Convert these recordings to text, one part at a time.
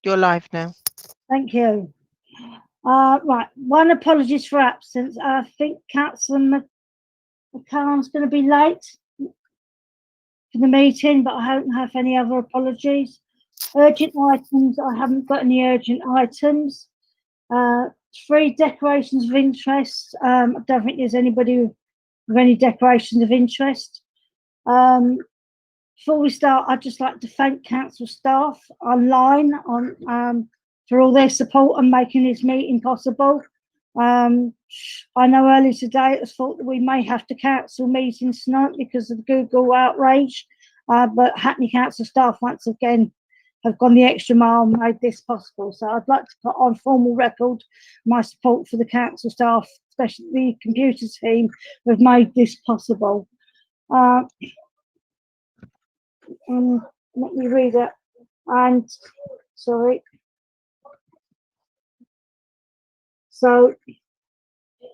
You're live now. Thank you. Right, one apologies for absence. I think Councillor McCallum's going to be late for the meeting, but I don't have any other apologies. Urgent items, I haven't got any urgent items. 3 declarations of interest. I don't think there's anybody with any declarations of interest. Before we start, I'd just like to thank council staff online for all their support and making this meeting possible. I know earlier today it was thought that we may have to cancel meetings tonight because of the Google outrage, but Hackney Council staff once again have gone the extra mile and made this possible. So I'd like to put on formal record my support for the council staff, especially the computer team, who have made this possible. Let me read it. And sorry. So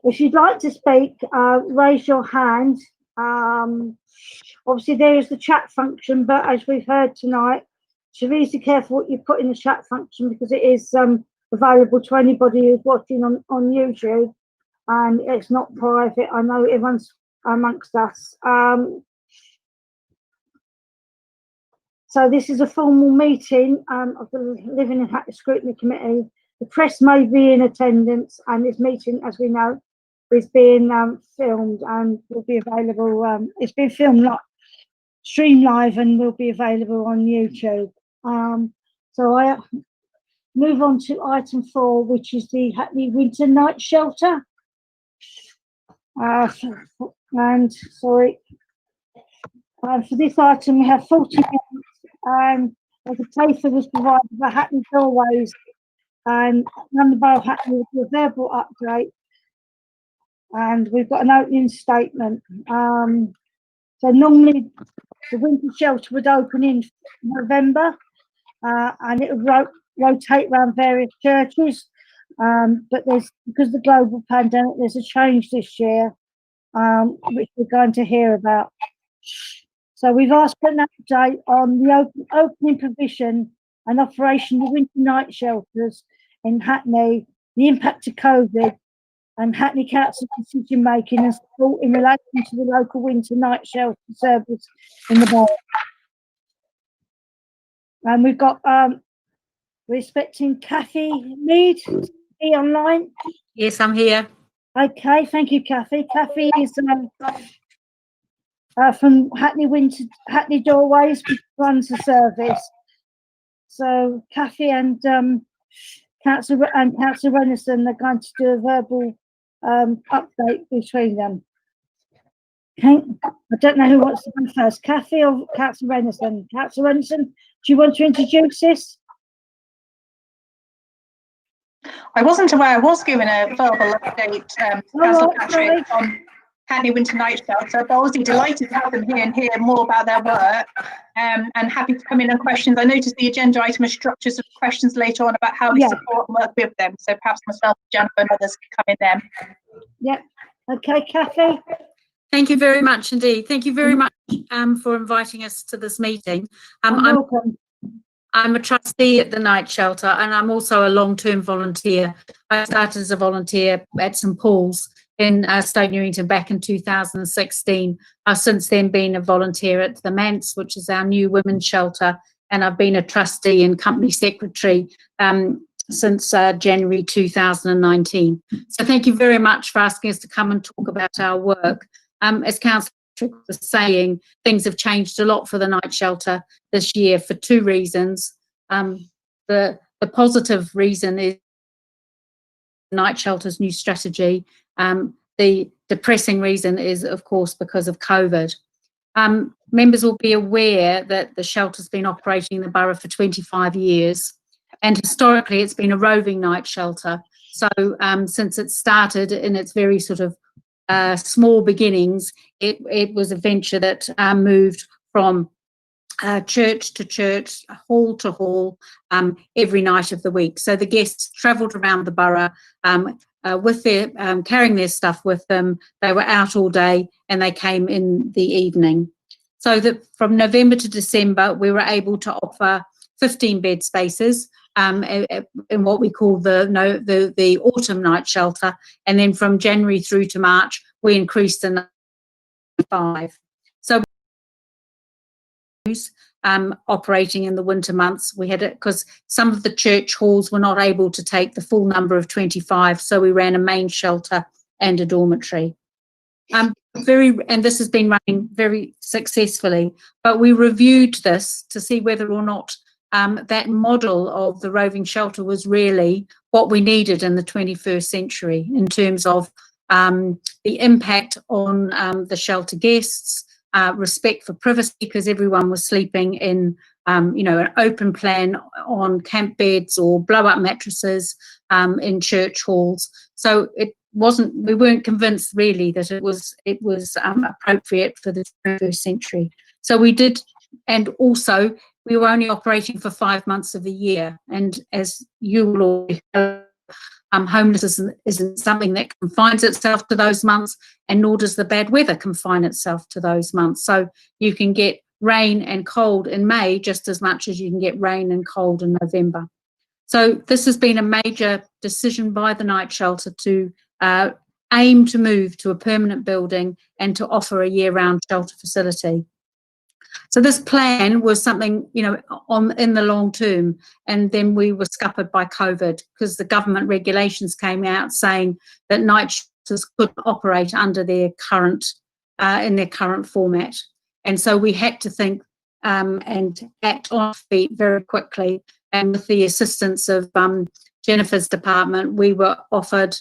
if you'd like to speak, raise your hand. Obviously there is the chat function, but as we've heard tonight, so be careful what you put in the chat function, because it is available to anybody who's watching on YouTube, and it's not private. I know everyone's amongst us. So this is a formal meeting of the Living in Hackney Scrutiny Committee. The press may be in attendance, and this meeting, as we know, is being filmed and will be available. It's been filmed, streamed live, and will be available on YouTube. So I move on to item 4, which is the Hackney Winter Night Shelter. And sorry, for this item we have 40 minutes, and the paper was provided by Hackney Doorways, and London Borough of Hackney will do a verbal update, and we've got an opening statement. So normally the winter shelter would open in November, and it would rotate around various churches, but because of the global pandemic, there's a change this year, which we're going to hear about. So we've asked for an update on the opening provision and operation of winter night shelters in Hackney, the impact of COVID, and Hackney Council decision making and support in relation to the local winter night shelter service in the borough. And we've got we're expecting Kathy Mead to be online. Yes, I'm here. Okay, thank you, Kathy. Kathy is from Hackney Doorways, which runs the service. So Kathy and Councillor Renison are going to do a verbal update between them. Okay, I don't know who wants to go first, Kathy or Councillor Renison. Councillor Renison, do you want to introduce this? I wasn't aware I was given a verbal update, Councillor Patrick, on Hackney Winter Night Shelter, but obviously delighted to have them here and hear more about their work, and happy to come in on questions. I noticed the agenda item is structured some questions later on about how we support and work with them, so perhaps myself, Jennifer, and others can come in then. Yeah, okay, Kathy. Thank you very much indeed. Thank you very much for inviting us to this meeting. I'm a trustee at the night shelter, and I'm also a long-term volunteer. I started as a volunteer at St Paul's in Stoke Newington back in 2016. I've since then been a volunteer at the Manse, which is our new women's shelter, and I've been a trustee and company secretary since January 2019. So thank you very much for asking us to come and talk about our work. As Councillor was saying, things have changed a lot for the night shelter this year for 2 reasons. The positive reason is night shelter's new strategy. The depressing reason is, of course, because of COVID. Members will be aware that the shelter's been operating in the borough for 25 years, and historically it's been a roving night shelter. So since it started in its very sort of small beginnings, it was a venture that moved from church to church, hall to hall, every night of the week. So the guests travelled around the borough with their carrying their stuff with them. They were out all day and they came in the evening. So that from November to December, we were able to offer 15 bed spaces, in what we call the autumn night shelter, and then from January through to March we increased to 5. So operating in the winter months, we had it because some of the church halls were not able to take the full number of 25, so we ran a main shelter and a dormitory. And this has been running very successfully, but we reviewed this to see whether or not that model of the roving shelter was really what we needed in the 21st century in terms of the impact on the shelter guests, respect for privacy, because everyone was sleeping in an open plan on camp beds or blow-up mattresses in church halls. So we weren't convinced really that it was appropriate for the 21st century. So we did, and also we were only operating for 5 months of the year. And as you will all know, homelessness isn't something that confines itself to those months, and nor does the bad weather confine itself to those months. So you can get rain and cold in May just as much as you can get rain and cold in November. So this has been a major decision by the night shelter to aim to move to a permanent building and to offer a year-round shelter facility. So this plan was something, in the long term, and then we were scuppered by COVID because the government regulations came out saying that night shelters couldn't operate under their current format, and so we had to think and act on our feet very quickly. And with the assistance of Jennifer's department, we were offered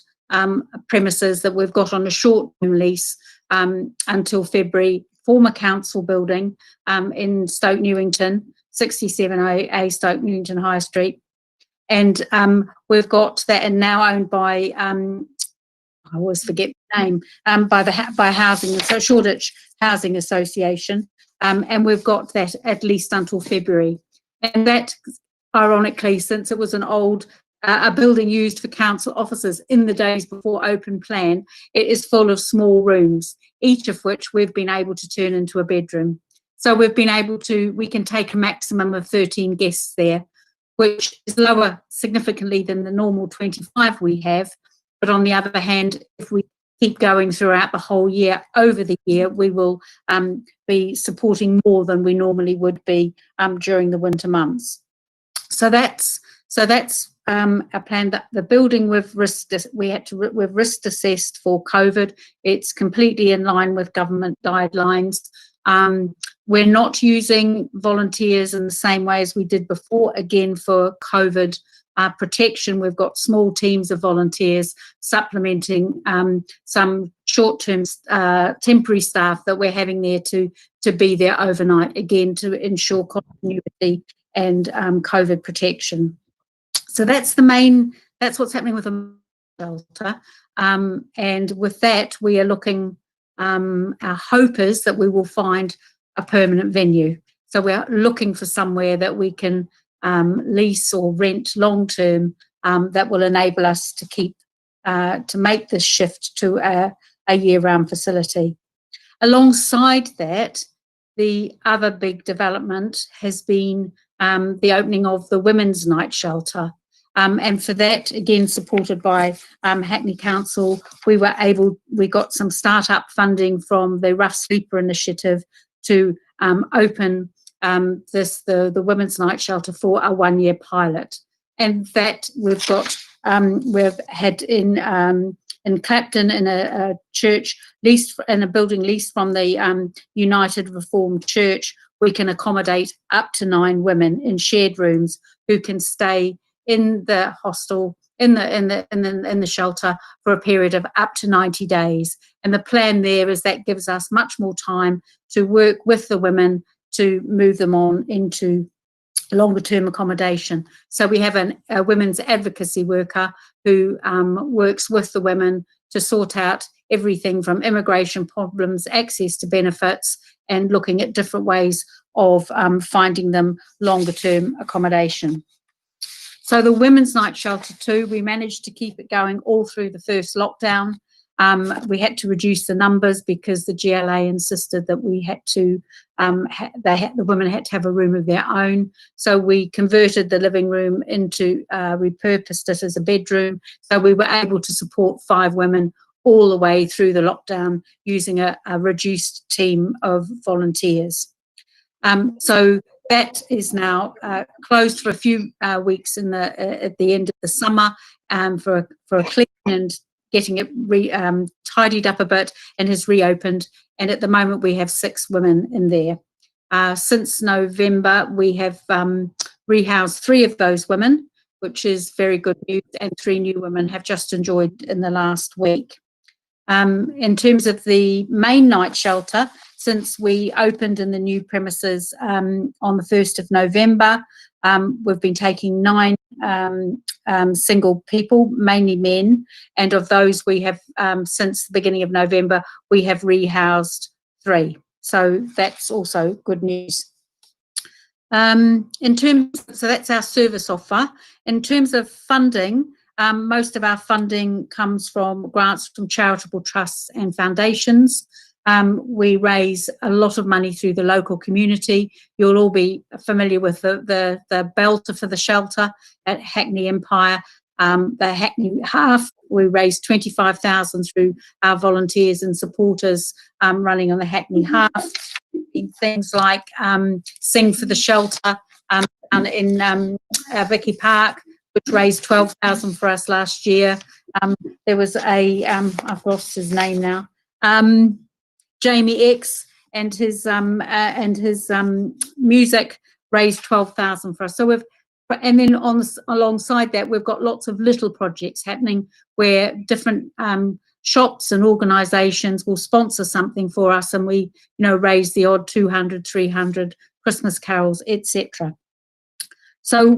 premises that we've got on a short-term lease until February, former council building in Stoke Newington, 67A Stoke Newington High Street. And we've got that, and now owned by, I always forget the name, by Housing, so Shoreditch Housing Association. And we've got that at least until February. And that, ironically, since it was an old a building used for council offices in the days before open plan, it is full of small rooms, each of which we've been able to turn into a bedroom. So we can take a maximum of 13 guests there, which is lower significantly than the normal 25 we have. But on the other hand, if we keep going throughout the whole year, over the year, we will be supporting more than we normally would be during the winter months. So that's a plan. That the building we've risk assessed for COVID. It's completely in line with government guidelines. We're not using volunteers in the same way as we did before. Again, for COVID protection, we've got small teams of volunteers supplementing some short-term temporary staff that we're having there to be there overnight, again to ensure continuity and COVID protection. So that's what's happening with the shelter. And with that, we are looking, our hope is that we will find a permanent venue. So we're looking for somewhere that we can lease or rent long term that will enable us to make this shift to a year-round facility. Alongside that, the other big development has been the opening of the women's night shelter. And for that, again, supported by Hackney Council, we got some startup funding from the Rough Sleeper Initiative to open the women's night shelter for a 1-year pilot. And that we've had in Clapton, in a church leased, in a building leased from the United Reformed Church. We can accommodate up to 9 women in shared rooms who can stay in the hostel, in the shelter for a period of up to 90 days. And the plan there is that gives us much more time to work with the women to move them on into longer term accommodation. So we have a women's advocacy worker who works with the women to sort out everything from immigration problems, access to benefits, and looking at different ways of finding them longer term accommodation. So the women's night shelter too, we managed to keep it going all through the first lockdown. We had to reduce the numbers because the GLA insisted that we had to, the women had to have a room of their own. So we converted the living room into, repurposed it as a bedroom. So we were able to support 5 women all the way through the lockdown using a reduced team of volunteers. So that is now closed for a few weeks at the end of the summer for a clean and getting it tidied up a bit, and has reopened. And at the moment we have 6 women in there. Since November, we have rehoused 3 of those women, which is very good news, and 3 new women have just joined in the last week. In terms of the main night shelter, since we opened in the new premises on the 1st of November, we've been taking 9 single people, mainly men, and of those we have, since the beginning of November, we have rehoused 3. So that's also good news. So that's our service offer. In terms of funding, most of our funding comes from grants from charitable trusts and foundations. We raise a lot of money through the local community. You'll all be familiar with the belter for the shelter at Hackney Empire. The Hackney half, we raised 25,000 through our volunteers and supporters running on the Hackney half. Things like Sing for the Shelter in Vicky Park, which raised 12,000 for us last year. There was I've lost his name now, Jamie X, and his music raised 12,000 for us. So and then alongside that, we've got lots of little projects happening where different shops and organisations will sponsor something for us, and we, raise the odd 200, 300 Christmas carols, etc. So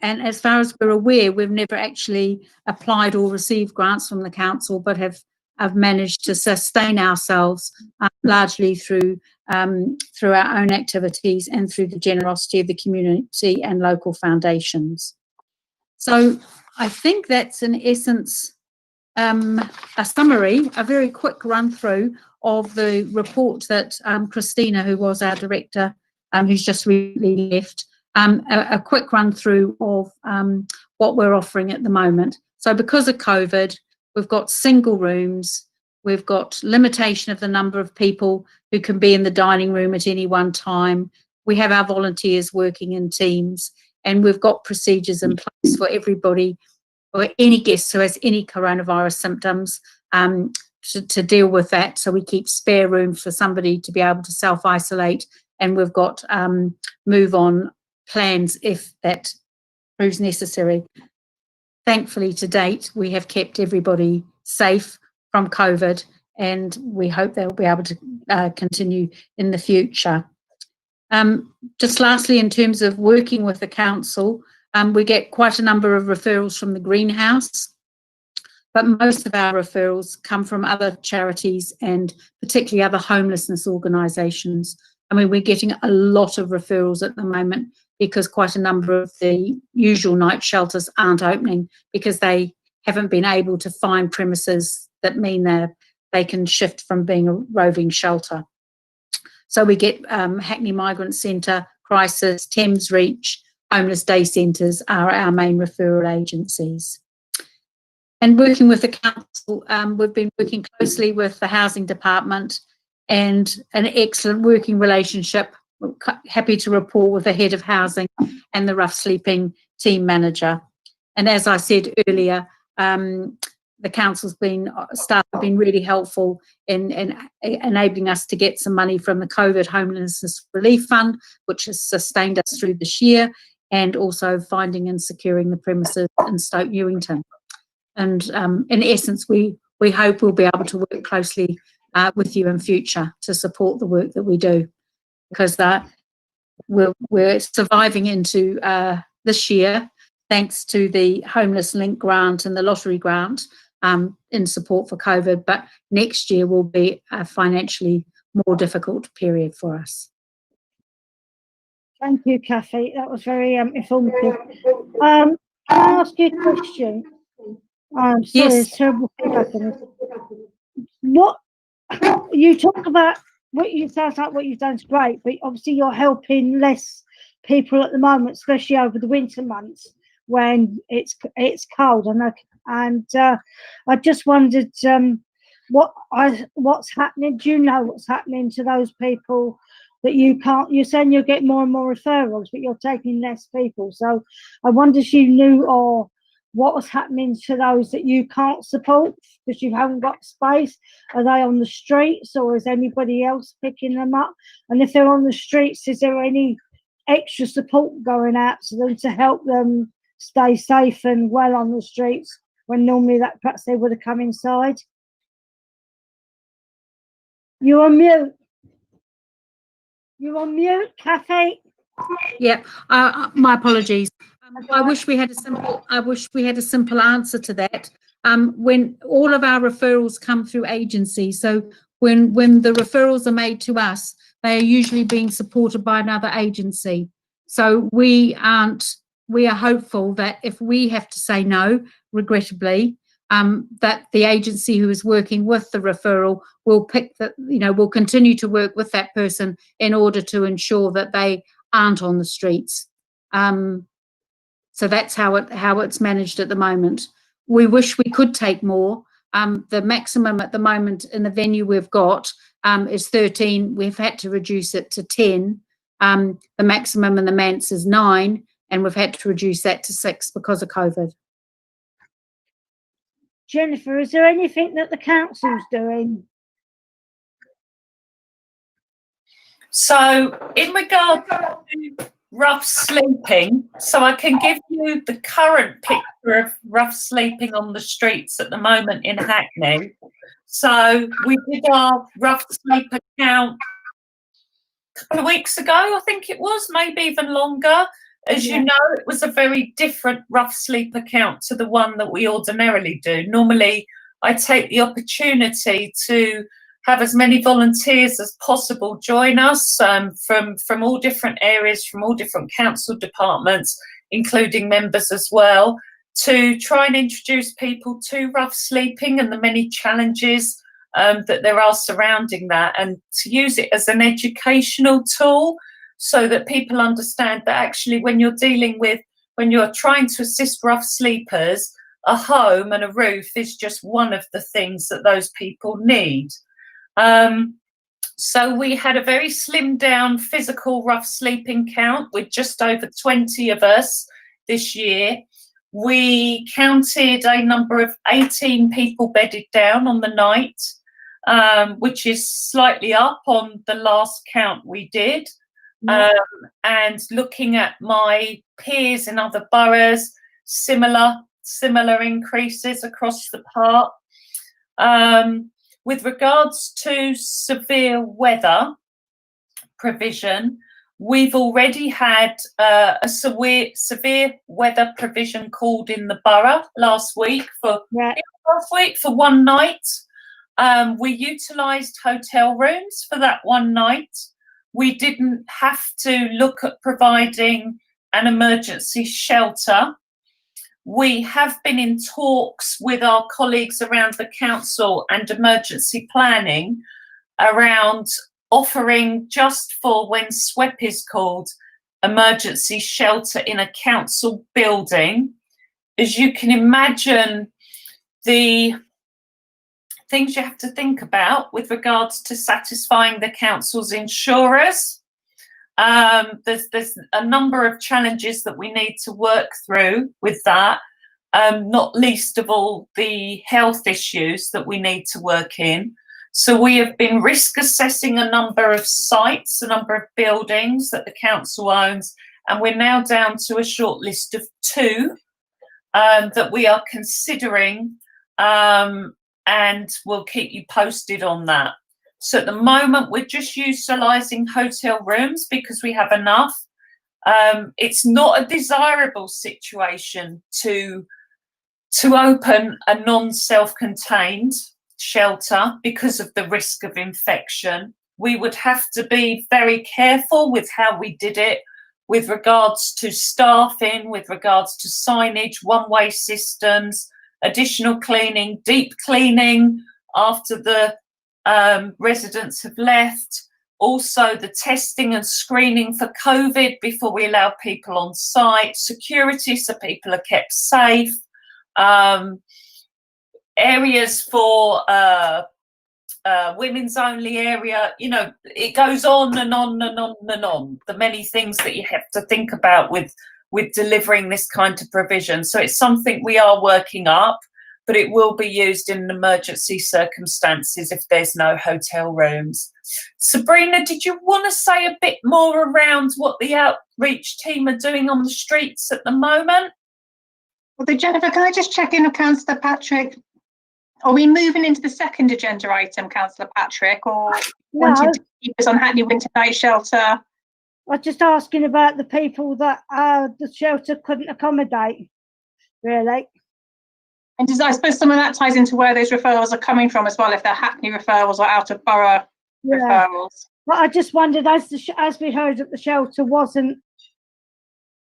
and as far as we're aware, we've never actually applied or received grants from the council, but have managed to sustain ourselves largely through our own activities and through the generosity of the community and local foundations. So I think that's in essence a summary, a very quick run through of the report that Christina, who was our director, who's just recently left, a quick run through of what we're offering at the moment. So because of COVID, we've got single rooms, we've got limitation of the number of people who can be in the dining room at any one time. We have our volunteers working in teams, and we've got procedures in place for everybody or any guest who has any coronavirus symptoms to deal with that. So we keep spare room for somebody to be able to self-isolate, and we've got move-on plans if that proves necessary. Thankfully, to date, we have kept everybody safe from COVID, and we hope they'll be able to continue in the future. Just lastly, in terms of working with the council, we get quite a number of referrals from the greenhouse, but most of our referrals come from other charities and particularly other homelessness organisations. I mean, we're getting a lot of referrals at the moment because quite a number of the usual night shelters aren't opening because they haven't been able to find premises that mean they can shift from being a roving shelter. So we get Hackney Migrant Centre, Crisis, Thames Reach, Homeless Day Centres are our main referral agencies. And working with the council, we've been working closely with the housing department and an excellent working relationship. We're happy to report with the head of housing and the rough sleeping team manager. And as I said earlier, the council's staff have been really helpful in enabling us to get some money from the COVID Homelessness Relief Fund, which has sustained us through this year, and also finding and securing the premises in Stoke Newington. And in essence, we hope we'll be able to work closely with you in future to support the work that we do, because we're surviving into this year thanks to the Homeless Link grant and the lottery grant in support for COVID, but next year will be a financially more difficult period for us. Thank you, Kathy. That was very informative. Can I ask you a question? Sorry, Yes. there's terrible feedback on this. what you talk about, what you sounds like what you've done is great, but obviously you're helping less people at the moment, especially over the winter months when it's cold. And I just wondered what's happening. Do you know what's happening to those people that you can't? You're saying you'll get more and more referrals, but you're taking less people. So I wonder if you knew or what was happening to those that you can't support because you haven't got space. Are they on the streets, or is anybody else picking them up? And if they're on the streets, is there any extra support going out to them to help them stay safe and well on the streets when normally that perhaps they would have come inside? You're on mute. You're on mute, Kathy. Yeah, my apologies. I wish we had a simple answer to that. When all of our referrals come through agencies, so when the referrals are made to us, they are usually being supported by another agency. So we are hopeful that if we have to say no, regrettably, that the agency who is working with the referral will will continue to work with that person in order to ensure that they aren't on the streets. So that's how it's managed at the moment. We wish we could take more. The maximum at the moment in the venue we've got is 13. We've had to reduce it to 10. The maximum in the manse is 9, and we've had to reduce that to 6 because of COVID. Jennifer, is there anything that the council's doing? So in regard to rough sleeping, so I can give you the current picture of rough sleeping on the streets at the moment in Hackney. So we did our rough sleep account a couple of weeks ago, I think it was, maybe even longer. As you know, it was a very different rough sleep account to the one that we ordinarily do. Normally, I take the opportunity to have as many volunteers as possible join us from all different areas, from all different council departments, including members as well, to try and introduce people to rough sleeping and the many challenges that there are surrounding that, and to use it as an educational tool so that people understand that actually when you're trying to assist rough sleepers, a home and a roof is just one of the things that those people need. So we had a very slimmed down physical rough sleeping count with just over 20 of us this year. We counted a number of 18 people bedded down on the night, which is slightly up on the last count we did. And looking at my peers in other boroughs, similar increases across the part. With regards to severe weather provision, we've already had a severe weather provision called in the borough last week for 1 night. We utilised hotel rooms for that 1 night. We didn't have to look at providing an emergency shelter. We have been in talks with our colleagues around the council and emergency planning around offering, just for when SWEP is called, emergency shelter in a council building. As you can imagine, the things you have to think about with regards to satisfying the council's insurers. There's a number of challenges that we need to work through with that, not least of all the health issues that we need to work in. So we have been risk assessing a number of sites, a number of buildings that the council owns, and we're now down to a short list of 2 that we are considering, and we'll keep you posted on that. So at the moment, we're just utilising hotel rooms because we have enough. It's not a desirable situation to open a non-self-contained shelter because of the risk of infection. We would have to be very careful with how we did it with regards to staffing, with regards to signage, one-way systems, additional cleaning, deep cleaning after the residents have left. Also, the testing and screening for COVID before we allow people on site. Security, so people are kept safe. Areas for women's only area, you know, it goes on and on and on and on. The many things that you have to think about with delivering this kind of provision. So it's something we are working up, but it will be used in emergency circumstances if there's no hotel rooms. Sabrina, did you want to say a bit more around what the outreach team are doing on the streets at the moment? Well, Jennifer, can I just check in with Councillor Patrick? Are we moving into the second agenda item, Councillor Patrick, or No, wanting to keep us on Hackney Winter Night Shelter? I was just asking about the people that the shelter couldn't accommodate, really. And I suppose some of that ties into where those referrals are coming from as well, if they're Hackney referrals or out of borough referrals. But I just wondered, as we heard that the shelter wasn't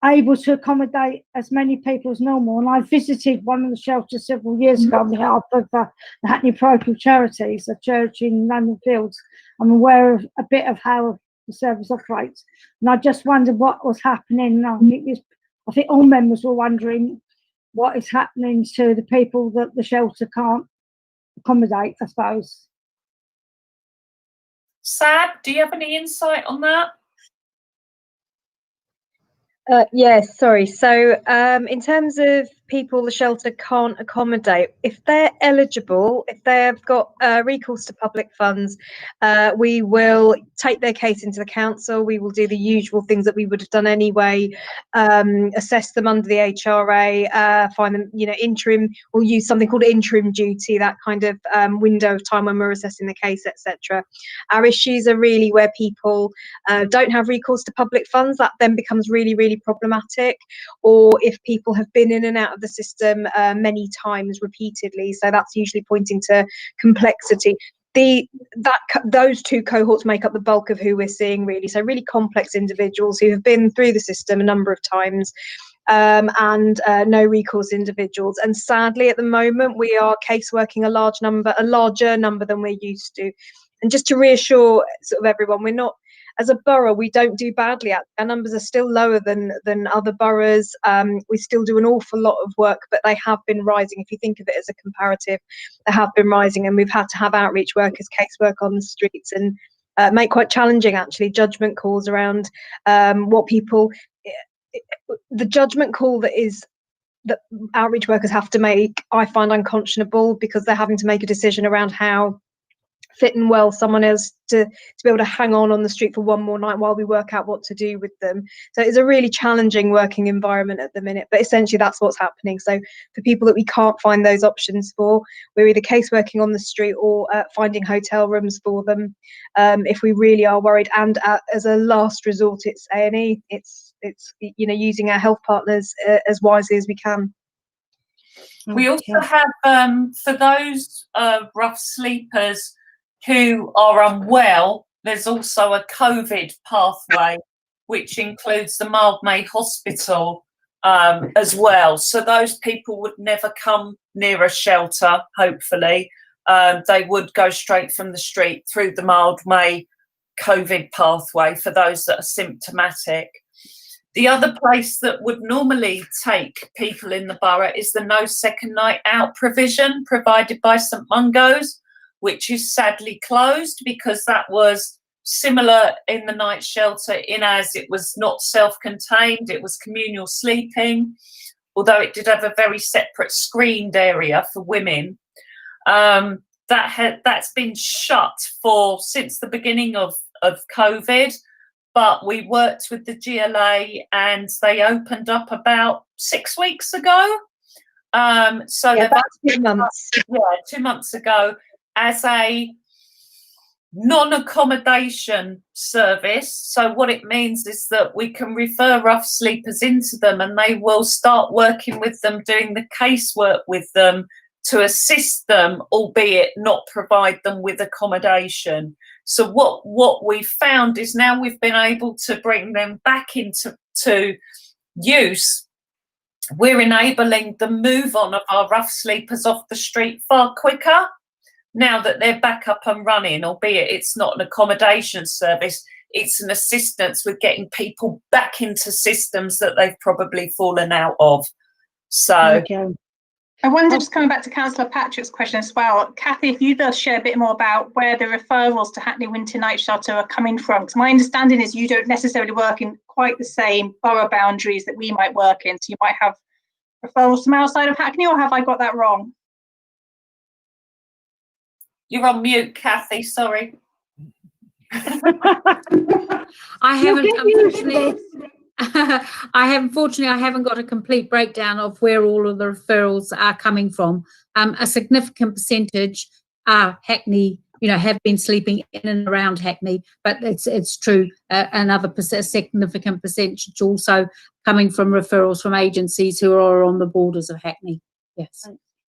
able to accommodate as many people as normal, and I visited one of the shelters several years ago on behalf of the Hackney Parochial Charities, a church in London Fields. I'm aware of a bit of how the service operates, and I just wondered what was happening. I think all members were wondering what is happening to the people that the shelter can't accommodate, I suppose. Sab, do you have any insight on that? Yes, sorry. So in terms of people the shelter can't accommodate, if they're eligible, if they've got recourse to public funds, we will take their case into the council. We will do the usual things that we would have done anyway, assess them under the HRA, find them, you know, interim, or use something called interim duty, that kind of window of time when we're assessing the case, etc. Our issues are really where people don't have recourse to public funds. That then becomes really, really problematic, or if people have been in and out of the system many times repeatedly. So that's usually pointing to complexity. Those two cohorts make up the bulk of who we're seeing, really. So really complex individuals who have been through the system a number of times, and no recourse individuals. And sadly, at the moment, we are caseworking a larger number than we're used to. And just to reassure sort of everyone, we're not, as a borough, we don't do badly. Our numbers are still lower than other boroughs. We still do an awful lot of work, but they have been rising. If you think of it as a comparative, they have been rising, and we've had to have outreach workers casework on the streets and make quite challenging, actually, judgment calls around what people, the judgment call that outreach workers have to make, I find unconscionable, because they're having to make a decision around how fit and well someone is to be able to hang on the street for one more night while we work out what to do with them. So it's a really challenging working environment at the minute, but essentially that's what's happening. So for people that we can't find those options for, we're either caseworking on the street or finding hotel rooms for them if we really are worried. And as a last resort, it's A&E. It's you know, using our health partners as wisely as we can. We also have, for those rough sleepers who are unwell, there's also a COVID pathway, which includes the Mildmay Hospital as well. So those people would never come near a shelter, hopefully. They would go straight from the street through the Mildmay COVID pathway for those that are symptomatic. The other place that would normally take people in the borough is the no second night out provision provided by St Mungo's, which is sadly closed, because that was similar in the night shelter in as it was not self-contained, it was communal sleeping, although it did have a very separate screened area for women. That's been shut since the beginning of COVID, but we worked with the GLA and they opened up about 6 weeks ago. So yeah, about 2 months. Yeah, 2 months ago, as a non-accommodation service. So what it means is that we can refer rough sleepers into them, and they will start working with them, doing the casework with them to assist them, albeit not provide them with accommodation. So what we found is now we've been able to bring them back into use. We're enabling the move on of our rough sleepers off the street far quicker. now that they're back up and running, albeit it's not an accommodation service, it's an assistance with getting people back into systems that they've probably fallen out of. So Okay. I wonder, just coming back to Councillor Patrick's question as well, Kathy, if you'd be able to share a bit more about where the referrals to Hackney Winter Night Shelter are coming from. Because my understanding is you don't necessarily work in quite the same borough boundaries that we might work in. So you might have referrals from outside of Hackney, or have I got that wrong? you're on mute, Kathy, sorry. I haven't, You'll get used to unfortunately, this. I haven't got a complete breakdown of where all of the referrals are coming from. A significant percentage are Hackney, have been sleeping in and around Hackney, but it's true. Another significant percentage also coming from referrals from agencies who are on the borders of Hackney. Yes.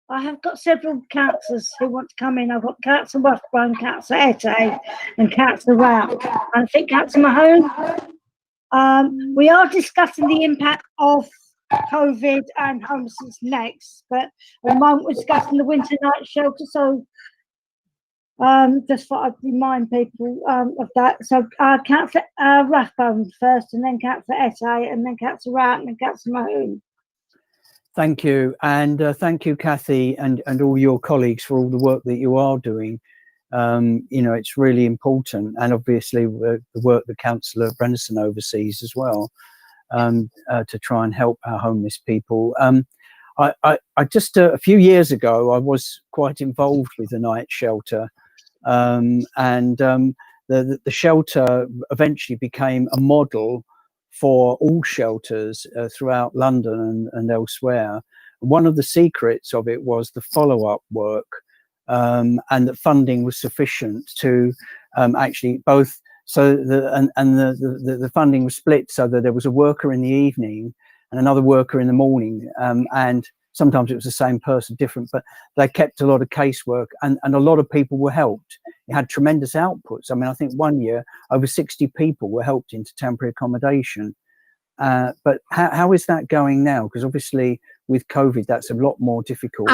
I have got several councillors who want to come in. I've got Councillor Westbrook, Councillor Ette, and Councillor Rout. And I think Councillor Mahone. We are discussing the impact of COVID and homelessness next, but at the moment we're discussing the winter night shelter. So just thought I'd remind people of that. So Councillor Rathbone first, and then Councillor Ette, and then Councillor Rout, and then Councillor Mahone. Thank you, and thank you, Kathy, and all your colleagues for all the work that you are doing. It's really important, and obviously the work that Councillor Brennerson oversees as well, to try and help our homeless people. I just a few years ago I was quite involved with the night shelter, and the shelter eventually became a model for all shelters throughout London and elsewhere. One of the secrets of it was the follow-up work, and that funding was sufficient to actually both, so the funding was split so that there was a worker in the evening and another worker in the morning, and sometimes it was the same person, different, but they kept a lot of casework, and a lot of people were helped. It had tremendous outputs. I mean, I think one year over 60 people were helped into temporary accommodation. But how is that going now? Because obviously with COVID, that's a lot more difficult.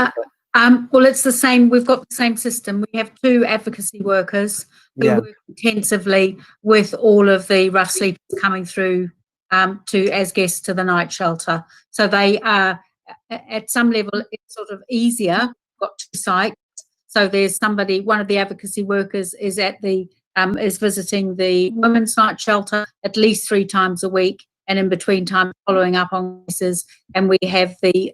Well, it's the same. We've got the same system. We have 2 advocacy workers who work intensively with all of the rough sleepers coming through as guests to the night shelter. So they are, at some level, it's sort of easier. We've got 2 sites. So there's somebody, one of the advocacy workers is at the is visiting the women's night shelter at least 3 times a week, and in between time following up on cases. And we have the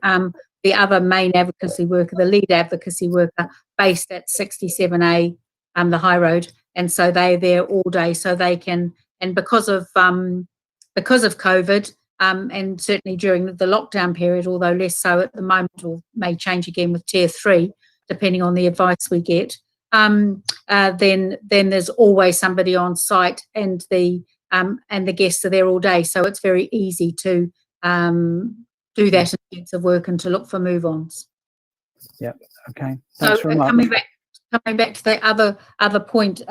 other main advocacy worker, the lead advocacy worker, based at 67A, the High Road, and so they're there all day, so they can. And because of COVID, and certainly during the lockdown period, although less so at the moment, or may change again with Tier 3, depending on the advice we get, then there's always somebody on site, and the guests are there all day, so it's very easy to do that intensive work and to look for move-ons. Yeah. Okay. Thanks So very much. coming back to the other point,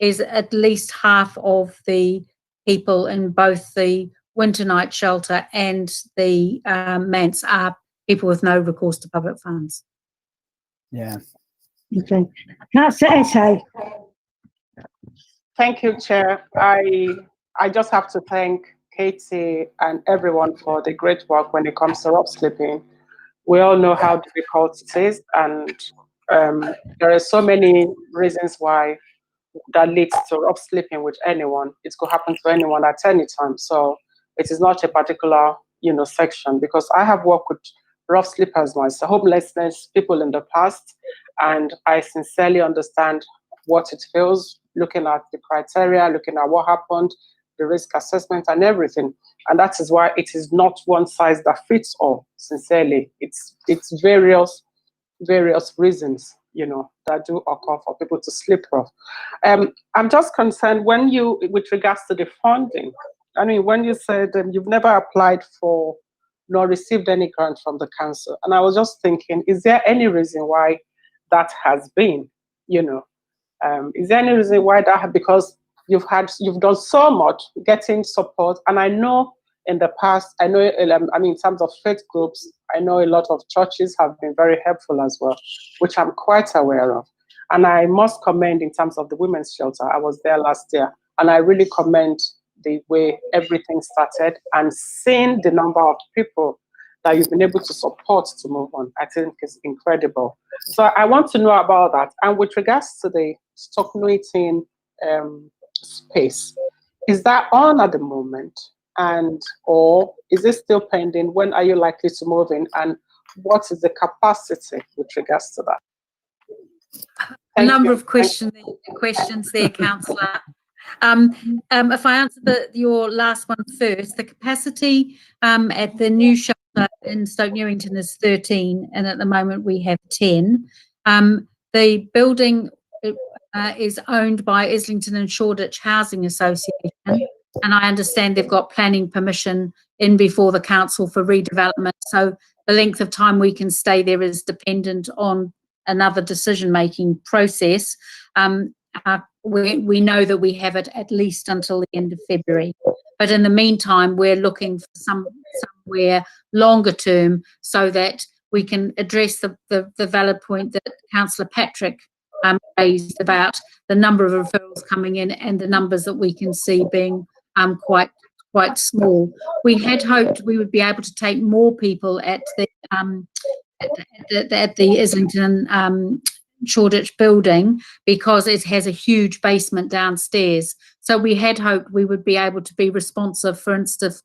is at least half of the people in both the winter night shelter and the manse are people with no recourse to public funds. Yeah. Okay. Councillor Ette. Thank you, Chair. I just have to thank Katie and everyone for the great work when it comes to rough sleeping. We all know how difficult it is, and there are so many reasons why that leads to rough sleeping with anyone. It could happen to anyone at any time. So it is not a particular, section, because I have worked with rough sleepers myself, homelessness people in the past, and I sincerely understand what it feels, looking at the criteria, looking at what happened, the risk assessment and everything. And that is why it is not one size that fits all, sincerely. It's various reasons, that do occur for people to sleep rough. I'm just concerned with regards to the funding. I mean, when you said you've never applied for nor received any grant from the council, and I was just thinking, is there any reason why that has been, is there any reason why that, because you've done so much getting support, and I know in the past, in terms of faith groups, I know a lot of churches have been very helpful as well, which I'm quite aware of. And I must commend in terms of the women's shelter. I was there last year, and I really commend the way everything started and seeing the number of people that you've been able to support to move on. I think is incredible. So I want to know about that. And with regards to the stock meeting space, is that on at the moment? And or is it still pending? When are you likely to move in? And what is the capacity with regards to that? A number of questions there, Councillor. If I answer your last one first, the capacity at the new shelter in Stoke Newington is 13, and at the moment we have 10. The building is owned by Islington and Shoreditch Housing Association, and I understand they've got planning permission in before the council for redevelopment. So the length of time we can stay there is dependent on another decision-making process. We know that we have it at least until the end of February. But in the meantime, we're looking for somewhere longer term so that we can address the valid point that Councillor Patrick raised about the number of referrals coming in and the numbers that we can see being quite small. We had hoped we would be able to take more people at the Islington Shoreditch building because it has a huge basement downstairs. So we had hoped we would be able to be responsive, for instance,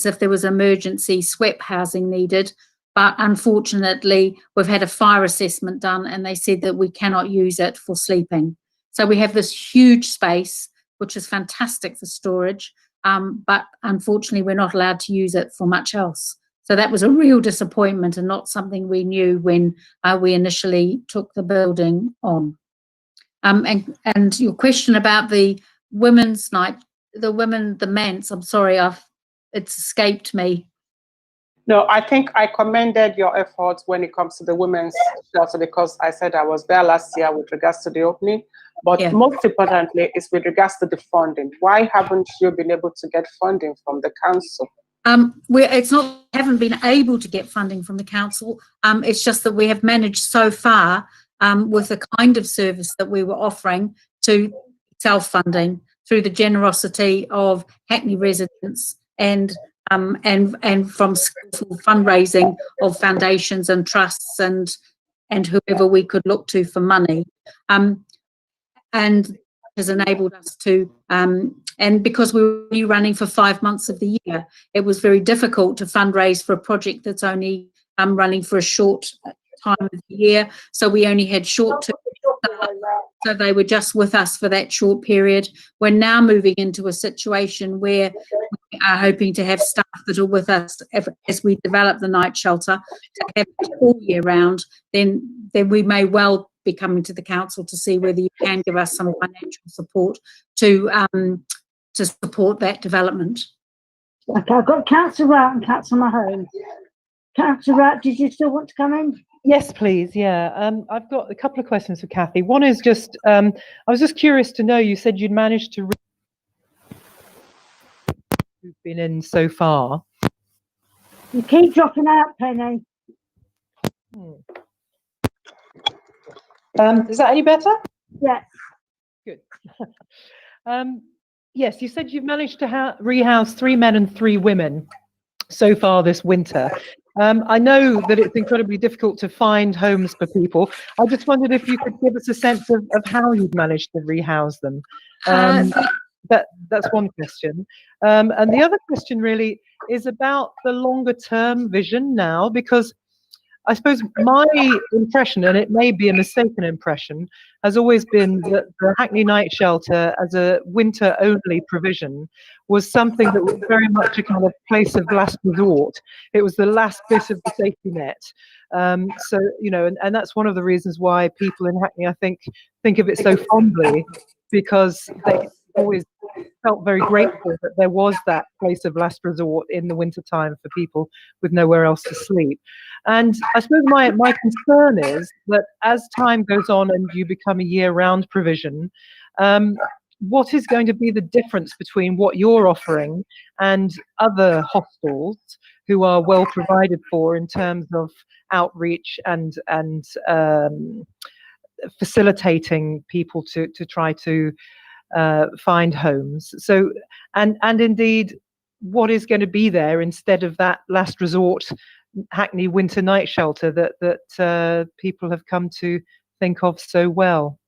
if there was emergency SWEP housing needed. But unfortunately, we've had a fire assessment done and they said that we cannot use it for sleeping. So we have this huge space, which is fantastic for storage, but unfortunately, we're not allowed to use it for much else. So that was a real disappointment and not something we knew when we initially took the building on. And your question about the women's night, the manse, I'm sorry, it's escaped me. No, I think I commended your efforts when it comes to the women's shelter because I said I was there last year with regards to the opening. But most importantly, is with regards to the funding. Why haven't you been able to get funding from the council? It's not we haven't been able to get funding from the council. It's just that we have managed so far with the kind of service that we were offering to self-funding through the generosity of Hackney residents and from skillful fundraising of foundations and trusts and whoever we could look to for money. And has enabled us to, and because we were only running for 5 months of the year, it was very difficult to fundraise for a project that's only running for a short time of the year. So we only had short-term, so they were just with us for that short period. We're now moving into a situation where we are hoping to have staff that are with us as we develop the night shelter to have it all year round. Then we may well be coming to the council to see whether you can give us some financial support to support that development. Okay, I've got Councillor Rout and Councillor Mahone. Councillor Rout, did you still want to come in? Yes, please. Yeah, I've got a couple of questions for Kathy. One is just, I was just curious to know, you said you'd managed to who've been in so far. You keep dropping out, Penny. Is that any better? Yeah. Good. Yes, you said you've managed to rehouse 3 men and 3 women so far this winter. I know that it's incredibly difficult to find homes for people. I just wondered if you could give us a sense of how you've managed to rehouse them. That's one question. And the other question really is about the longer term vision now, because I suppose my impression, and it may be a mistaken impression, has always been that the Hackney Night Shelter as a winter-only provision was something that was very much a kind of place of last resort. It was the last bit of the safety net. So, you know, and that's one of the reasons why people in Hackney, I think of it so fondly, because they always felt very grateful that there was that place of last resort in the winter time for people with nowhere else to sleep. And I suppose my concern is that as time goes on and you become a year-round provision, what is going to be the difference between what you're offering and other hostels who are well provided for in terms of outreach and facilitating people to try to find homes. So, and indeed, what is going to be there instead of that last resort Hackney winter night shelter that people have come to think of so well?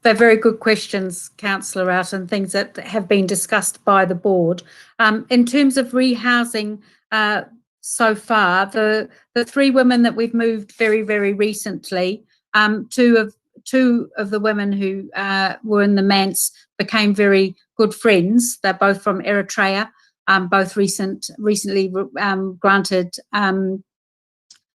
They're very good questions, Councillor Out, and things that have been discussed by the board. In terms of rehousing, so far, the 3 women that we've moved very, very recently, two of the women who were in the manse became very good friends. They're both from Eritrea, both recently granted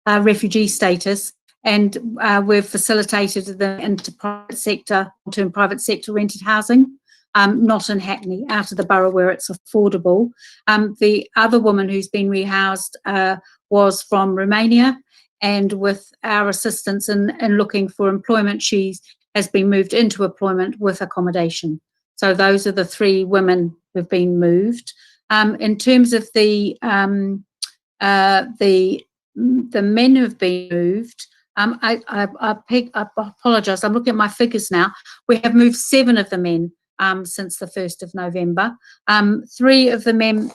refugee status. And we've facilitated them into private sector, long-term private sector rented housing, not in Hackney, out of the borough where it's affordable. The other woman who's been rehoused was from Romania, and with our assistance in looking for employment, she has been moved into employment with accommodation. So those are the 3 women who've been moved. In terms of the men who've been moved, I apologise, I'm looking at my figures now. We have moved 7 of the men since the 1st of November. 3 of them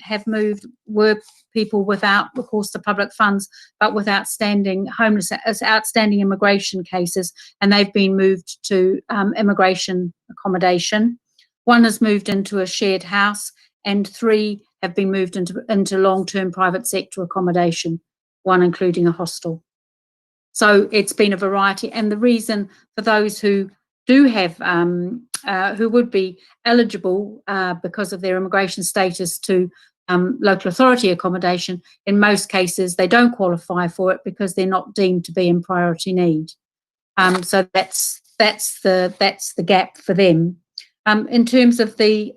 have moved, were people without recourse to public funds, but with outstanding immigration cases, and they've been moved to immigration accommodation. 1 has moved into a shared house, and 3 have been moved into long-term private sector accommodation, 1 including a hostel. So it's been a variety, and the reason for those who do have, who would be eligible because of their immigration status to local authority accommodation, in most cases they don't qualify for it because they're not deemed to be in priority need. So that's the gap for them. In terms of the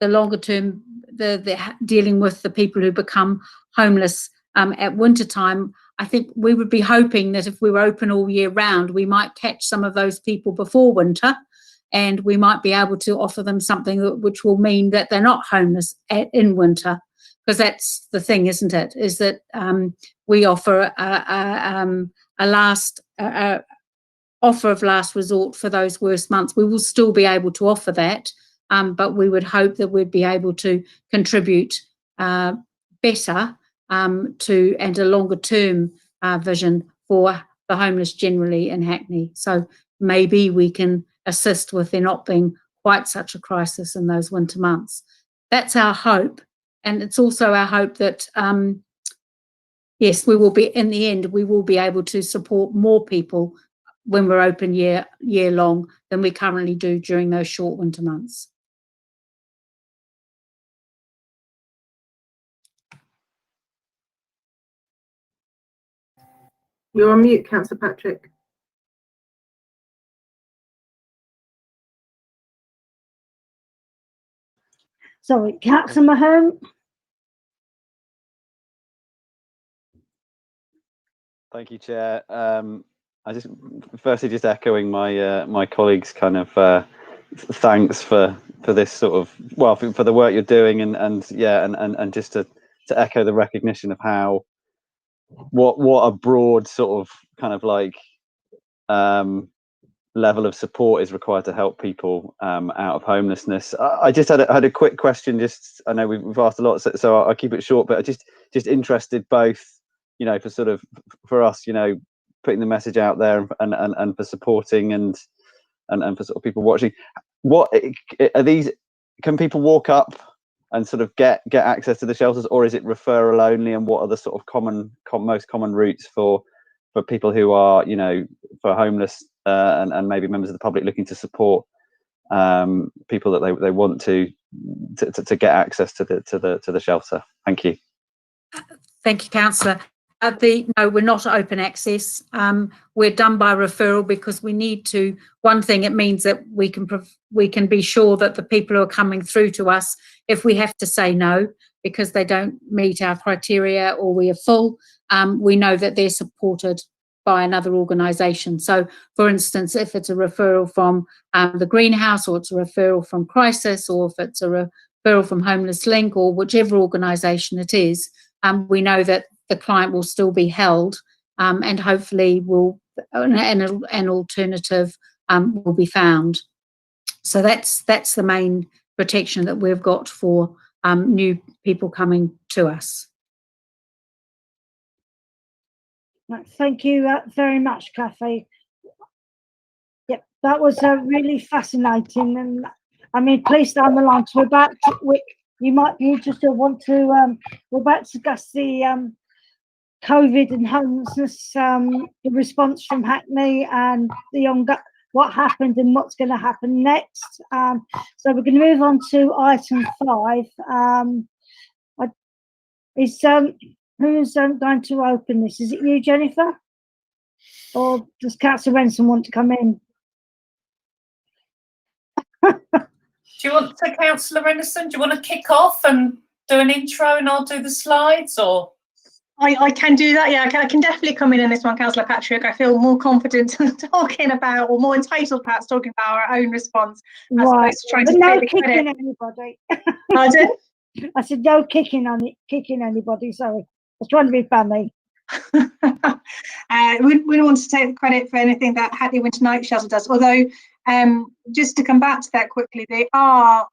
longer term, the dealing with the people who become homeless at winter time, I think we would be hoping that if we were open all year round, we might catch some of those people before winter, and we might be able to offer them something which will mean that they're not homeless in winter, because that's the thing, isn't it? Is that we offer a offer of last resort for those worst months. We will still be able to offer that, but we would hope that we'd be able to contribute better to, and a longer term vision for the homeless generally in Hackney. So maybe we can assist with there not being quite such a crisis in those winter months. That's our hope, and it's also our hope that yes, we will be, in the end, we will be able to support more people when we're open year long than we currently do during those short winter months. You're on mute, Councillor Patrick. Sorry, Councillor Mahone. Thank you, Chair. I just firstly just echoing my my colleagues' kind of thanks for this sort of, well, for the work you're doing, and just to echo the recognition of how what a broad sort of kind of like level of support is required to help people out of homelessness. I just had a quick question. Just, I know we've asked a lot, so I'll keep it short, but I just interested both, you know, for sort of for us, you know, putting the message out there and for supporting and for sort of people watching. What are these? Can people walk up and sort of get access to the shelters, or is it referral only? And what are the sort of most common routes for people who are, you know, for homeless and maybe members of the public looking to support people that they want to get access to the shelter? Thank you. Thank you, Councillor. No, we're not open access. We're done by referral because we need to. One thing, it means that we can be sure that the people who are coming through to us, if we have to say no because they don't meet our criteria or we are full, we know that they're supported by another organisation. So, for instance, if it's a referral from the Greenhouse, or it's a referral from Crisis, or if it's a referral from Homeless Link, or whichever organisation it is, we know that the client will still be held, and hopefully an alternative will be found. So that's the main protection that we've got for new people coming to us. Thank you very much, Kathy. Yep, that was really fascinating, and I mean, please stay on the line. So you might be interested. Want to? We're about to discuss the COVID and homelessness, the response from Hackney, and what happened and what's going to happen next. So we're going to move on to item 5. Who's going to open this? Is it you, Jennifer? Or does Councillor Renson want to come in? Do you want to, Councillor Renison? Do you want to kick off and do an intro and I'll do the slides, or? I can do that, yeah. I can definitely come in this one, Councillor Patrick. I feel more confident talking about, or more entitled perhaps, talking about our own response, as opposed to trying to no take the kicking credit. Anybody. Pardon? I said no kicking anybody, sorry. I was trying to be funny. We don't want to take the credit for anything that Hackney Winter Night Shelter does, although just to come back to that quickly, they are,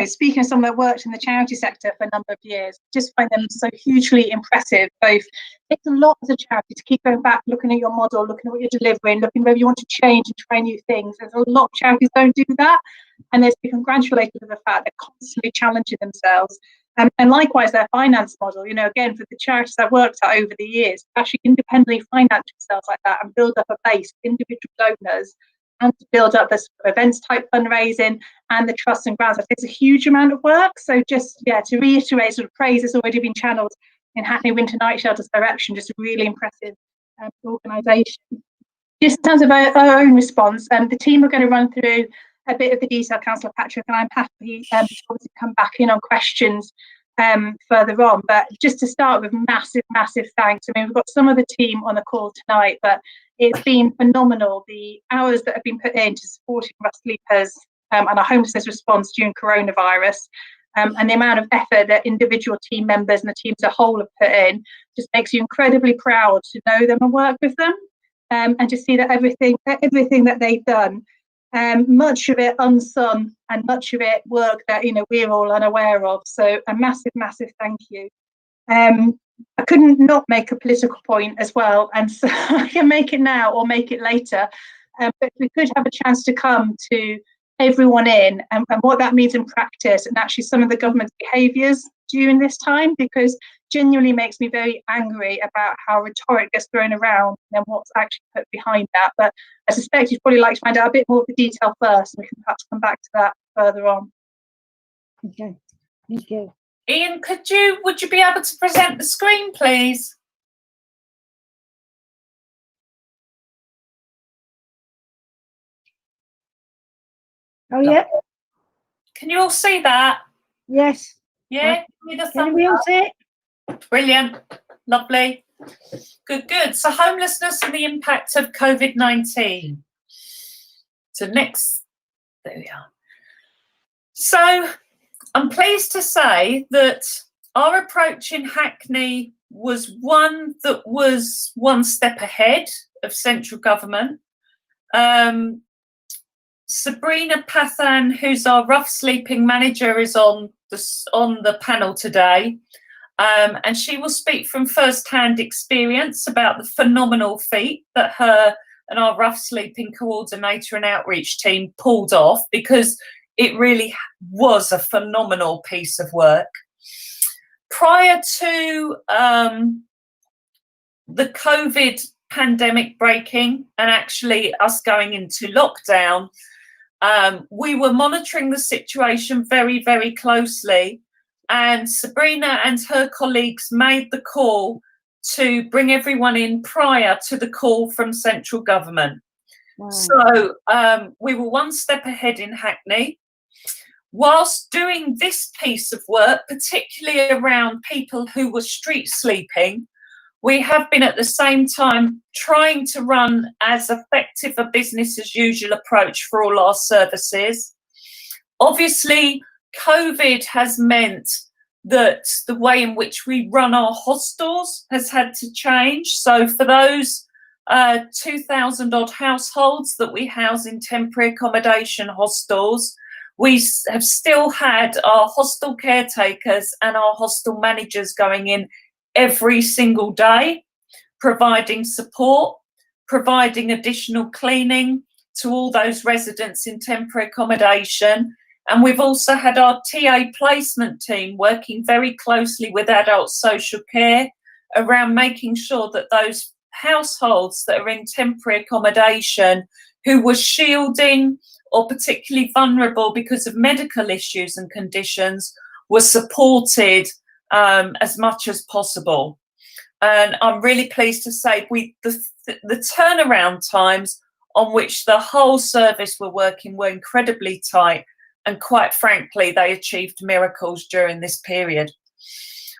speaking of someone that worked in the charity sector for a number of years, just find them so hugely impressive. Both, it takes a lot as a charity to keep going back, looking at your model, looking at what you're delivering, looking whether you want to change and try new things. There's a lot of charities don't do that, and they're to be congratulated for the fact they're constantly challenging themselves. And likewise, their finance model, again, for the charities I've worked at over the years, actually independently finance themselves like that and build up a base of individual donors, and to build up this events type fundraising and the trusts and grants. It's a huge amount of work. So just, to reiterate, sort of praise has already been channeled in Hackney Winter Night Shelter's direction, just a really impressive organisation. Just in terms of our own response, the team are going to run through a bit of the detail, Councillor Patrick, and I'm happy to come back in on questions further on. But just to start with, massive thanks. I mean, we've got some of the team on the call tonight, but it's been phenomenal, the hours that have been put into supporting our sleepers and our homelessness response during coronavirus, and the amount of effort that individual team members and the team as a whole have put in just makes you incredibly proud to know them and work with them, and to see that everything that they've done, much of it unsung and much of it work that we're all unaware of. So a massive thank you. I couldn't not make a political point as well, and so I can make it now or make it later, but if we could have a chance to come to everyone in and what that means in practice, and actually some of the government's behaviours during this time, because genuinely makes me very angry about how rhetoric gets thrown around and what's actually put behind that. But I suspect you'd probably like to find out a bit more of the detail first, and we can perhaps come back to that further on. Okay, thank you. Ian, would you be able to present the screen, please? Oh, yeah. Can you all see that? Yes. Yeah. Can we all see it? Brilliant. Lovely. Good. So homelessness and the impact of COVID-19. So next, there we are. So I'm pleased to say that our approach in Hackney was one that was one step ahead of central government. Sabrina Pathan, who's our rough sleeping manager, is on the panel today, and she will speak from first-hand experience about the phenomenal feat that her and our rough sleeping coordinator and outreach team pulled off, because it really was a phenomenal piece of work. Prior to the COVID pandemic breaking and actually us going into lockdown, we were monitoring the situation very, very closely, and Sabrina and her colleagues made the call to bring everyone in prior to the call from central government. Wow. So we were one step ahead in Hackney. Whilst doing this piece of work, particularly around people who were street sleeping, we have been at the same time trying to run as effective a business as usual approach for all our services. Obviously, COVID has meant that the way in which we run our hostels has had to change. So for those 2,000 odd households that we house in temporary accommodation hostels, we have still had our hostel caretakers and our hostel managers going in every single day, providing support, providing additional cleaning to all those residents in temporary accommodation. And we've also had our TA placement team working very closely with adult social care around making sure that those households that are in temporary accommodation who were shielding or particularly vulnerable because of medical issues and conditions were supported as much as possible. And I'm really pleased to say the turnaround times on which the whole service were working were incredibly tight, and quite frankly, they achieved miracles during this period.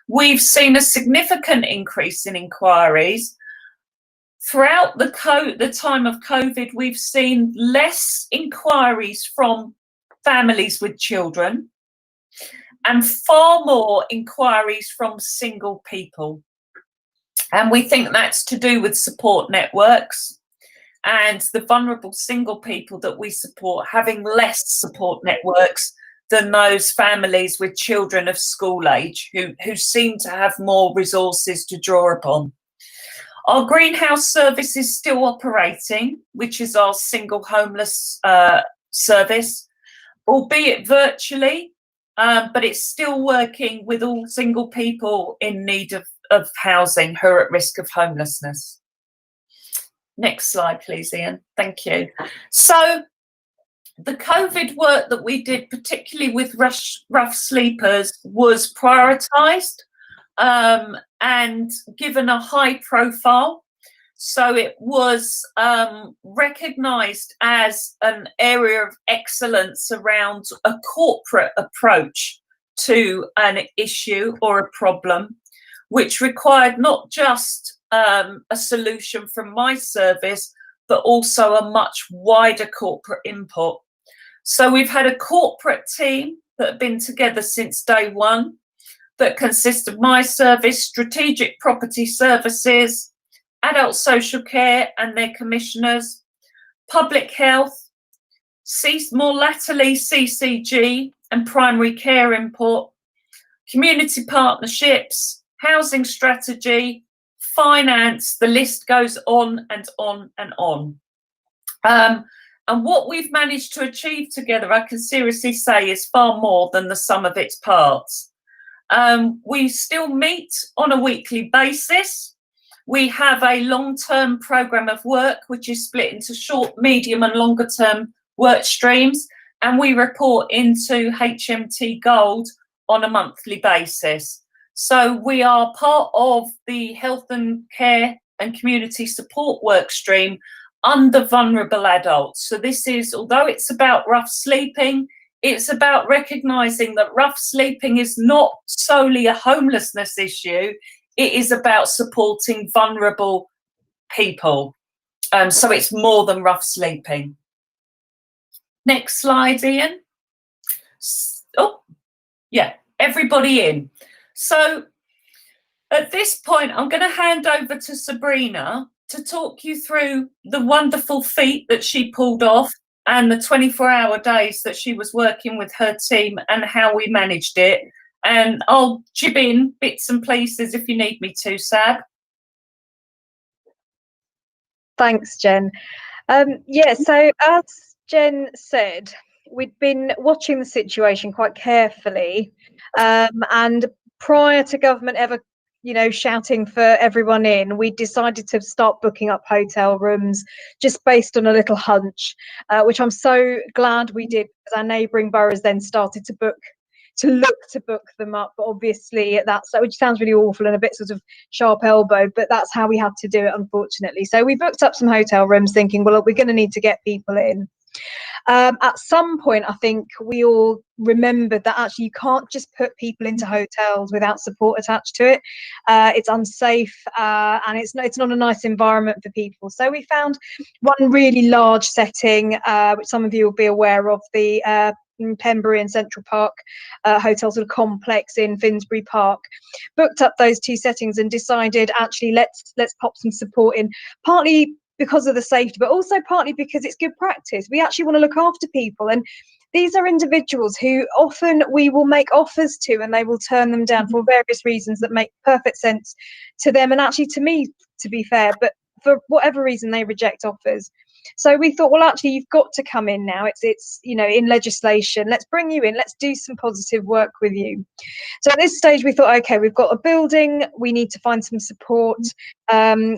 We've seen a significant increase in inquiries. Throughout the time of COVID, we've seen less inquiries from families with children and far more inquiries from single people. And we think that's to do with support networks and the vulnerable single people that we support having less support networks than those families with children of school age who seem to have more resources to draw upon. Our greenhouse service is still operating, which is our single homeless service, albeit virtually, but it's still working with all single people in need of housing who are at risk of homelessness. Next slide, please, Ian. Thank you. So the COVID work that we did, particularly with rough sleepers, was prioritised and given a high profile. So it was recognised as an area of excellence around a corporate approach to an issue or a problem, which required not just a solution from my service, but also a much wider corporate input. So we've had a corporate team that have been together since day one that consists of my service, Strategic Property Services, Adult Social Care and their commissioners, Public Health, more latterly CCG and Primary Care Input, Community Partnerships, Housing Strategy, Finance, the list goes on and on and on. And what we've managed to achieve together, I can seriously say, is far more than the sum of its parts. We still meet on a weekly basis. We have a long-term programme of work, which is split into short, medium and longer-term work streams, and we report into HMT Gold on a monthly basis. So we are part of the health and care and community support work stream under vulnerable adults. So this is, although it's about rough sleeping, it's about recognising that rough sleeping is not solely a homelessness issue, it is about supporting vulnerable people. So it's more than rough sleeping. Next slide, Ian. Oh, yeah, everybody in. So at this point, I'm going to hand over to Sabrina to talk you through the wonderful feat that she pulled off and the 24-hour days that she was working with her team and how we managed it. And I'll chip in bits and pieces if you need me to, Sab. Thanks, Jen. Yeah, so as Jen said, we'd been watching the situation quite carefully, and prior to government ever, shouting for everyone in, we decided to start booking up hotel rooms just based on a little hunch, which I'm so glad we did, because our neighbouring boroughs then started to look to book them up. But obviously which sounds really awful and a bit sort of sharp elbow, but that's how we had to do it, unfortunately. So we booked up some hotel rooms thinking, well, we're going to need to get people in. At some point, I think we all remembered that actually you can't just put people into hotels without support attached to it. It's unsafe, and it's not a nice environment for people. So we found one really large setting, which some of you will be aware of, the in Pembury and Central Park hotel sort of complex in Finsbury Park. Booked up those 2 settings and decided actually let's pop some support in, partly because of the safety, but also partly because it's good practice. We actually want to look after people, and these are individuals who often we will make offers to and they will turn them down for various reasons that make perfect sense to them and actually to me, to be fair, but for whatever reason they reject offers. So we thought, well, actually you've got to come in now. It's you know, in legislation, let's bring you in, let's do some positive work with you. So at this stage we thought, okay, we've got a building, we need to find some support,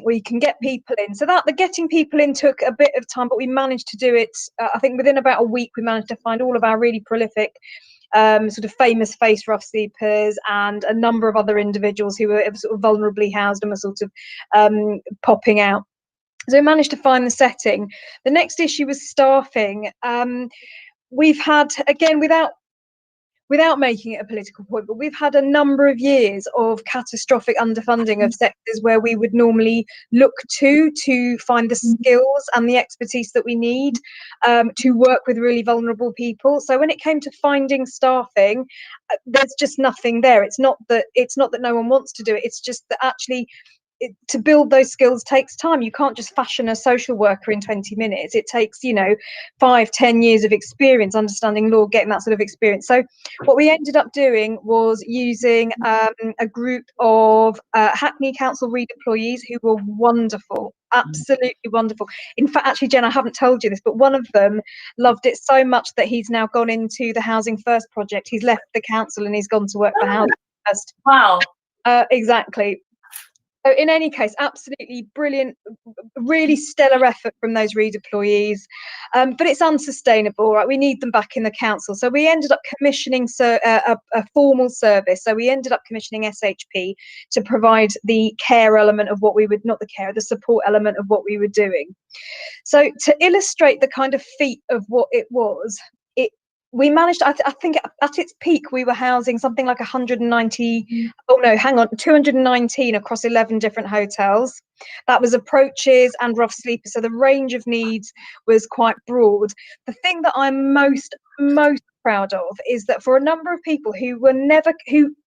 we can get people in. So that the getting people in took a bit of time, but we managed to do it. I think within about a week we managed to find all of our really prolific sort of famous face rough sleepers and a number of other individuals who were sort of vulnerably housed and were sort of popping out. So we managed to find the setting. The next issue was staffing. We've had, again, without making it a political point, but we've had a number of years of catastrophic underfunding of sectors where we would normally look to find the skills and the expertise that we need to work with really vulnerable people. So when it came to finding staffing, there's just nothing there. It's not that no one wants to do it. It's just that actually to build those skills takes time. You can't just fashion a social worker in 20 minutes. It takes, you know, 5-10 years of experience, understanding law, getting that sort of experience. So what we ended up doing was using a group of Hackney Council redeployees who were wonderful, absolutely wonderful. In fact, actually, Jen, I haven't told you this, but one of them loved it so much that he's now gone into the Housing First project. He's left the council and he's gone to work for Housing First. Wow. Exactly. So in any case, absolutely brilliant, really stellar effort from those redeployees, but it's unsustainable, right? We need them back in the council. So we ended up commissioning a formal service. So we ended up commissioning SHP to provide the care element of what we would, not the care, the support element of what we were doing. So to illustrate the kind of feat of what it was, we managed, I think at its peak, we were housing something like 219 across 11 different hotels. That was approaches and rough sleepers. So the range of needs was quite broad. The thing that I'm most proud of is that for a number of people who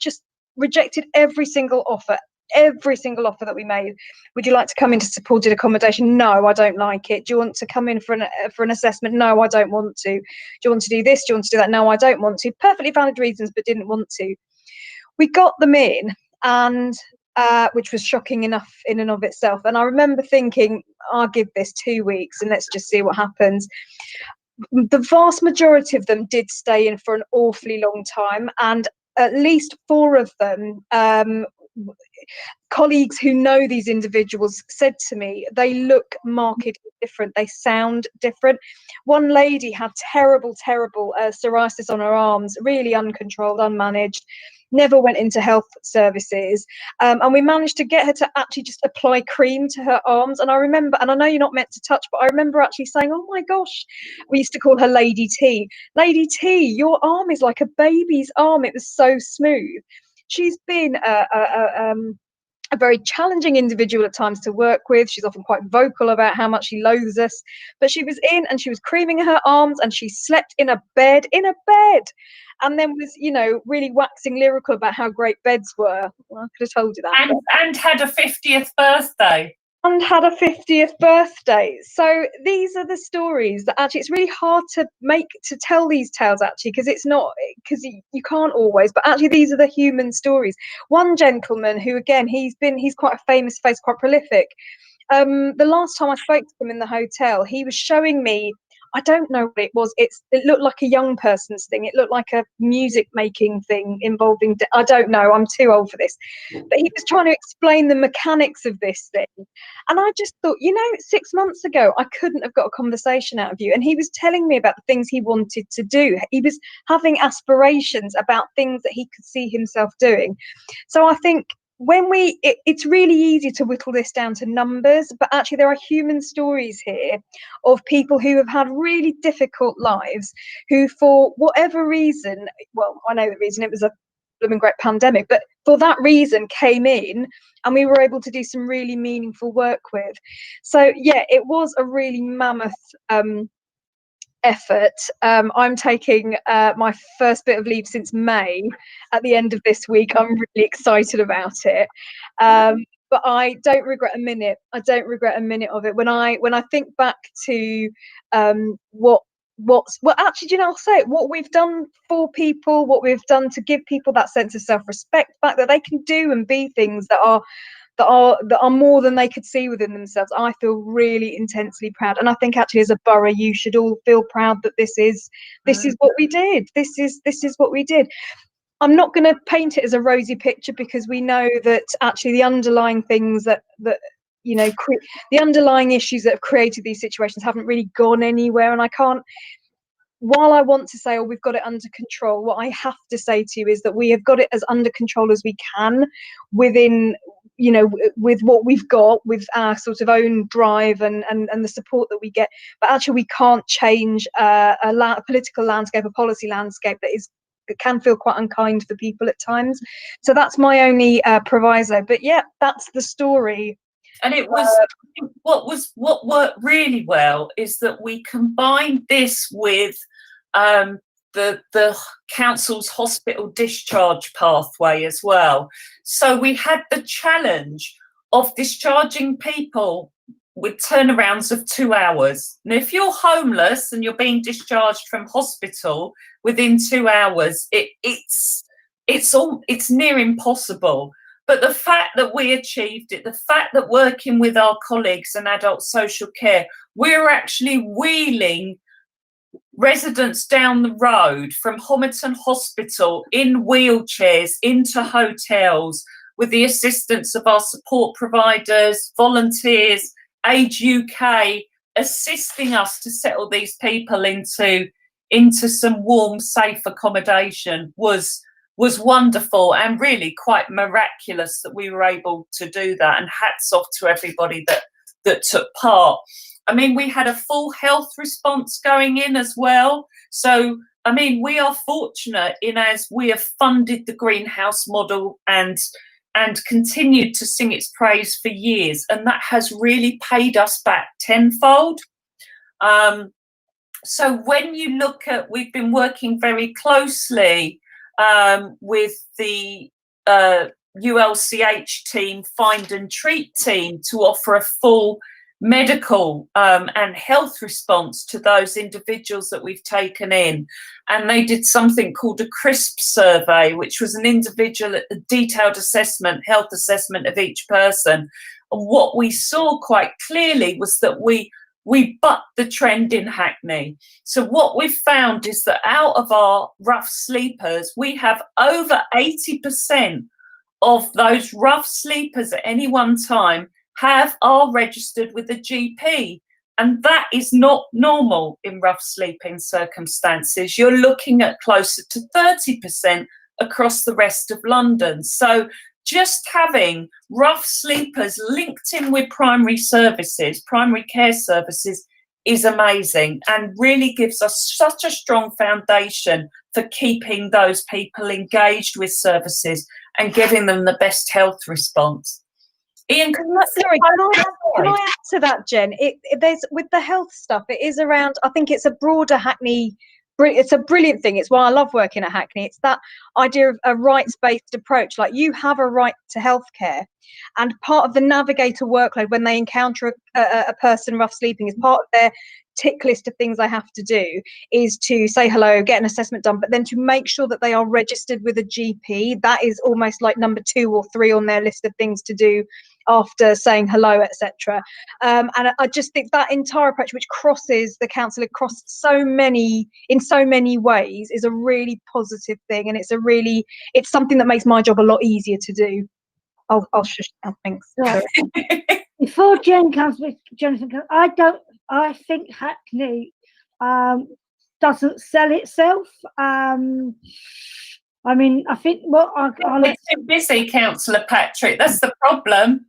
just rejected every single offer that we made. Would you like to come into supported accommodation? No, I don't like it. Do you want to come in for an assessment? No, I don't want to. Do you want to do this? Do you want to do that? No, I don't want to. Perfectly valid reasons, but didn't want to. We got them in, and which was shocking enough in and of itself. And I remember thinking, I'll give this 2 weeks and let's just see what happens. The vast majority of them did stay in for an awfully long time, and at least 4 of them, colleagues who know these individuals said to me, they look markedly different, they sound different. One lady had terrible psoriasis on her arms, really uncontrolled, unmanaged, never went into health services, and we managed to get her to actually just apply cream to her arms. And I remember, and I know you're not meant to touch, but I remember actually saying, oh my gosh, we used to call her Lady T. Lady T, your arm is like a baby's arm. It was so smooth. She's been a very challenging individual at times to work with. She's often quite vocal about how much she loathes us, but she was in and she was creaming her arms and she slept in a bed, and then was, you know, really waxing lyrical about how great beds were. Well, I could have told you that. And had a 50th birthday. And had a 50th birthday. So these are the stories that actually it's really hard to tell these tales, actually, because it's not, because you can't always, but actually these are the human stories. One gentleman who, again, he's quite a famous face, quite prolific. The last time I spoke to him in the hotel, he was showing me, I don't know what it was. It looked like a young person's thing. It looked like a music making thing involving, I don't know, I'm too old for this. But he was trying to explain the mechanics of this thing. And I just thought, you know, 6 months ago, I couldn't have got a conversation out of you. And he was telling me about the things he wanted to do. He was having aspirations about things that he could see himself doing. So I think, it's really easy to whittle this down to numbers, but actually there are human stories here of people who have had really difficult lives, who for whatever reason, well, I know the reason, it was a blooming great pandemic, but for that reason came in and we were able to do some really meaningful work with. So yeah, it was a really mammoth effort. I'm taking my first bit of leave since May at the end of this week. I'm really excited about it. But I don't regret a minute. I don't regret a minute of it. When I think back to well, actually, do you know, I'll say it, what we've done for people, what we've done to give people that sense of self-respect back, that they can do and be things that are more than they could see within themselves. I feel really intensely proud, and I think actually as a borough you should all feel proud that this is what we did. This is what we did. I'm not going to paint it as a rosy picture, because we know that actually the underlying things that you know, the underlying issues that have created these situations haven't really gone anywhere. And I can't, while I want to say, oh, we've got it under control, what I have to say to you is that we have got it as under control as we can within, you know, with what we've got, with our sort of own drive and the support that we get. But actually we can't change a political landscape, a policy landscape that can feel quite unkind for people at times. So that's my only proviso. But yeah, that's the story. And it was what worked really well is that we combined this with the council's hospital discharge pathway as well. So we had the challenge of discharging people with turnarounds of 2 hours. And if you're homeless and you're being discharged from hospital within 2 hours, it's near impossible. But the fact that we achieved it, the fact that working with our colleagues in adult social care, we're actually wheeling residents down the road from Homerton Hospital in wheelchairs into hotels with the assistance of our support providers, volunteers, Age UK, assisting us to settle these people into some warm, safe accommodation was wonderful, and really quite miraculous that we were able to do that, and hats off to everybody that took part. I mean, we had a full health response going in as well. So, I mean, we are fortunate in as we have funded the greenhouse model and continued to sing its praise for years, and that has really paid us back tenfold. So when you look at, we've been working very closely with the ULCH team, Find and Treat team, to offer a full medical and health response to those individuals that we've taken in. And they did something called a CRISP survey, which was an individual detailed assessment, health assessment of each person. And what we saw quite clearly was that we bucked the trend in Hackney. So what we've found is that out of our rough sleepers, we have over 80% of those rough sleepers at any one time are registered with a GP. And that is not normal in rough sleeping circumstances. You're looking at closer to 30% across the rest of London. So just having rough sleepers linked in with primary services, primary care services, is amazing and really gives us such a strong foundation for keeping those people engaged with services and giving them the best health response. Ian, can I add to that, Jen? There's, with the health stuff, it is around, I think it's a broader Hackney, it's a brilliant thing. It's why I love working at Hackney. It's that idea of a rights-based approach. Like, you have a right to healthcare, and part of the navigator workload when they encounter a person rough sleeping is part of their tick list of things they have to do is to say hello, get an assessment done, but then to make sure that they are registered with a GP. That is almost like number 2 or 3 on their list of things to do after saying hello, etc. And I just think that entire approach, which crosses the council across in so many ways, is a really positive thing, and it's something that makes my job a lot easier to do. I'll shush now, thanks. Right. Before Jonathan comes, I think Hackney doesn't sell itself. I mean, I think it's too busy, Councillor Patrick. That's the problem.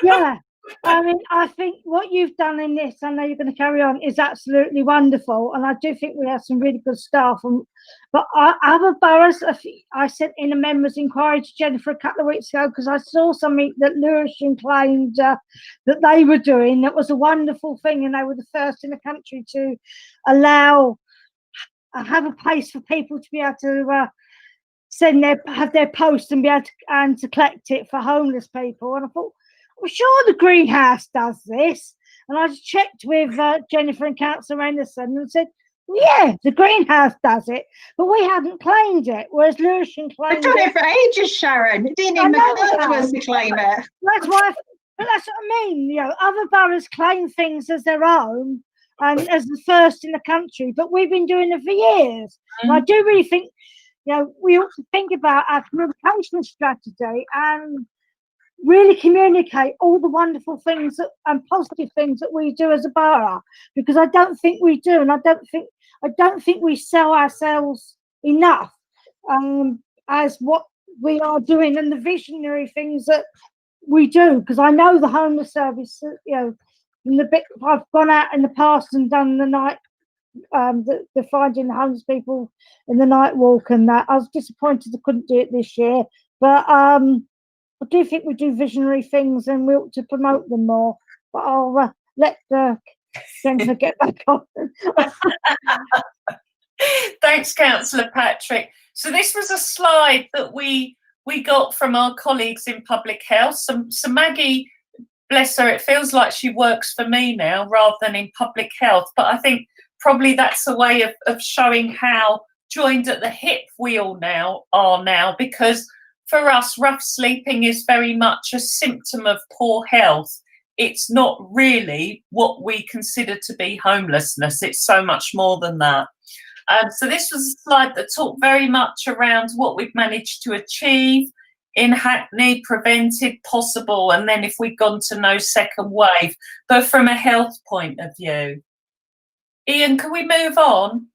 Yeah, I mean, I think what you've done in this, I know you're going to carry on, is absolutely wonderful. And I do think we have some really good staff. But other boroughs, I sent in a members' inquiry to Jennifer a couple of weeks ago because I saw something that Lewisham claimed that they were doing. That was a wonderful thing. And they were the first in the country to allow, have a place for people to be able to have their post and be able to collect it for homeless people. And I thought, well, sure, the greenhouse does this. And I just checked with Jennifer and Councillor Anderson and said, well, yeah, the greenhouse does it, but we hadn't claimed it. Whereas Lewisham claimed We've done it for ages, Sharon. It didn't even occur to us to claim it. That's why, but that's what I mean. You know, other boroughs claim things as their own and as the first in the country, but we've been doing it for years. And I do really think, you know, we ought to think about our communication strategy and really communicate all the wonderful things and positive things that we do as a borough, because I don't think we do, and I don't think we sell ourselves enough as what we are doing and the visionary things that we do. Because I know the homeless service, you know, in the bit I've gone out in the past and done the night, the finding the homeless people in the night walk, and that I was disappointed I couldn't do it this year, but I do think we do visionary things and we ought to promote them more. But I'll let Jennifer get back on. Thanks, Councillor Patrick. So this was a slide that we got from our colleagues in public health. So Maggie, bless her, it feels like she works for me now rather than in public health. But I think probably that's a way of showing how joined at the hip we all now are, because for us, rough sleeping is very much a symptom of poor health. It's not really what we consider to be homelessness. It's so much more than that. So this was a slide that talked very much around what we've managed to achieve in Hackney, prevented, possible, and then if we'd gone to no second wave, but from a health point of view. Ian, can we move on?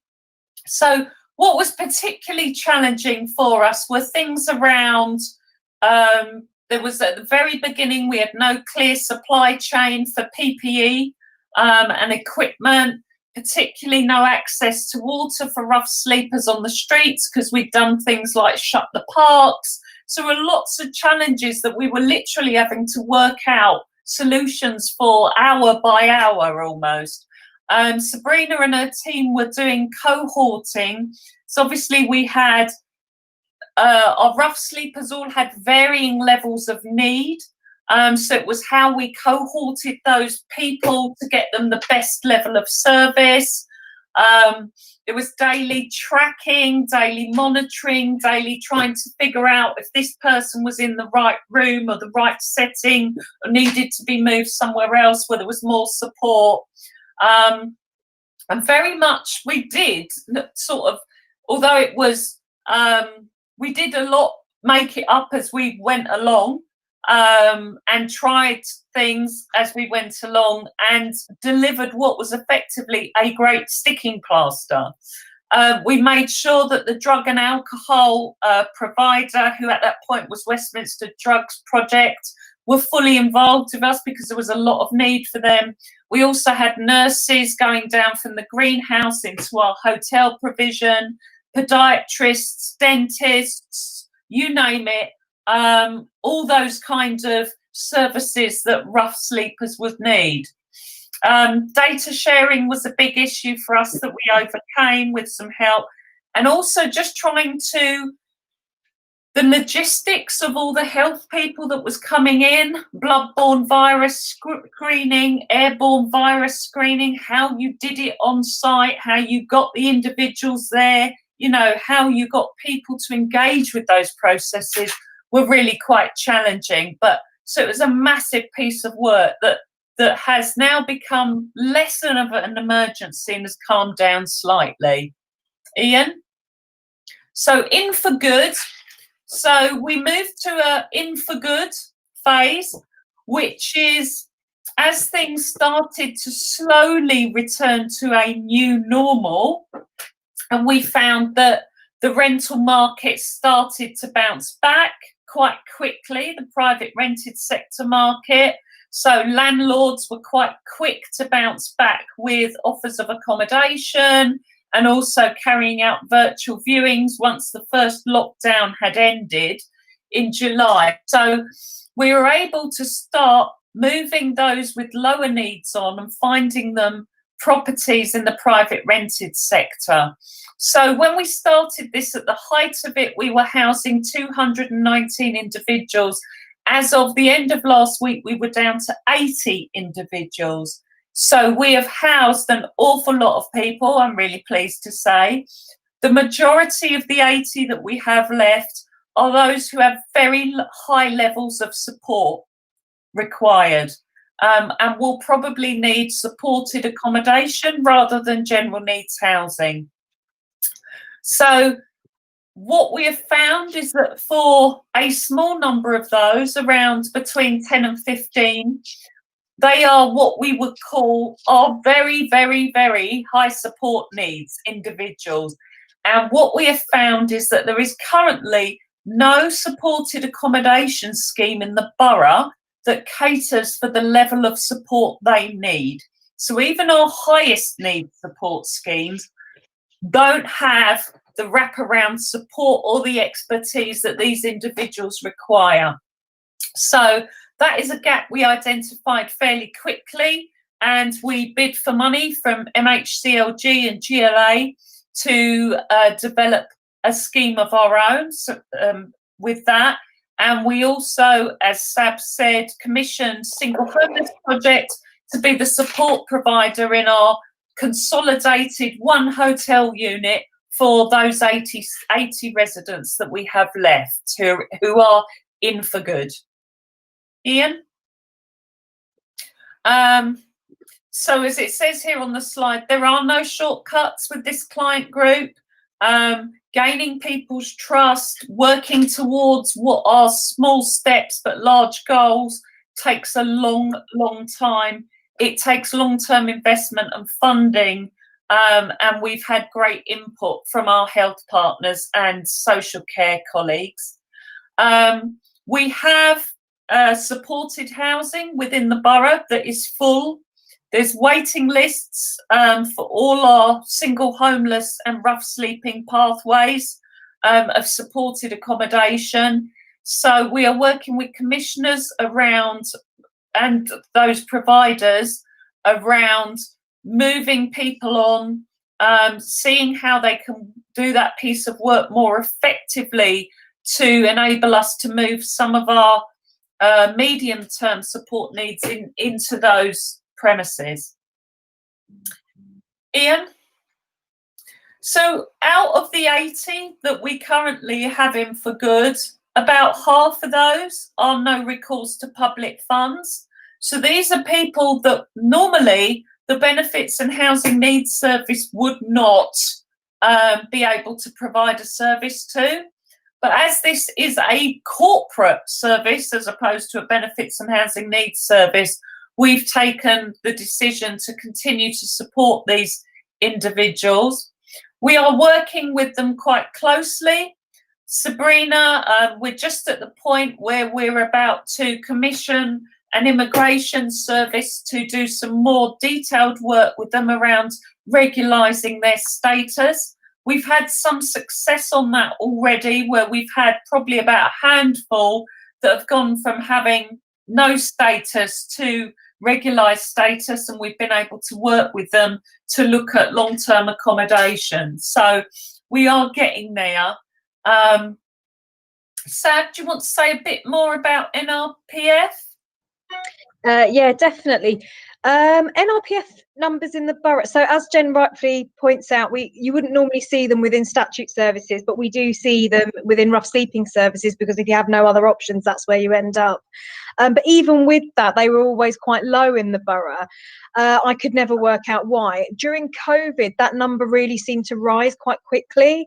So what was particularly challenging for us were things around, there was at the very beginning, we had no clear supply chain for PPE and equipment, particularly no access to water for rough sleepers on the streets because we'd done things like shut the parks. So there were lots of challenges that we were literally having to work out solutions for hour by hour almost. Sabrina and her team were doing cohorting. So obviously we had our rough sleepers all had varying levels of need. So it was how we cohorted those people to get them the best level of service. It was daily tracking, daily monitoring, daily trying to figure out if this person was in the right room or the right setting or needed to be moved somewhere else where there was more support. And very much we did sort of, although it was, we did a lot make it up as we went along, and tried things as we went along and delivered what was effectively a great sticking plaster. We made sure that the drug and alcohol provider, who at that point was Westminster Drugs Project, were fully involved with us because there was a lot of need for them. We also had nurses going down from the greenhouse into our hotel provision, podiatrists, dentists, you name it, all those kinds of services that rough sleepers would need. Data sharing was a big issue for us that we overcame with some help, and also just trying to, the logistics of all the health people that was coming in, bloodborne virus screening, airborne virus screening, how you did it on site, how you got the individuals there, you know, how you got people to engage with those processes were really quite challenging. But so it was a massive piece of work that has now become less of an emergency and has calmed down slightly. Ian? So in for good. So we moved to a in for good phase, which is as things started to slowly return to a new normal, and we found that the rental market started to bounce back quite quickly, the private rented sector market. So landlords were quite quick to bounce back with offers of accommodation and also carrying out virtual viewings once the first lockdown had ended in July. So we were able to start moving those with lower needs on and finding them properties in the private rented sector. So when we started this at the height of it, we were housing 219 individuals. As of the end of last week, we were down to 80 individuals. So we have housed an awful lot of people, I'm really pleased to say. The majority of the 80 that we have left are those who have very high levels of support required, and will probably need supported accommodation rather than general needs housing. So what we have found is that for a small number of those, around between 10 and 15, they are what we would call our very, very, very high support needs individuals. And what we have found is that there is currently no supported accommodation scheme in the borough that caters for the level of support they need. So even our highest need support schemes don't have the wraparound support or the expertise that these individuals require. So that is a gap we identified fairly quickly, and we bid for money from MHCLG and GLA to develop a scheme of our own with that. And we also, as Sab said, commissioned Single Homeless Project to be the support provider in our consolidated one hotel unit for those 80 residents that we have left who are in for good. Ian? So as it says here on the slide, there are no shortcuts with this client group. Gaining people's trust, working towards what are small steps but large goals takes a long, long time. It takes long-term investment and funding, and we've had great input from our health partners and social care colleagues. We have supported housing within the borough that is full. There's waiting lists for all our single homeless and rough sleeping pathways of supported accommodation. So we are working with commissioners around and those providers around moving people on, seeing how they can do that piece of work more effectively to enable us to move some of our medium-term support needs into those premises. Ian? So out of the 80 that we currently have in for good, about half of those are no recourse to public funds. So these are people that normally the Benefits and Housing Needs Service would not be able to provide a service to. But as this is a corporate service as opposed to a Benefits and Housing Needs Service, we've taken the decision to continue to support these individuals. We are working with them quite closely. Sabrina, we're just at the point where we're about to commission an immigration service to do some more detailed work with them around regularising their status. We've had some success on that already, where we've had probably about a handful that have gone from having no status to regularised status, and we've been able to work with them to look at long-term accommodation. So we are getting there. Sad, do you want to say a bit more about NRPF? Yeah, definitely. NRPF numbers in the borough. So as Jen rightfully points out, you wouldn't normally see them within statute services, but we do see them within rough sleeping services, because if you have no other options, that's where you end up. But even with that, they were always quite low in the borough. I could never work out why. During COVID, that number really seemed to rise quite quickly.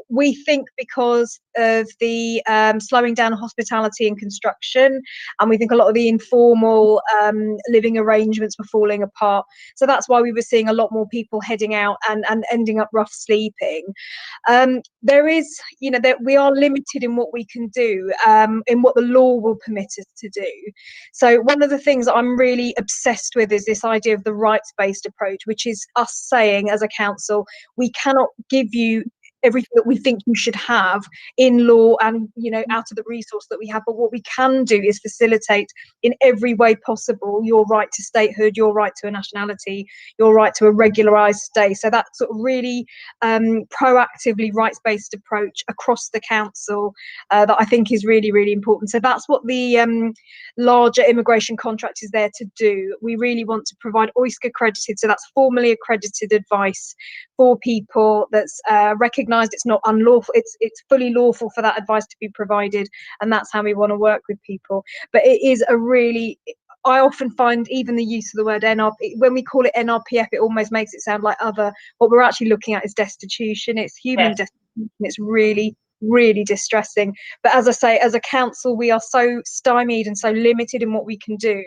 We think because of the slowing down of hospitality and construction, and we think a lot of the informal living arrangements were falling apart. So that's why we were seeing a lot more people heading out and ending up rough sleeping. There is, that we are limited in what we can do, in what the law will permit us to do. So one of the things that I'm really obsessed with is this idea of the rights-based approach, which is us saying as a council, we cannot give you everything that we think you should have in law and, you know, out of the resource that we have, but what we can do is facilitate in every way possible your right to statehood, your right to a nationality, your right to a regularized stay. So that sort of really proactively rights-based approach across the council that I think is really, really important. So that's what the larger immigration contract is there to do. We really want to provide OISC accredited, so that's formally accredited advice for people that's recognised. It's not unlawful, it's fully lawful for that advice to be provided, and that's how we want to work with people. But it is a really, I often find even the use of the word NRP, when we call it NRPF, it almost makes it sound like other. What we're actually looking at is destitution. It's human destitution. It's really, really distressing. But as I say, as a council, we are so stymied and so limited in what we can do.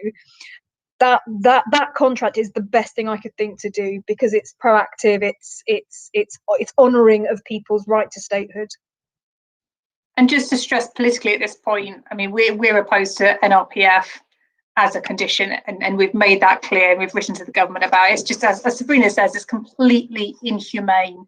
That contract is the best thing I could think to do, because it's proactive, it's honouring of people's right to statehood. And just to stress politically at this point, I mean, we're opposed to NRPF as a condition, and we've made that clear, and we've written to the government about it. It's just, as Sabrina says, it's completely inhumane.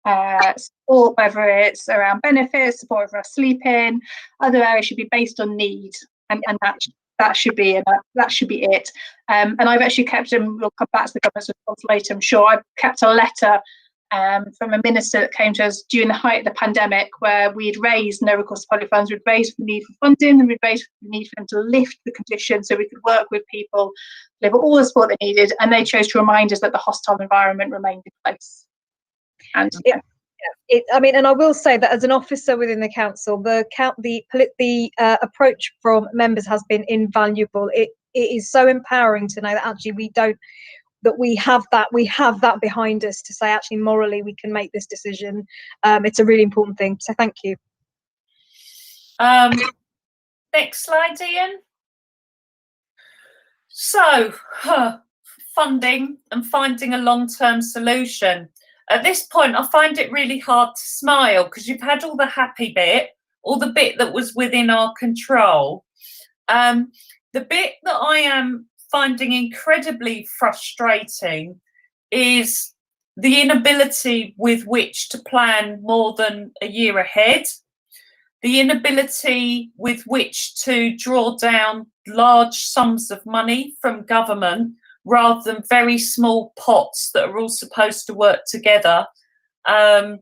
Support, whether it's around benefits, support over sleeping, other areas should be based on need, and that should be it. And I've actually kept, and we'll come back to the government's response later, I'm sure. I've kept a letter from a minister that came to us during the height of the pandemic, where we'd raised no recourse to public funds, we'd raised the need for funding, and we'd raised the need for them to lift the conditions so we could work with people, deliver all the support they needed, and they chose to remind us that the hostile environment remained in place. And I mean, and I will say that as an officer within the council, the approach from members has been invaluable. It is so empowering to know that actually we have that behind us to say actually morally we can make this decision. It's a really important thing. So thank you. Next slide, Ian. So, funding and finding a long-term solution. At this point, I find it really hard to smile, because you've had all the happy bit, all the bit that was within our control. The bit that I am finding incredibly frustrating is the inability with which to plan more than a year ahead, the inability with which to draw down large sums of money from government rather than very small pots that are all supposed to work together. And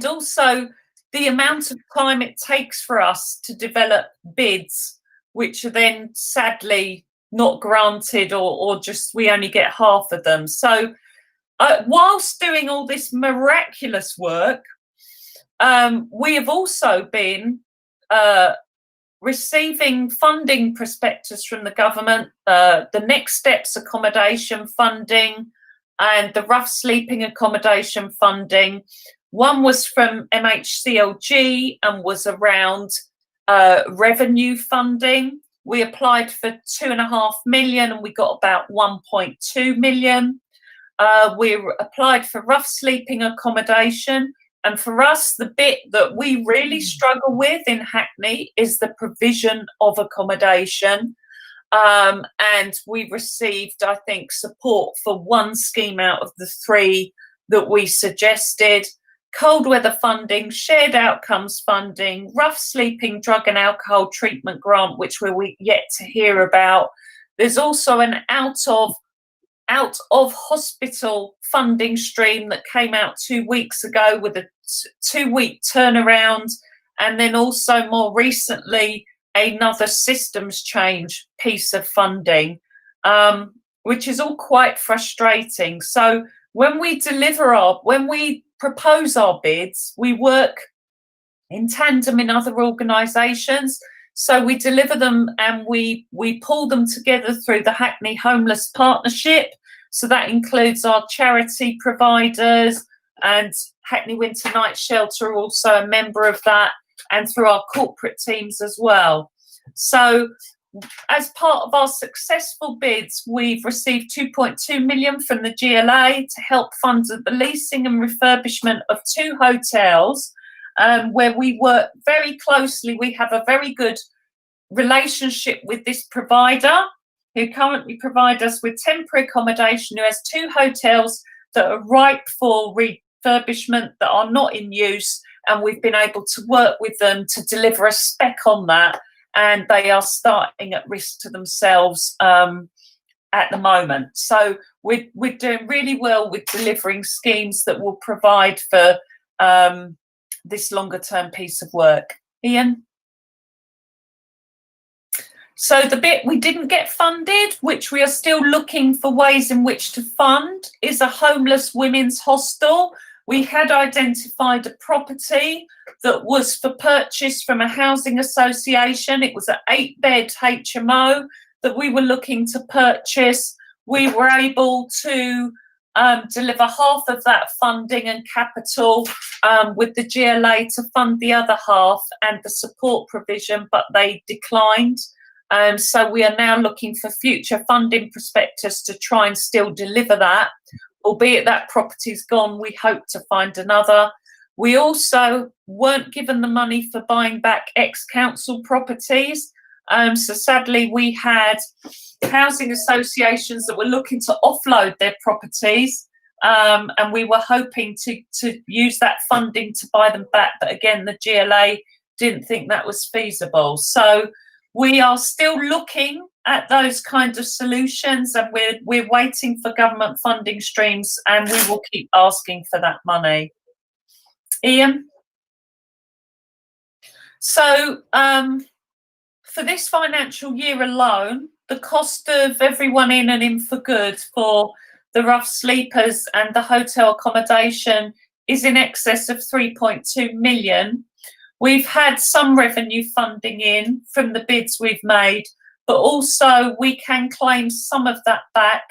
also the amount of time it takes for us to develop bids, which are then sadly not granted, or just we only get half of them. So whilst doing all this miraculous work, we have also been receiving funding prospectus from the government, the next steps accommodation funding and the rough sleeping accommodation funding. One was from MHCLG and was around revenue funding. We applied for 2.5 million and we got about 1.2 million. We applied for rough sleeping accommodation. And for us, the bit that we really struggle with in Hackney is the provision of accommodation. And we received, I think, support for one scheme out of the 3 that we suggested. Cold weather funding, shared outcomes funding, rough sleeping drug and alcohol treatment grant, which we're yet to hear about. There's also an out of hospital funding stream that came out 2 weeks ago with a 2-week turnaround, and then also more recently another systems change piece of funding, which is all quite frustrating. So when we propose our bids, we work in tandem in other organisations. So we deliver them and we pull them together through the Hackney Homeless Partnership. So that includes our charity providers, and Hackney Winter Night Shelter, also a member of that, and through our corporate teams as well. So as part of our successful bids, we've received 2.2 million from the GLA to help fund the leasing and refurbishment of 2 hotels, where we work very closely. We have a very good relationship with this provider who currently provide us with temporary accommodation, who has 2 hotels that are ripe for refurbishment that are not in use, and we've been able to work with them to deliver a spec on that, and they are starting at risk to themselves at the moment. So we're doing really well with delivering schemes that will provide for this longer term piece of work. Ian? So the bit we didn't get funded, which we are still looking for ways in which to fund, is a homeless women's hostel. We had identified a property that was for purchase from a housing association. It was an 8-bed HMO that we were looking to purchase. We were able to deliver half of that funding and capital with the GLA to fund the other half and the support provision, but they declined. So we are now looking for future funding prospectus to try and still deliver that. Albeit that property's gone, we hope to find another. We also weren't given the money for buying back ex-council properties. So sadly, we had housing associations that were looking to offload their properties, and we were hoping to use that funding to buy them back. But again, the GLA didn't think that was feasible. So we are still looking at those kinds of solutions, and we're waiting for government funding streams, and we will keep asking for that money. Ian? So for this financial year alone, the cost of everyone in and in for good for the rough sleepers and the hotel accommodation is in excess of 3.2 million. We've had some revenue funding in from the bids we've made, but also we can claim some of that back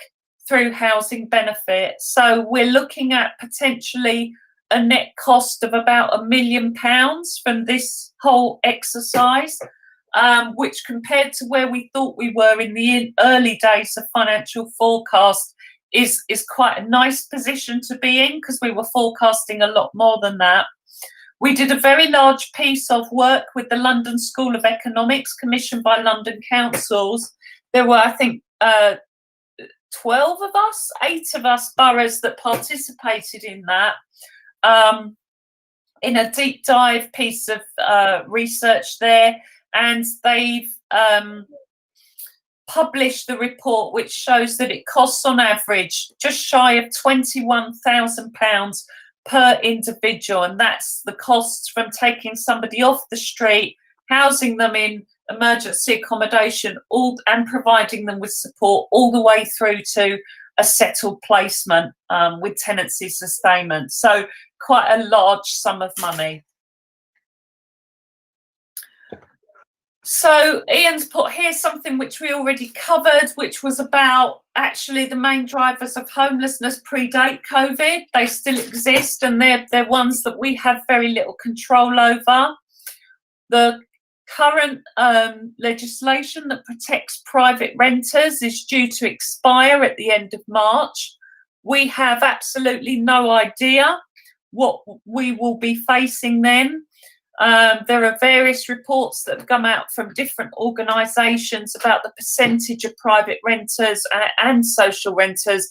through housing benefit. So we're looking at potentially a net cost of about £1 million from this whole exercise, which compared to where we thought we were in the early days of financial forecast is quite a nice position to be in, because we were forecasting a lot more than that. We did a very large piece of work with the London School of Economics, commissioned by London councils. There were, I think, 12 of us, 8 of us boroughs that participated in that, in a deep dive piece of research there. And they've published the report, which shows that it costs on average just shy of £21,000 per individual, and that's the costs from taking somebody off the street, housing them in emergency accommodation, and providing them with support all the way through to a settled placement with tenancy sustainment. So quite a large sum of money. So Ian's put here something which we already covered, which was about actually the main drivers of homelessness predate COVID. They still exist, and they're ones that we have very little control over. The current legislation that protects private renters is due to expire at the end of March. We have absolutely no idea what we will be facing then. There are various reports that have come out from different organisations about the percentage of private renters and social renters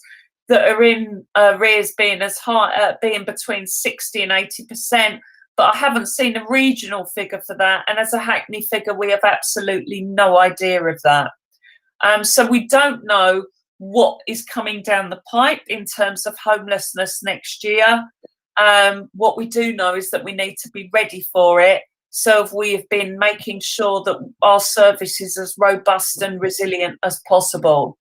that are in arrears being as high, being between 60 and 80%. But I haven't seen a regional figure for that. And as a Hackney figure, we have absolutely no idea of that. So we don't know what is coming down the pipe in terms of homelessness next year. What we do know is that we need to be ready for it. So we have been making sure that our service is as robust and resilient as possible.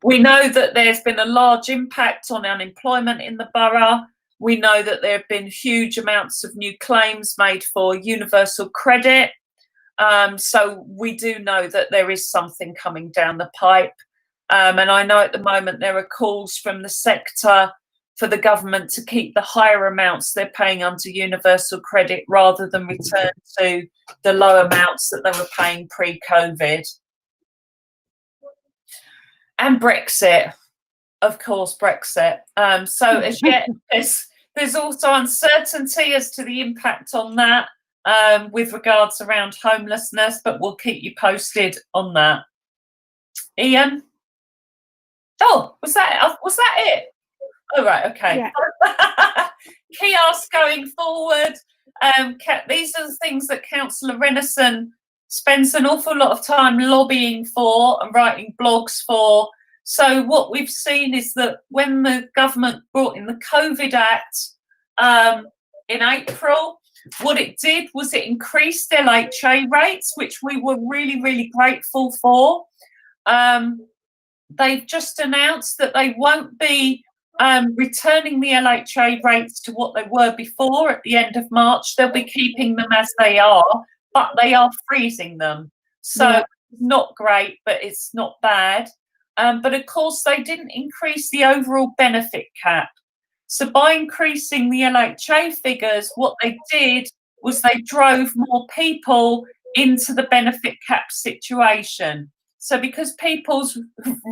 We know that there's been a large impact on unemployment in the borough. We know that there have been huge amounts of new claims made for universal credit. So we do know that there is something coming down the pipe. And I know at the moment there are calls from the sector for the government to keep the higher amounts they're paying under universal credit rather than return to the low amounts that they were paying pre-COVID. And Brexit, of course, Brexit. So as yet, there's also uncertainty as to the impact on that. with regards around homelessness, but we'll keep you posted on that. Ian? Oh, was that it? Oh, right, okay. Yeah. Key asks going forward. These are the things that Councillor Renison spends an awful lot of time lobbying for and writing blogs for. So what we've seen is that when the government brought in the COVID Act in April, what it did was it increased LHA rates, which we were really, really grateful for. They've just announced that they won't be returning the LHA rates to what they were before at the end of March. They'll be keeping them as they are, but they are freezing them. So Yeah. not great, but it's not bad. But of course, they didn't increase the overall benefit cap. So by increasing the LHA figures, what they did was they drove more people into the benefit cap situation. So because people's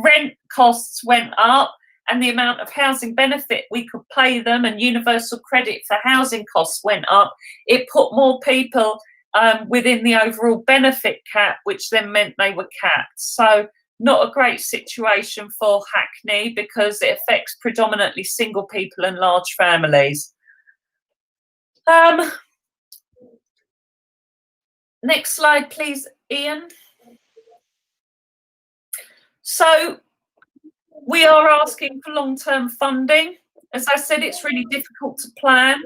rent costs went up and the amount of housing benefit we could pay them and universal credit for housing costs went up, it put more people within the overall benefit cap, which then meant they were capped. So not a great situation for Hackney because it affects predominantly single people and large families. Next slide, please, Ian. So we are asking for long-term funding. As I said, it's really difficult to plan.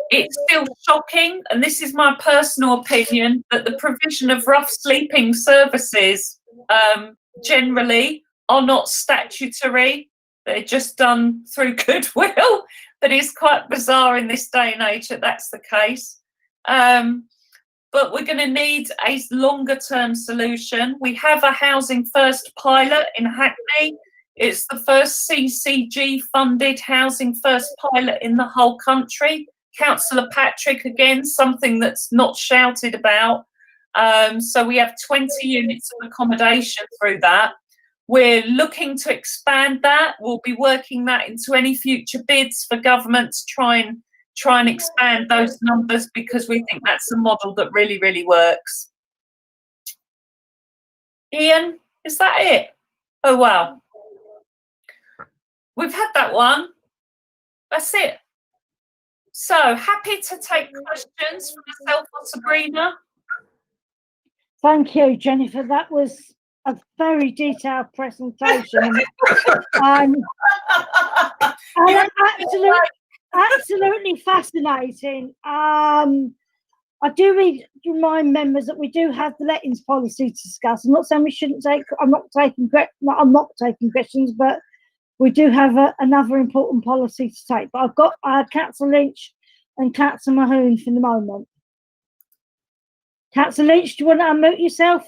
It's still shocking, and this is my personal opinion, that the provision of rough sleeping services generally are not statutory. They're just done through goodwill. But it's quite bizarre in this day and age that that's the case. But we're going to need a longer term solution. We have a Housing First pilot in Hackney. It's the first CCG funded Housing First pilot in the whole country. Councillor Patrick, again, something that's not shouted about. So we have 20 units of accommodation through that. We're looking to expand that. We'll be working that into any future bids for government to try and expand those numbers because we think that's a model that really, really works. Ian, is that it? Oh, wow. We've had that one. That's it. So happy to take questions from myself or Sabrina. Thank you, Jennifer. That was a very detailed presentation. Absolutely fascinating. I do remind members that we do have the lettings policy to discuss. I'm not saying we shouldn't take. I'm not taking questions, but we do have another important policy to take. But I've got Councillor Lynch and Councillor Mahoon for the moment. Councillor Lynch, do you want to unmute yourself?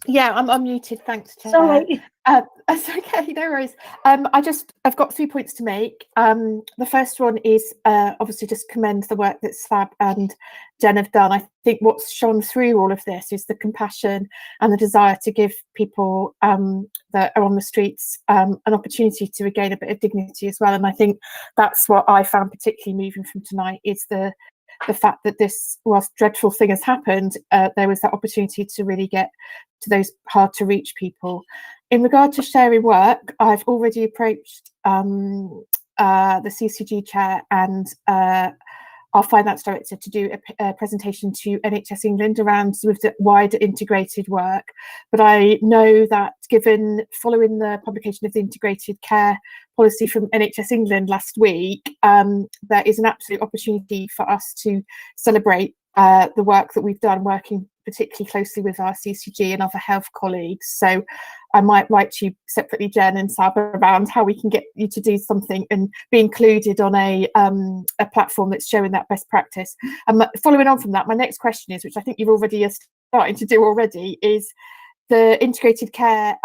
Yeah, I'm unmuted. Thanks, Chair. Sorry. That's okay, no worries. I've got 3 points to make. The first one is obviously just commend the work that Sab and Jen have done. I think what's shone through all of this is the compassion and the desire to give people that are on the streets an opportunity to regain a bit of dignity as well. And I think that's what I found particularly moving from tonight is the fact that this, whilst dreadful thing has happened, there was that opportunity to really get to those hard to reach people. In regard to sharing work, I've already approached the CCG chair and our finance director to do a presentation to NHS England around sort of the wider integrated work. But I know that given following the publication of the integrated care policy from NHS England last week, there is an absolute opportunity for us to celebrate the work that we've done working particularly closely with our CCG and other health colleagues. So I might write to you separately, Jen and Sab, around how we can get you to do something and be included on a platform that's showing that best practice. And following on from that, my next question is, which I think you've already starting to do already, is the integrated care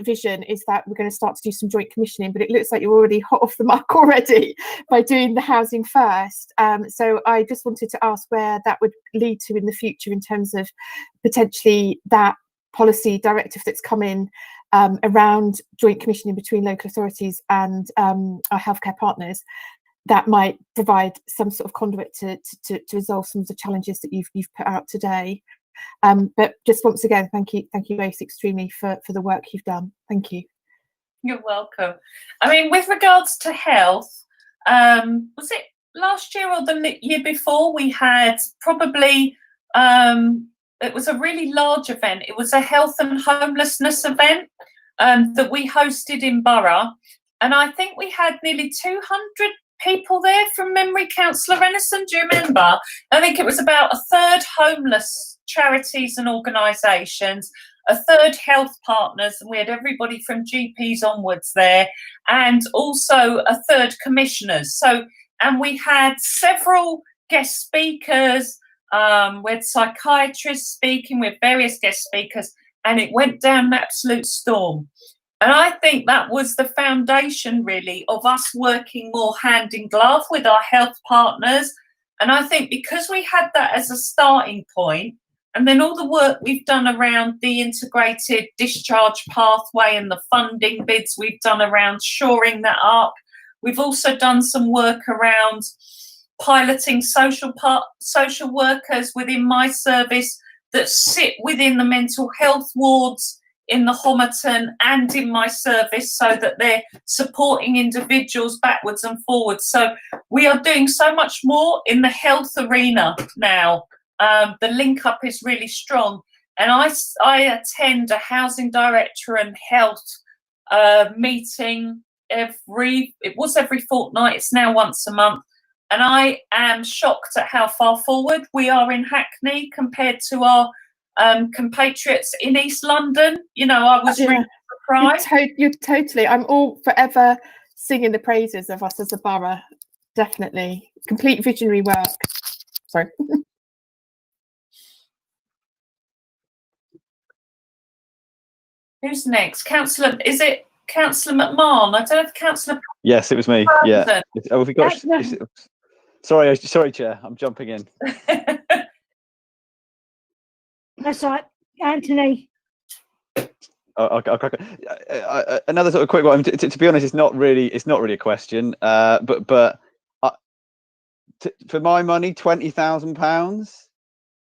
vision is that we're going to start to do some joint commissioning, but it looks like you're already hot off the mark already by doing the housing first. So I just wanted to ask where that would lead to in the future in terms of potentially that policy directive that's come in around joint commissioning between local authorities and our healthcare partners. that might provide some sort of conduit to resolve some of the challenges that you've put out today. But just once again, thank you both extremely for the work you've done. Thank you. You're welcome. I mean, with regards to health, was it last year or the year before, we had probably, it was a really large event. It was a health and homelessness event that we hosted in Borough. And I think we had nearly 200 people there from memory, Councillor Renison, do you remember? I think it was about a third homeless charities and organisations, a third health partners, and we had everybody from GPs onwards there, and also a third commissioners. So, and we had several guest speakers, we had psychiatrists speaking, with various guest speakers, and it went down an absolute storm. And I think that was the foundation, really, of us working more hand in glove with our health partners. And I think because we had that as a starting point, and then all the work we've done around the integrated discharge pathway and the funding bids we've done around shoring that up. We've also done some work around piloting social workers within my service that sit within the mental health wards in the Homerton and in my service, so that they're supporting individuals backwards and forwards. So we are doing so much more in the health arena now. The link up is really strong, and I attend a housing director and health meeting every fortnight. It's now once a month, and I am shocked at how far forward we are in Hackney compared to our compatriots in East London. You know, I was really surprised. You're totally. I'm all forever singing the praises of us as a borough. Definitely, complete visionary work. Sorry. Who's next? Councillor, is it Councillor McMahon? I don't know if Councillor. Yes, it was me. Yeah. Oh, have we got? Sorry, Chair. I'm jumping in. That's right, Anthony. Another sort of quick one. To be honest, it's not really a question. But for my money, £20,000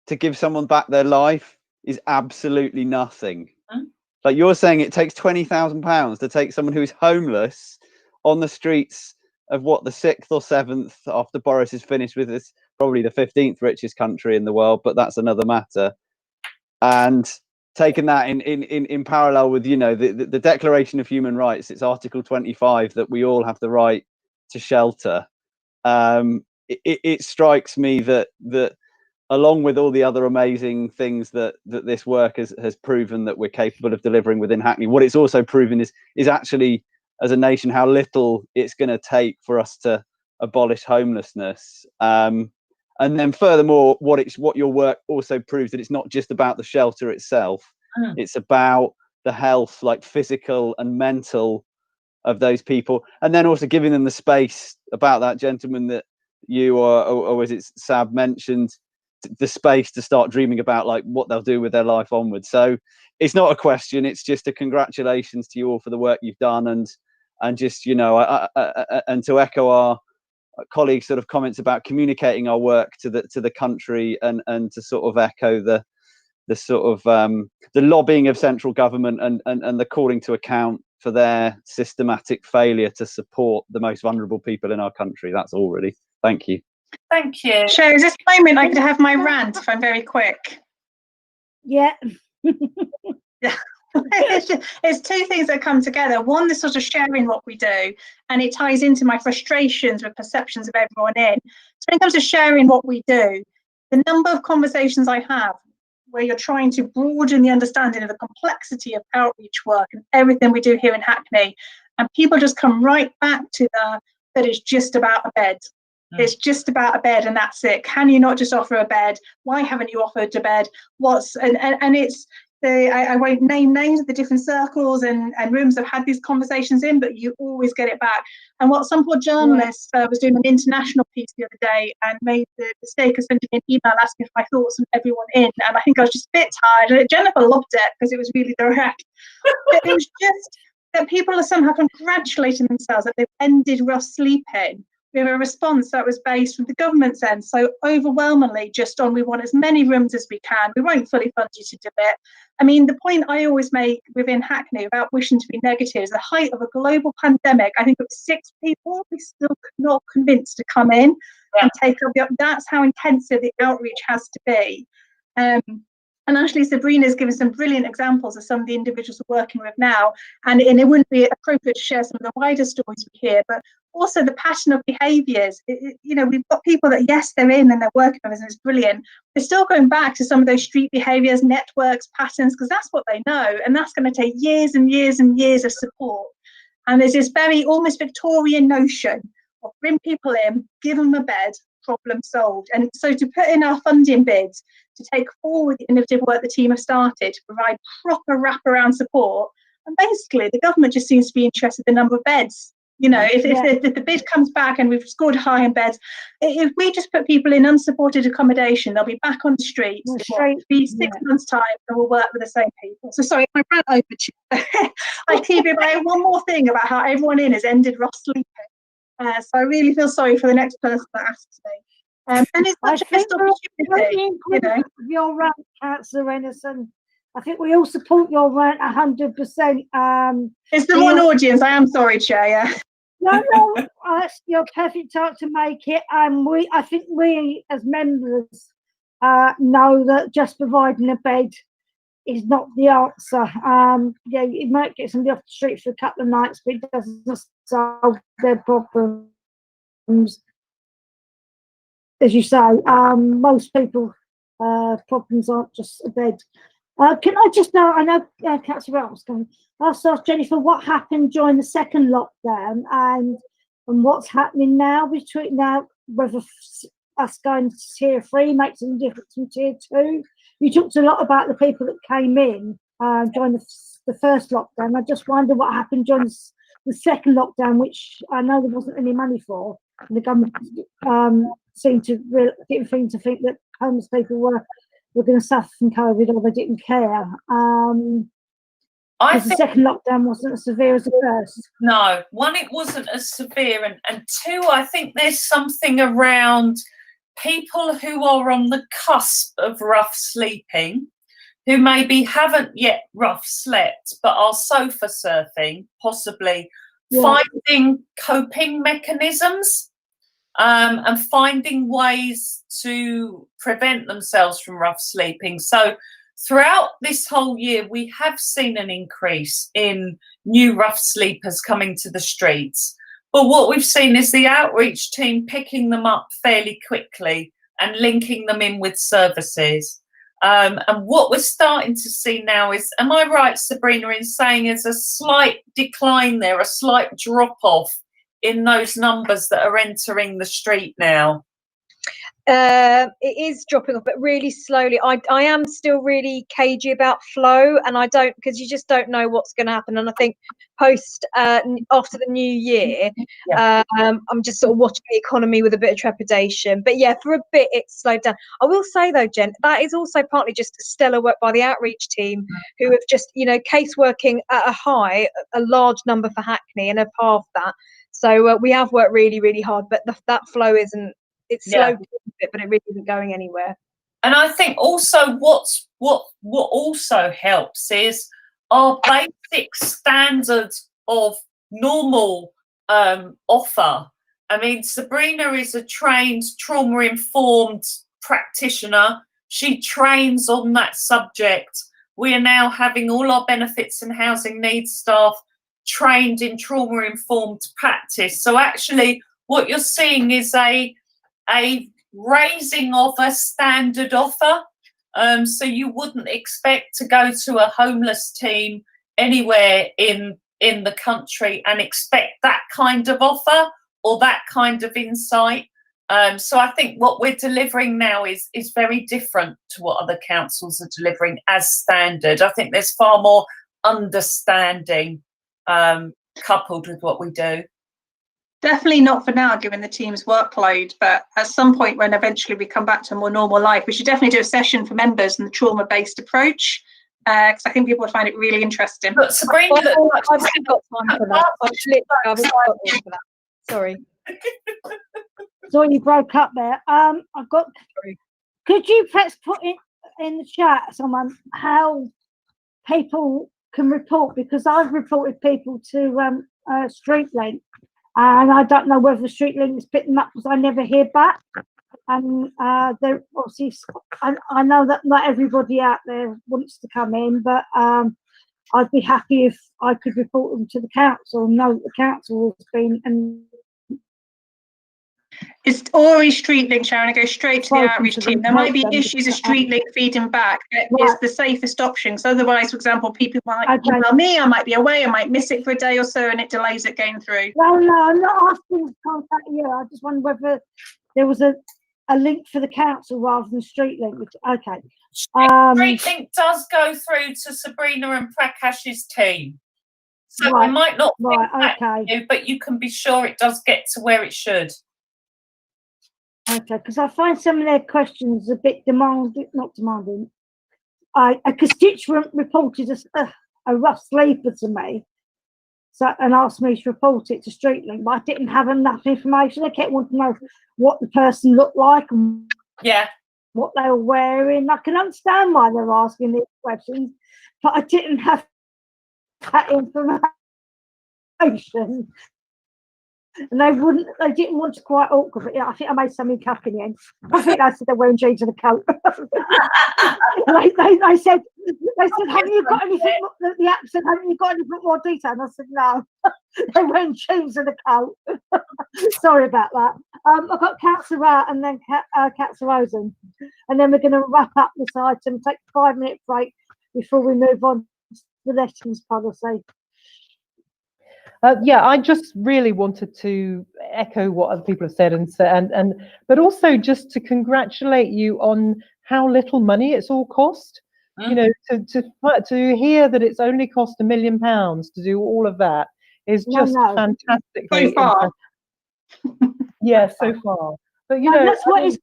to give someone back their life is absolutely nothing. Like you're saying, it takes £20,000 to take someone who is homeless on the streets of what, the 6th or 7th after Boris is finished with this, probably the 15th richest country in the world, but that's another matter. And taking that in parallel with, you know, the Declaration of Human Rights, it's Article 25 that we all have the right to shelter. It strikes me that along with all the other amazing things that this work has proven that we're capable of delivering within Hackney, what it's also proven is actually, as a nation, how little it's going to take for us to abolish homelessness. And then furthermore, what your work also proves, that it's not just about the shelter itself, it's about the health, like physical and mental, of those people, and then also giving them the space, about that gentleman that you or was it Sab mentioned, the space to start dreaming about like what they'll do with their life onwards. So it's not a question, it's just a congratulations to you all for the work you've done, and just, you know, and to echo our colleagues' sort of comments about communicating our work to the country, and to sort of echo the sort of the lobbying of central government and the calling to account for their systematic failure to support the most vulnerable people in our country. That's all, really. Thank you. Thank you. Sure, is this moment I could have my rant if I'm very quick? Yeah. Yeah. It's two things that come together. One, the sort of sharing what we do, and it ties into my frustrations with perceptions of everyone in. So when it comes to sharing what we do, the number of conversations I have where you're trying to broaden the understanding of the complexity of outreach work and everything we do here in Hackney, and people just come right back to that it's just about a bed. It's just about a bed and that's it. Can you not just offer a bed? Why haven't you offered a bed? And it's I won't name names of the different circles and rooms I've had these conversations in, but you always get it back. And what some poor journalist was doing an international piece the other day and made the mistake of sending me an email asking for my thoughts on everyone in, and I think I was just a bit tired. And Jennifer loved it because it was really direct. But it was just that people are somehow congratulating themselves that they've ended rough sleeping with a response that was based from the government's end. So overwhelmingly just on, we want as many rooms as we can. We won't fully fund you to do it. I mean, the point I always make within Hackney, without wishing to be negative, is the height of a global pandemic. I think it was 6 people we still could not convince to come in and take up. That's how intensive the outreach has to be. And actually, Sabrina's given some brilliant examples of some of the individuals we're working with now. And it wouldn't be appropriate to share some of the wider stories we hear, but also the pattern of behaviours. You know, we've got people that, yes, they're in and they're working with us, and it's brilliant. They're still going back to some of those street behaviours, networks, patterns, because that's what they know. And that's going to take years and years and years of support. And there's this very almost Victorian notion of bring people in, give them a bed, problem solved. And so to put in our funding bids to take forward the innovative work the team have started to provide proper wraparound support, and basically the government just seems to be interested in the number of beds. You know, if the bid comes back and we've scored high in beds, if we just put people in unsupported accommodation, they'll be back on the streets. It'll be 6 months' time, and we'll work with the same people. So sorry, my rant over. I keep it by one more thing about how everyone in has ended rough sleeping. So I really feel sorry for the next person that asks me. And it's such a missed opportunity, you know. Your rant, Councillor Ennison. I think we all support your rant 100%. It's the one audience. I am sorry, Chair. Yeah. No, you're perfect time to make it. I think we as members know that just providing a bed is not the answer. Yeah, you might get somebody off the street for a couple of nights, but it doesn't solve their problems. As you say, most people problems aren't just a bed. Can I just know, I know Councillor Ross going, I'll ask Jennifer what happened during the second lockdown and what's happening now between now, whether us going to tier 3 makes any difference from tier 2. You talked a lot about the people that came in during the first lockdown. I just wonder what happened during the second lockdown, which I know there wasn't any money for. And the government seemed to think that homeless people were going to suffer from COVID, or they didn't care. I think the second lockdown wasn't as severe as the first. No, one, it wasn't as severe, and two, I think there's something around people who are on the cusp of rough sleeping, who maybe haven't yet rough slept, but are sofa surfing, possibly finding coping mechanisms and finding ways to prevent themselves from rough sleeping. So throughout this whole year, we have seen an increase in new rough sleepers coming to the streets. But what we've seen is the outreach team picking them up fairly quickly and linking them in with services. And what we're starting to see now is, am I right, Sabrina, in saying there's a slight decline there, a slight drop-off in those numbers that are entering the street now? It is dropping off, but really slowly. I am still really cagey about flow, and I don't, because you just don't know what's going to happen. And I think post after the new year, I'm just sort of watching the economy with a bit of trepidation. But yeah, for a bit it's slowed down. I will say though, Jen, that is also partly just stellar work by the outreach team, who have just, you know, caseworking at a large number for Hackney and have halved that. So we have worked really, really hard, but that flow isn't. It's slowed a bit, but it really isn't going anywhere. And I think also what also helps is our basic standards of normal offer. I mean, Sabrina is a trained trauma-informed practitioner. She trains on that subject. We are now having all our benefits and housing needs staff trained in trauma-informed practice. So actually what you're seeing is a raising of a standard offer. So you wouldn't expect to go to a homeless team anywhere in the country and expect that kind of offer or that kind of insight. So I think what we're delivering now is very different to what other councils are delivering as standard. I think there's far more understanding coupled with what we do. Definitely not for now, given the team's workload, but at some point when eventually we come back to a more normal life, we should definitely do a session for members on the trauma-based approach, because I think people would find it really interesting. But Sabrina, I've got time for that. I've got time for that. Sorry. So you broke up there. I've got. Could you perhaps put in the chat someone how people can report, because I've reported people to StreetLink, and I don't know whether StreetLink is picking up because I never hear back. And they're obviously, I know that not everybody out there wants to come in, but I'd be happy if I could report them to the council, know that the council has been and. It's always StreetLink, Sharon. It goes straight to the outreach team. There might be them issues of StreetLink feeding back. It's Right. the safest option. So otherwise, for example, people might Okay. email me. I might be away. I might miss it for a day or so, and it delays it going through. No, I'm not asking to contact you. I just wonder whether there was a link for the council rather than StreetLink. Okay. StreetLink does go through to Sabrina and Prakash's team. So Right, we might not right, think back okay. to you, but you can be sure it does get to where it should. Okay, because I find some of their questions a bit not demanding. A constituent reported a rough sleeper to me, and asked me to report it to StreetLink, but I didn't have enough information. They kept wanting to know what the person looked like and what they were wearing. I can understand why they're asking these questions, but I didn't have that information. And they didn't want to quite awkward, but yeah, I think I made something up in the end. I think I said they're wearing jeans and a coat. they said, haven't you got anything, the app said, haven't you got anything more detail? And I said, no, they're wearing jeans and a coat. Sorry about that. I've got Councillor Rowe and then Councillor Rosen. And then we're going to wrap up this item, take a 5-minute break before we move on to the lettings policy. Yeah, I just really wanted to echo what other people have said, but also just to congratulate you on how little money it's all cost. You know, to hear that it's only cost £1 million to do all of that is just fantastic. So far. Yeah, so far. But you know, that's what it's.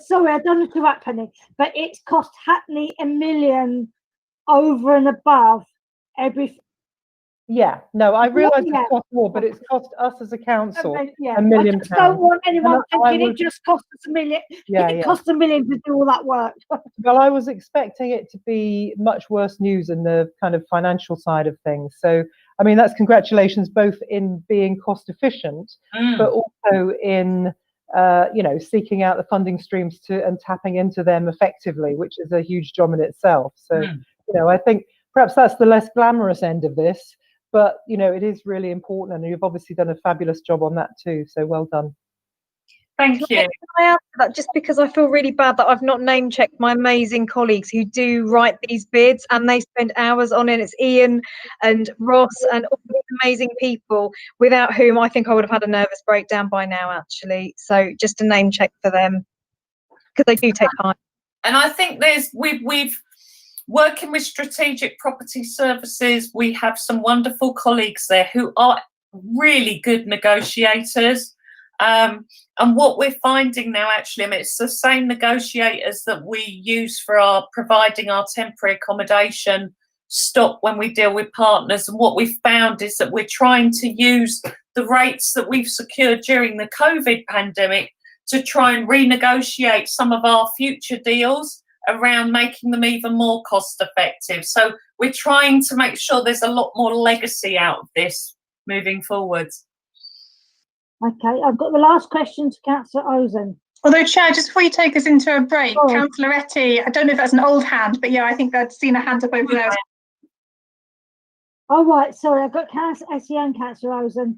Sorry, I don't know to wrap Penny, but it's cost Hackney $1 million over and above every. Yeah, no, I realise it's cost more, but it's cost us as a council £1 million. I just don't want anyone thinking it just cost us $1 million. It cost $1 million to do all that work. Well, I was expecting it to be much worse news in the kind of financial side of things. So, I mean, that's congratulations both in being cost efficient, but also in seeking out the funding streams and tapping into them effectively, which is a huge job in itself. So, I think perhaps that's the less glamorous end of this. But, it is really important, and you've obviously done a fabulous job on that too. So well done. Thank you. Can I add to that, just because I feel really bad that I've not name-checked my amazing colleagues who do write these bids, and they spend hours on it. It's Ian and Ross and all these amazing people, without whom I think I would have had a nervous breakdown by now, actually. So just a name-check for them, because they do take time. And I think we've working with Strategic Property Services, we have some wonderful colleagues there who are really good negotiators. And what we're finding now, actually, I mean, it's the same negotiators that we use for providing our temporary accommodation stock when we deal with partners. And what we've found is that we're trying to use the rates that we've secured during the COVID pandemic to try and renegotiate some of our future deals around making them even more cost effective. So we're trying to make sure there's a lot more legacy out of this moving forwards. Okay, I've got the last question to Councillor Ozen. Although, Chair, just before you take us into a break, Councillor Etty, I don't know if that's an old hand, but yeah, I think I'd seen a hand up over there. All right, sorry, I've got Councillor Etty and Councillor Ozen.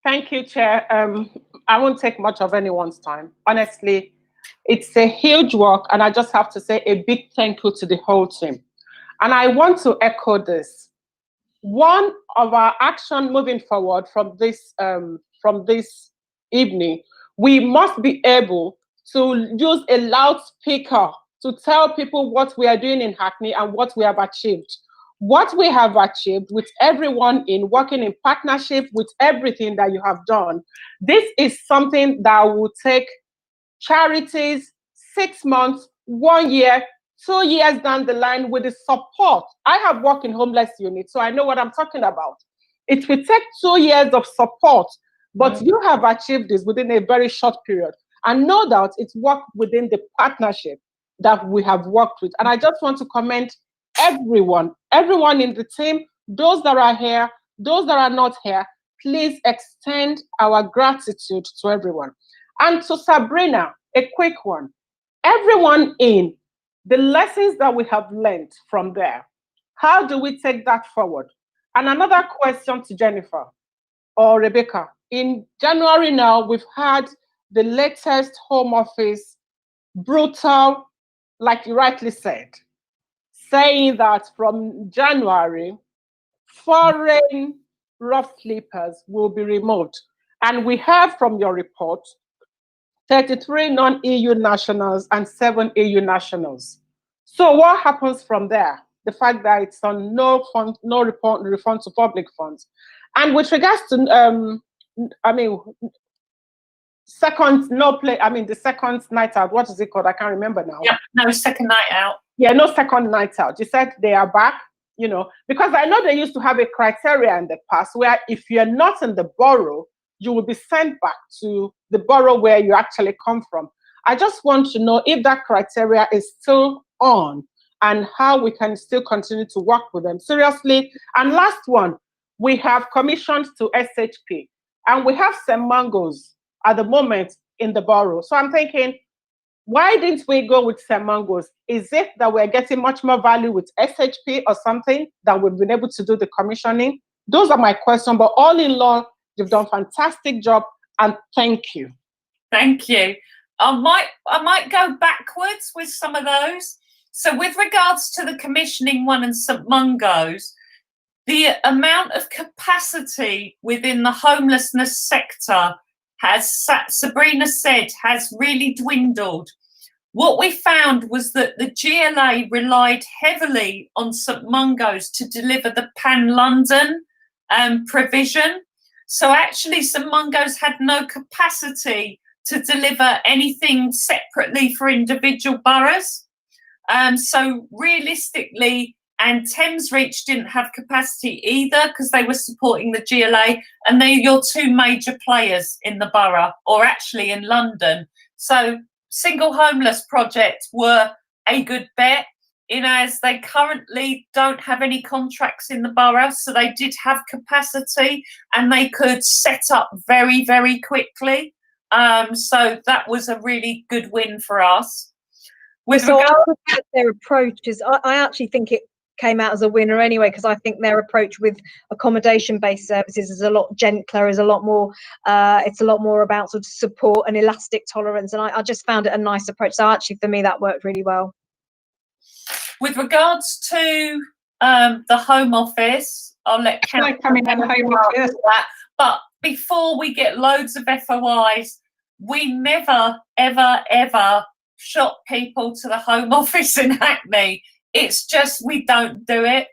Thank you, Chair. I won't take much of anyone's time. Honestly, it's a huge work, and I just have to say a big thank you to the whole team. And I want to echo this. One of our action moving forward from this evening, we must be able to use a loudspeaker to tell people what we are doing in Hackney and what we have achieved. What we have achieved with everyone working in partnership with everything that you have done. This is something that will take charities 6 months, 1 year 2 years down the line with the support. I have worked in homeless units, so I know what I'm talking about. It will take 2 years of support, but you have achieved this within a very short period. And no doubt it's worked within the partnership that we have worked with. And I just want to commend everyone in the team, those that are here, those that are not here. Please extend our gratitude to everyone. And to Sabrina, a quick one. Everyone in the lessons that we have learned from there, how do we take that forward? And another question to Jennifer or Rebecca. In January now, we've had the latest Home Office brutal, like you rightly said, saying that from January, foreign rough sleepers will be removed. And we have from your report 33 non-EU nationals and 7 EU nationals. So what happens from there? The fact that it's on no fund, no refund to public funds. And with regards to, the second night out, what is it called? I can't remember now. Yeah, no, second night out. Yeah, no second night out. You said they are back, because I know they used to have a criteria in the past where if you're not in the borough, you will be sent back to the borough where you actually come from. I just want to know if that criteria is still on and how we can still continue to work with them. Seriously. And last one, we have commissioned to SHP and we have St. Mungo's at the moment in the borough. So I'm thinking, why didn't we go with St. Mungo's? Is it that we're getting much more value with SHP or something that we've been able to do the commissioning? Those are my questions, but all in all, you've done a fantastic job and thank you. Thank you. I might go backwards with some of those. So with regards to the commissioning one and St. Mungo's, the amount of capacity within the homelessness sector has, Sabrina said, has really dwindled. What we found was that the GLA relied heavily on St. Mungo's to deliver the Pan-London provision. So actually St. Mungo's had no capacity to deliver anything separately for individual boroughs. So realistically, and Thames Reach didn't have capacity either because they were supporting the GLA, and they're your two major players in the borough, or actually in London. So single homeless projects were a good bet, in as they currently don't have any contracts in the borough, so they did have capacity and they could set up very, very quickly. So that was a really good win for us. Their approach is, I actually think it came out as a winner anyway, because I think their approach with accommodation-based services is a lot gentler, is a lot more, it's a lot more about sort of support and elastic tolerance, and I just found it a nice approach. So actually for me that worked really well. With regards to the Home Office, I'll let Councillor come in on the Home Office. That. But before we get loads of FOIs, we never, ever, ever shot people to the Home Office in Hackney. It's just we don't do it.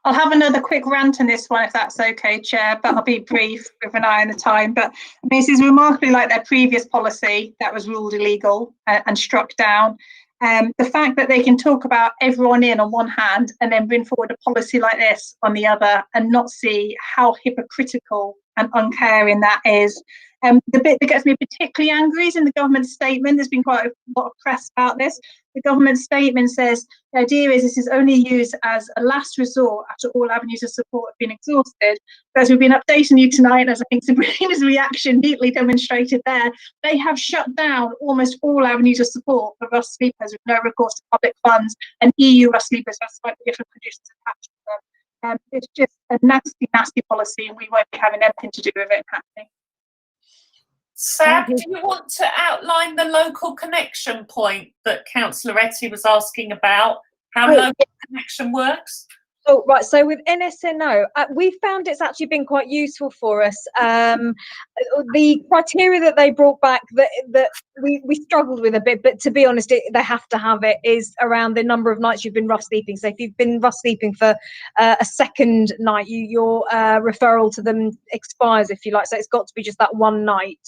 I'll have another quick rant on this one, if that's okay, Chair, but I'll be brief with an eye on the time. But I mean, this is remarkably like their previous policy that was ruled illegal and struck down. The fact that they can talk about everyone in on one hand and then bring forward a policy like this on the other and not see how hypocritical and uncaring that is. The bit that gets me particularly angry is in the government statement. There's been quite a lot of press about this. The government statement says the idea is this is only used as a last resort after all avenues of support have been exhausted. But as we've been updating you tonight, as I think Sabrina's reaction neatly demonstrated there, they have shut down almost all avenues of support for rough sleepers with no recourse to public funds, and EU rough sleepers have slightly different conditions attached to them. It's just a nasty, nasty policy, and we won't be having anything to do with it happening. Sab, do you want to outline the local connection point that Councillor Etty was asking about, how local connection works? Oh, right. So with NSNO, we found it's actually been quite useful for us. The criteria that they brought back that we struggled with a bit, but to be honest, they have to have it, is around the number of nights you've been rough sleeping. So if you've been rough sleeping for a second night, your referral to them expires, if you like. So it's got to be just that one night.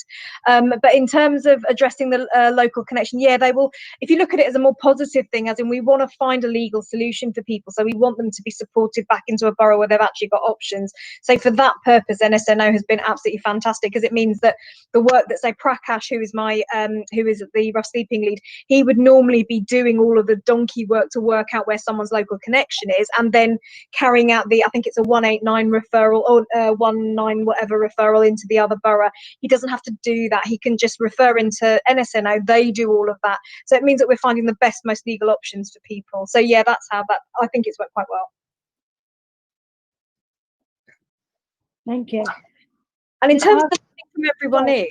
But in terms of addressing the local connection, yeah, they will. If you look at it as a more positive thing, as in we want to find a legal solution for people. So we want them to be supported back into a borough where they've actually got options. So for that purpose, NSNO has been absolutely fantastic, because it means that the work that, say, Prakash, who is the rough sleeping lead, he would normally be doing all of the donkey work to work out where someone's local connection is, and then carrying out I think it's a 189 referral or 19 whatever referral into the other borough. He doesn't have to do that. He can just refer into NSNO. They do all of that. So it means that we're finding the best, most legal options for people. So yeah, that's how that, I think it's worked quite well. Thank you. And in terms of from everyone in,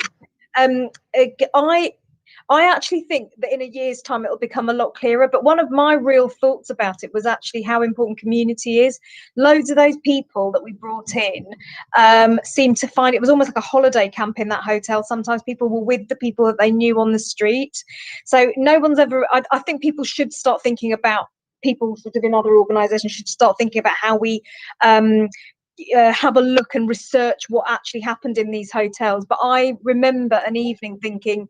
I actually think that in a year's time it'll become a lot clearer. But one of my real thoughts about it was actually how important community is. Loads of those people that we brought in seemed to find it was almost like a holiday camp in that hotel. Sometimes people were with the people that they knew on the street. So no one's ever, I think people should start thinking about, people sort of in other organisations should start thinking about how we have a look and research what actually happened in these hotels. But I remember an evening thinking,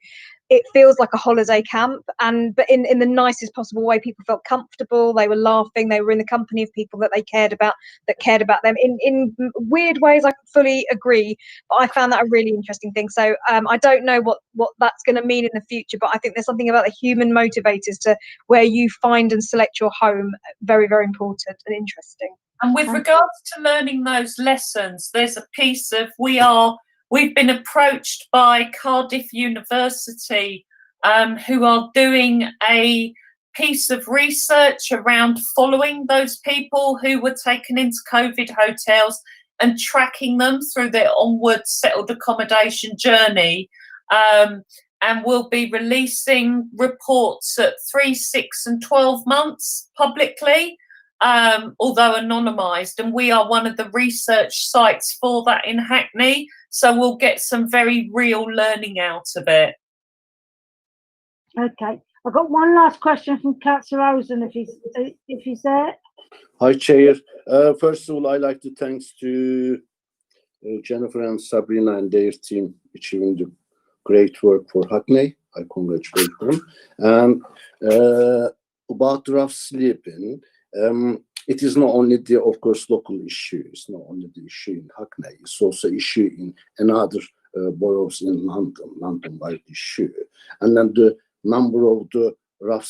it feels like a holiday camp, but in the nicest possible way. People felt comfortable, they were laughing, they were in the company of people that they cared about, that cared about them. In weird ways, I fully agree, but I found that a really interesting thing. So I don't know what that's going to mean in the future, but I think there's something about the human motivators to where you find and select your home very, very important and interesting. And with regards to learning those lessons, there's a piece of we've been approached by Cardiff University, who are doing a piece of research around following those people who were taken into COVID hotels and tracking them through their onward settled accommodation journey. And we'll be releasing reports at 3, 6 and 12 months publicly, although anonymised, and we are one of the research sites for that in Hackney, so we'll get some very real learning out of it. Okay, I've got one last question from Councillor Rosen, if he's there. Hi, Chair. First of all, I'd like to thanks to Jennifer and Sabrina and their team achieving the great work for Hackney. I congratulate them. And about rough sleeping, it is not only the, of course, local issue. It's not only the issue in Hackney. It's also issue in another boroughs in London, London-wide issue. And then the number of the rough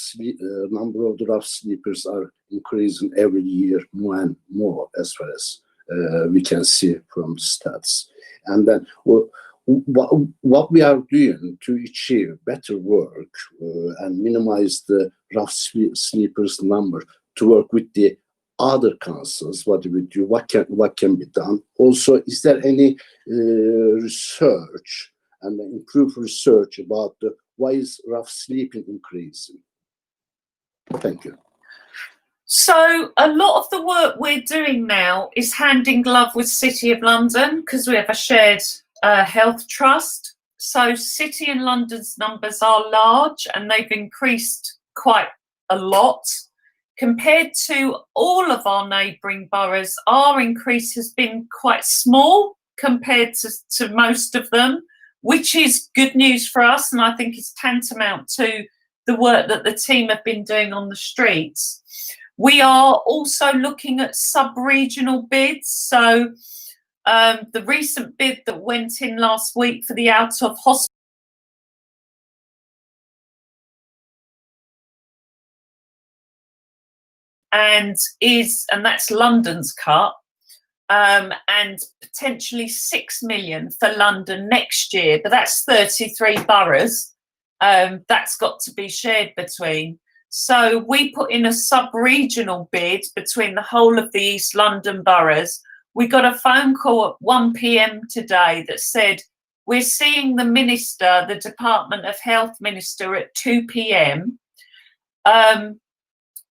sleepers are increasing every year more and more, as far as we can see from the stats. And then what we are doing to achieve better work and minimize the rough sleepers number, to work with the other councils, what do we do? What can be done? Also, is there any research and improved research about why is rough sleeping increasing? Thank you. So a lot of the work we're doing now is hand in glove with City of London, because we have a shared health trust. So City and London's numbers are large, and they've increased quite a lot. Compared to all of our neighbouring boroughs, our increase has been quite small compared to most of them, which is good news for us, and I think it's tantamount to the work that the team have been doing on the streets. We are also looking at sub-regional bids. So the recent bid that went in last week for the out of hospital and that's London's cut, and potentially 6 million for London next year, but that's 33 boroughs. That's got to be shared between. So we put in a sub-regional bid between the whole of the East London boroughs. We got a phone call at 1 p.m. today that said, we're seeing the minister, the Department of Health minister, at 2 p.m.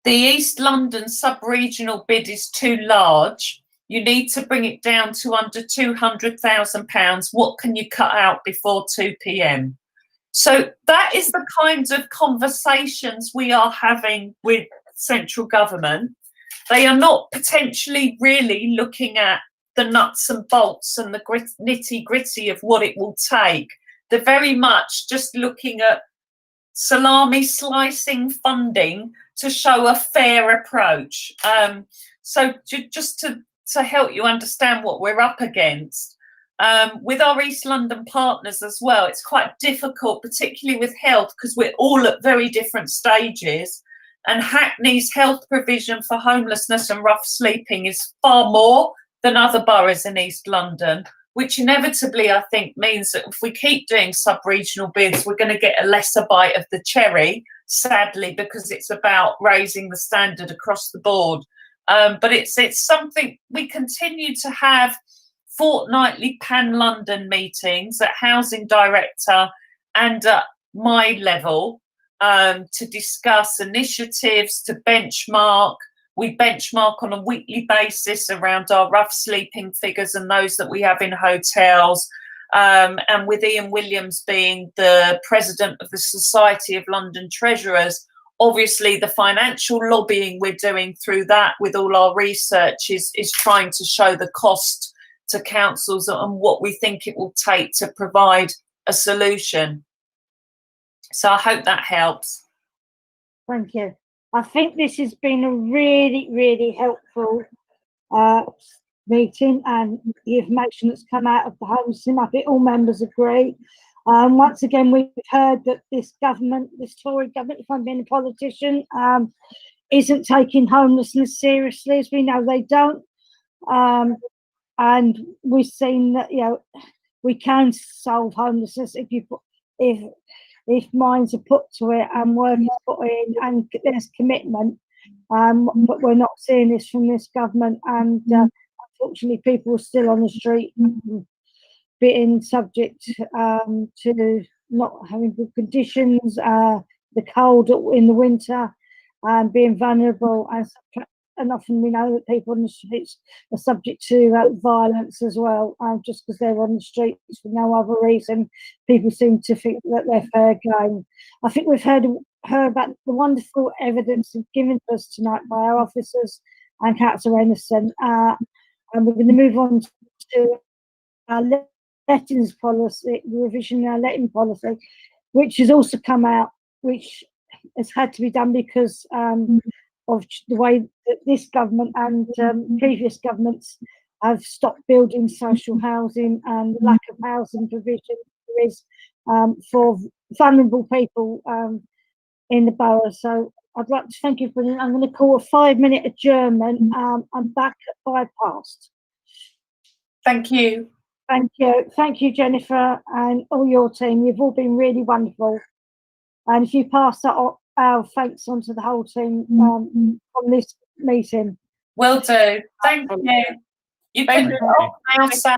the East London sub-regional bid is too large. You need to bring it down to under £200,000. What can you cut out before 2 p.m? So that is the kinds of conversations we are having with central government. They are not potentially really looking at the nuts and bolts and the nitty gritty of what it will take. They're very much just looking at salami slicing funding to show a fair approach. So just to help you understand what we're up against, with our East London partners as well, it's quite difficult, particularly with health, because we're all at very different stages. And Hackney's health provision for homelessness and rough sleeping is far more than other boroughs in East London, which inevitably, I think, means that if we keep doing sub-regional bids, we're going to get a lesser bite of the cherry, sadly, because it's about raising the standard across the board. But it's something we continue to have fortnightly pan-London meetings at Housing Director and at my level to discuss initiatives, to benchmark. We benchmark on a weekly basis around our rough sleeping figures and those that we have in hotels. And with Ian Williams being the president of the Society of London Treasurers, obviously the financial lobbying we're doing through that with all our research is trying to show the cost to councils and what we think it will take to provide a solution. So I hope that helps. Thank you. I think this has been a really, really helpful meeting, and the information that's come out of the hosting, I think all members agree. Once again, we've heard that this government, this Tory government, if I'm being a politician, isn't taking homelessness seriously, as we know they don't. And we've seen that, you know, we can solve homelessness if minds are put to it and work is put in and there's commitment. But we're not seeing this from this government, and unfortunately people are still on the street, being subject to not having good conditions, the cold in the winter, and being vulnerable. And often we know that people on the streets are subject to violence as well, just because they're on the streets for no other reason. People seem to think that they're fair game. I think we've heard about the wonderful evidence given to us tonight by our officers and Councillor Innocent. And we're going to move on to our lettings policy, the revision of our letting policy, which has also come out, which has had to be done because of the way that this government and previous governments have stopped building social housing, and the lack of housing provision there is for vulnerable people in the borough. So I'd like to thank you for that. I'm going to call a 5-minute adjournment. I'm back at 5:15. Thank you. Thank you. Thank you, Jennifer, and all your team. You've all been really wonderful. And if you pass that on, our thanks on to the whole team on this meeting. Will do. Thank you. You can do it off now, Sam.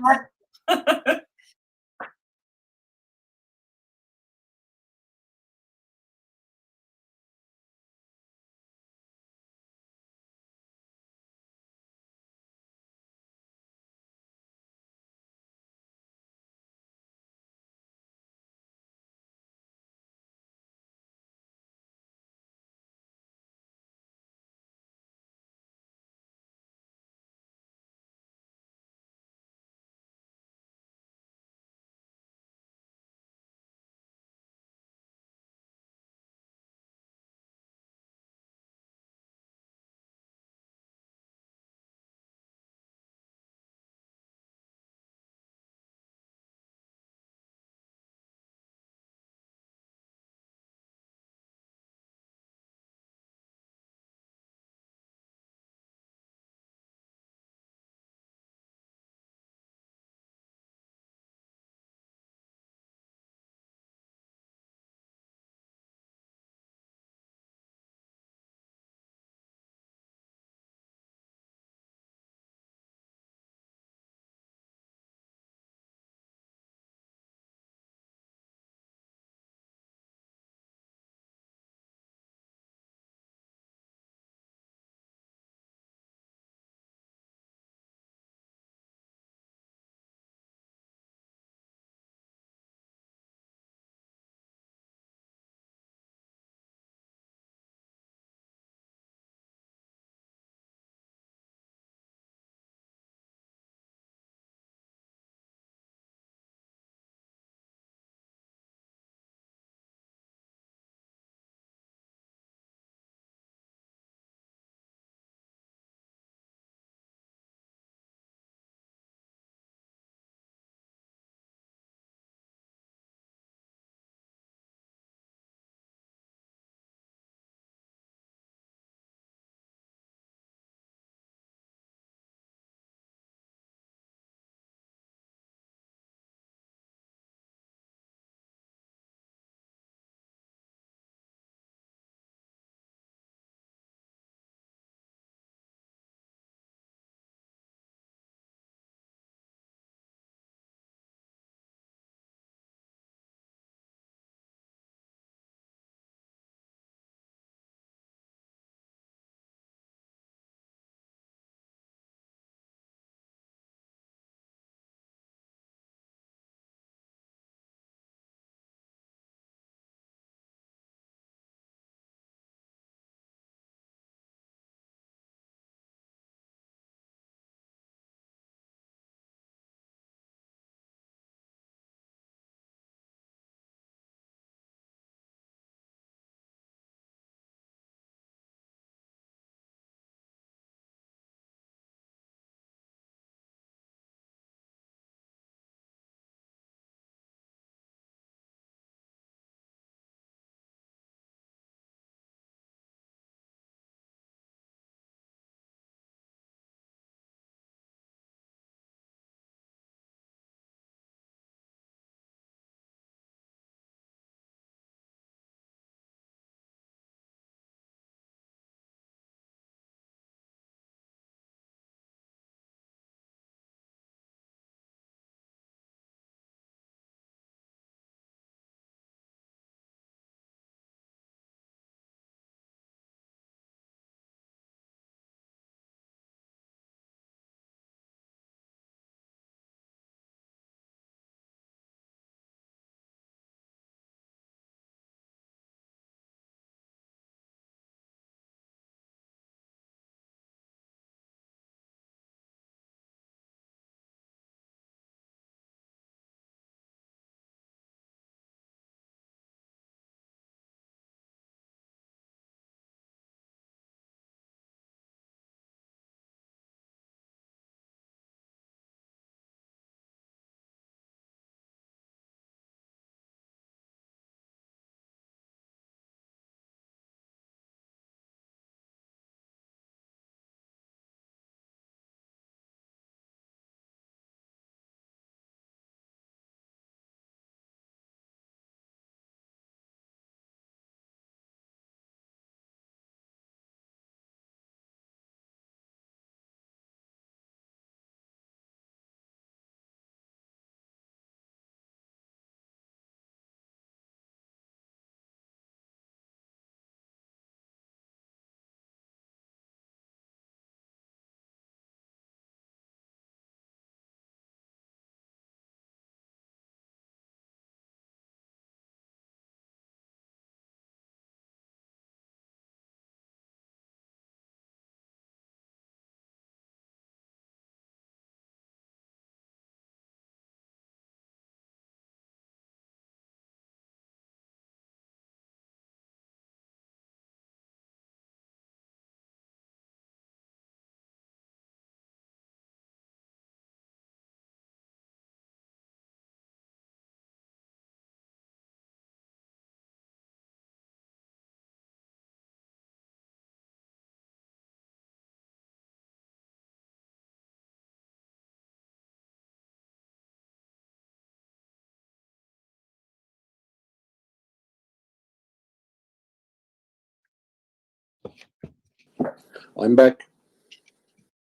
I'm back.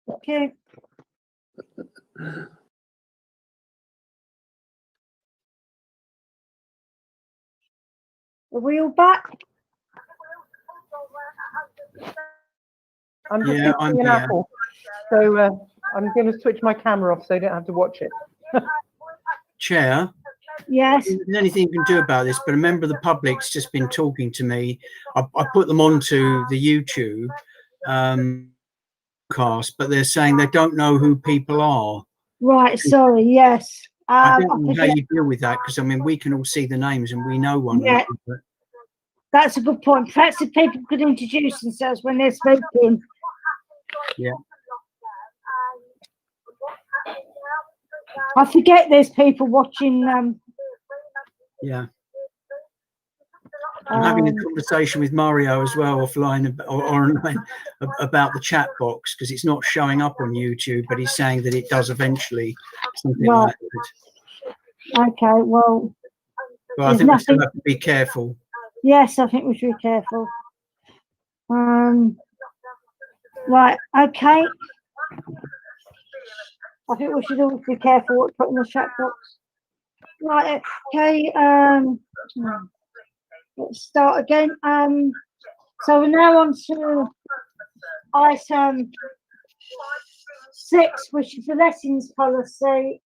Okay. Are we all back? I'm just Yeah, I'm eating an here. apple, so I'm going to switch my camera off so you don't have to watch it. Chair, Yes. there's anything you can do about this, but a member of the public's just been talking to me. I put them onto the YouTube cast, but they're saying they don't know who people are. Right. Sorry. Yes. I I don't know how forget. you deal with that, because I mean we can all see the names and we know one Yeah. another. But That's a good point. Perhaps if people could introduce themselves when they're speaking. yeah, I forget there's people watching. yeah. I'm having a Um, conversation with Mario as well offline or online about the chat box, because it's not showing up on YouTube, but he's saying that it does eventually, something Right. like that. okay. Well, But I there's think we still nothing. have to be careful. Yes, I think we should be careful. Right. Okay. I think we should always be careful what we put in the chat box. Right. Okay. Let's start again. So we're now on to item 6, which is the lettings policy,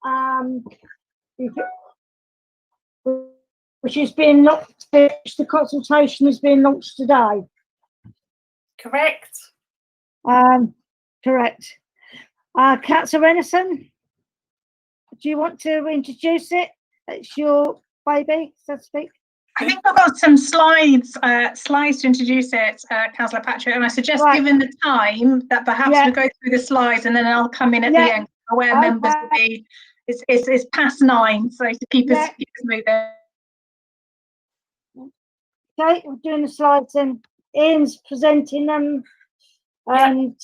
which is being launched. The consultation is being launched today. Correct. Correct. Councillor Renison, do you want to introduce it? It's your baby, so to speak. I think I've got some slides to introduce it, Councillor Patrick, and I suggest, Right. given the time, that perhaps Yeah. we go through the slides and then I'll come in at Yeah. the end, where members will be. It's past 9, so to keep us moving. Okay, we're doing the slides and Ian's presenting them. And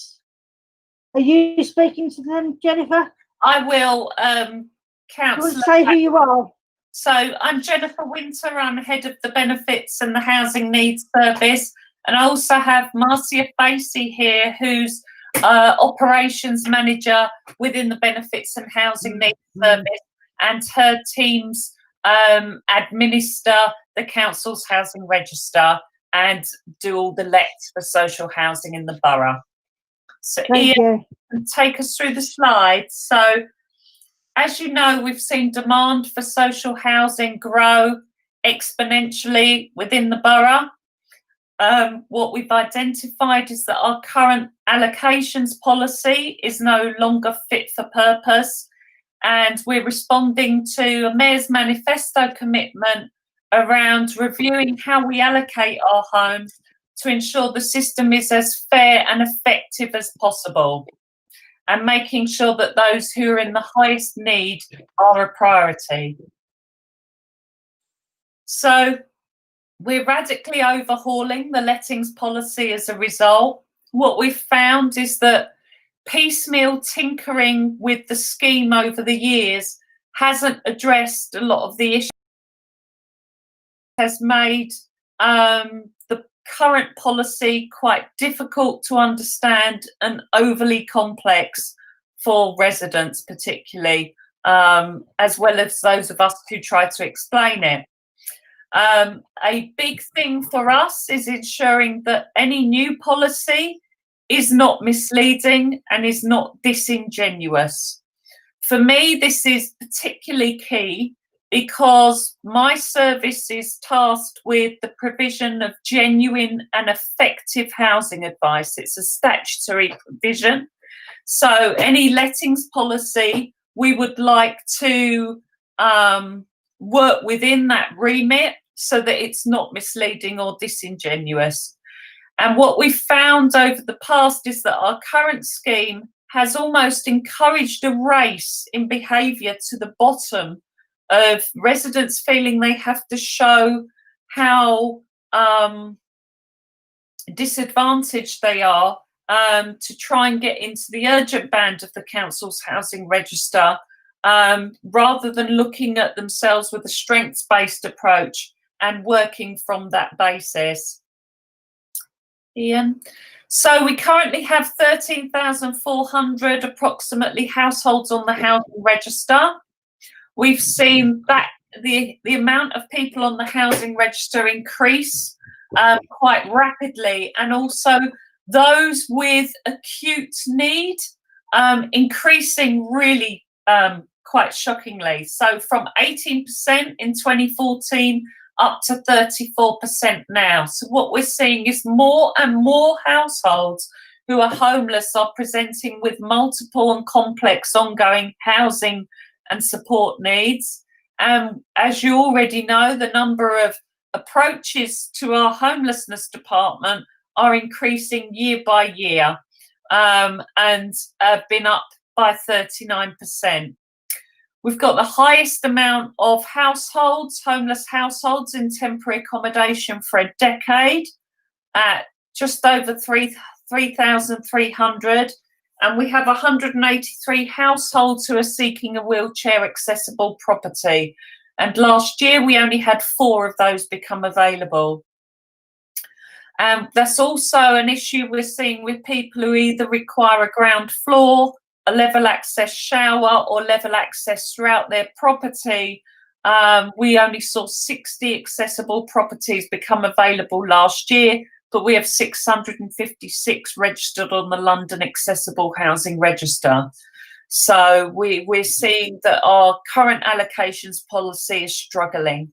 are you speaking to them, Jennifer? I will, Do you want Councillor. to say who you are? So I'm Jennifer Winter. I'm head of the Benefits and the Housing Needs Service, and I also have Marcia Facey here, who's operations manager within the Benefits and Housing Needs Service, and her teams administer the council's housing register and do all the lets for social housing in the borough. So Thank Ian, you. take us through the slides. So, as you know, we've seen demand for social housing grow exponentially within the borough. What we've identified is that our current allocations policy is no longer fit for purpose, and we're responding to a Mayor's manifesto commitment around reviewing how we allocate our homes to ensure the system is as fair and effective as possible, and making sure that those who are in the highest need are a priority. So we're radically overhauling the lettings policy as a result. What we've found is that piecemeal tinkering with the scheme over the years hasn't addressed a lot of the issues, has made the current policy quite difficult to understand and overly complex for residents particularly, as well as those of us who try to explain it. A big thing for us is ensuring that any new policy is not misleading and is not disingenuous. For me, this is particularly key because my service is tasked with the provision of genuine and effective housing advice. It's a statutory provision. So any lettings policy, we would like to work within that remit so that it's not misleading or disingenuous. And what we've found over the past is that our current scheme has almost encouraged a race in behaviour to the bottom of residents feeling they have to show how disadvantaged they are to try and get into the urgent band of the council's housing register, rather than looking at themselves with a strengths-based approach and working from that basis. Ian. So we currently have 13,400 approximately households on the housing register. We've seen that the amount of people on the housing register increase quite rapidly, and also those with acute need increasing really quite shockingly. So from 18% in 2014 up to 34% now. So what we're seeing is more and more households who are homeless are presenting with multiple and complex ongoing housing and support needs. As you already know, the number of approaches to our homelessness department are increasing year by year, and have been up by 39%. We've got the highest amount of households, homeless households in temporary accommodation for a decade, at just over 3,300. And we have 183 households who are seeking a wheelchair accessible property. And last year we only had 4 of those become available. That's also an issue we're seeing with people who either require a ground floor, a level access shower, or level access throughout their property. We only saw 60 accessible properties become available last year, but we have 656 registered on the London Accessible Housing Register. So we're seeing that our current allocations policy is struggling.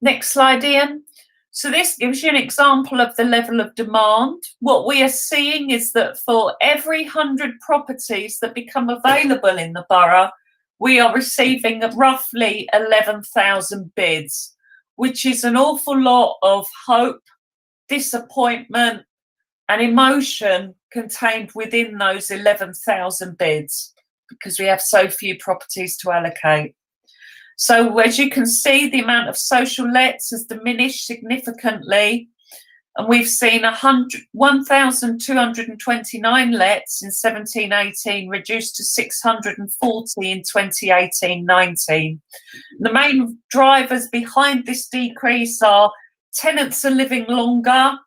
Next slide, Ian. So this gives you an example of the level of demand. What we are seeing is that for every 100 properties that become available in the borough, we are receiving roughly 11,000 bids, which is an awful lot of hope, disappointment and emotion contained within those 11,000 bids, because we have so few properties to allocate. So as you can see, the amount of social lets has diminished significantly, and we've seen 1,229 lets in 17-18 reduced to 640 in 2018-19. The main drivers behind this decrease are tenants are living longer.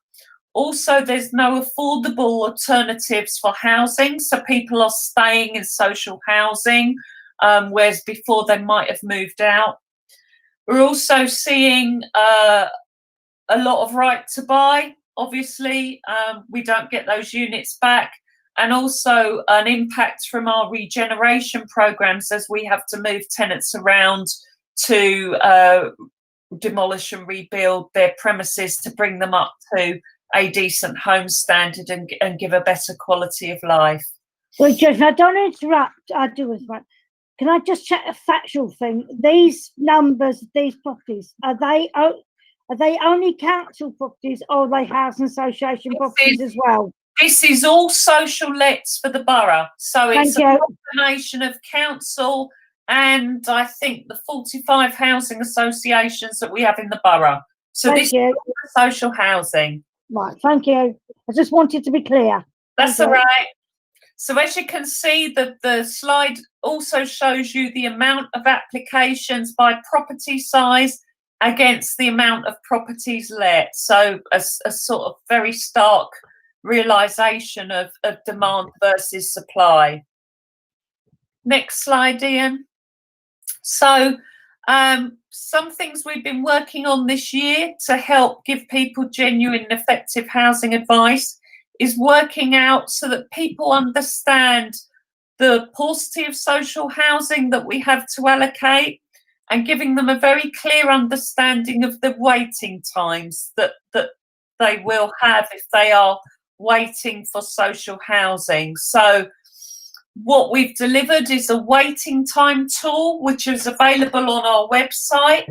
Also, there's no affordable alternatives for housing, so people are staying in social housing, whereas before they might have moved out. We're also seeing a lot of right to buy. Obviously, we don't get those units back, and also an impact from our regeneration programs as we have to move tenants around to demolish and rebuild their premises to bring them up to a decent home standard and give a better quality of life. Well, Judge, I don't interrupt. I do interrupt. Can I just check a factual thing? These numbers, these properties, are they only council properties, or are they housing association properties as well? This is all social lets for the borough. So it's a combination of council and I think the 45 housing associations that we have in the borough. So this is social housing. Right, thank you. I just wanted to be clear. That's all right. So as you can see, the slide also shows you the amount of applications by property size against the amount of properties let. So a sort of very stark realisation of demand versus supply. Next slide, Ian. So some things we've been working on this year to help give people genuine and effective housing advice is working out so that people understand the paucity of social housing that we have to allocate, and giving them a very clear understanding of the waiting times that they will have if they are waiting for social housing. So what we've delivered is a waiting time tool, which is available on our website,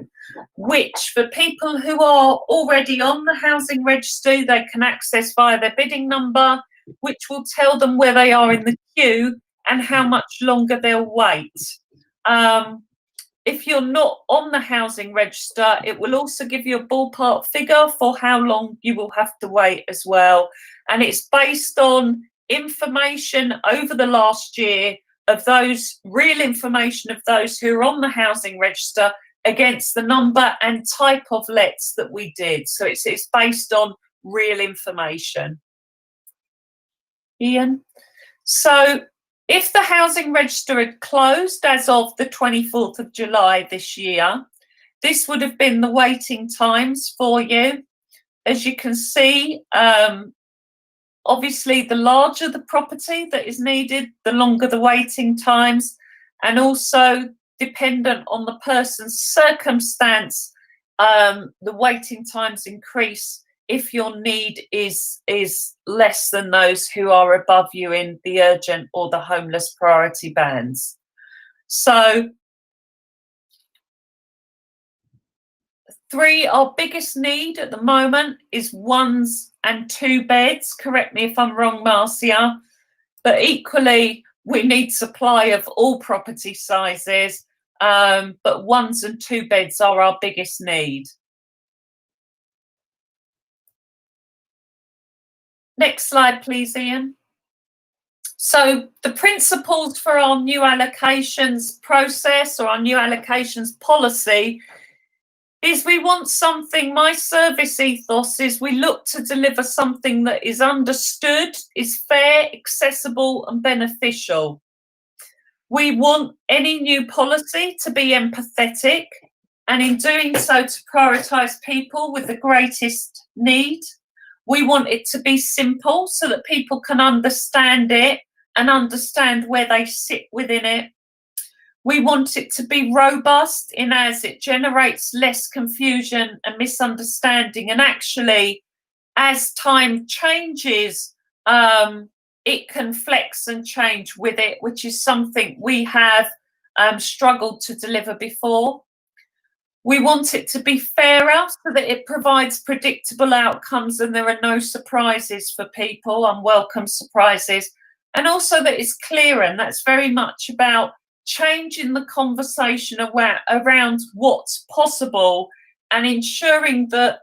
which for people who are already on the housing register, they can access via their bidding number, which will tell them where they are in the queue and how much longer they'll wait. If you're not on the housing register, it will also give you a ballpark figure for how long you will have to wait as well. And it's based on information over the last year of those, real information of those who are on the housing register against the number and type of lets that we did. So it's based on real information. Ian? So if the housing register had closed as of the 24th of July this year, this would have been the waiting times for you. As you can see, obviously the larger the property that is needed, the longer the waiting times, and also dependent on the person's circumstance, the waiting times increase if your need is less than those who are above you in the urgent or the homeless priority bands. So our biggest need at the moment is 1s and 2 beds. Correct me if I'm wrong, Marcia, but equally we need supply of all property sizes, but 1s and 2 beds are our biggest need. Next slide, please, Ian. So the principles for our new allocations process or our new allocations policy is we want something, my service ethos is we look to deliver something that is understood, is fair, accessible and beneficial. We want any new policy to be empathetic, and in doing so to prioritise people with the greatest need. We want it to be simple so that people can understand it and understand where they sit within it. We want it to be robust in as it generates less confusion and misunderstanding. And actually, as time changes, it can flex and change with it, which is something we have struggled to deliver before. We want it to be fairer so that it provides predictable outcomes and there are no surprises for people, unwelcome surprises, and also that it's clearer, and that's very much about changing the conversation around what's possible and ensuring that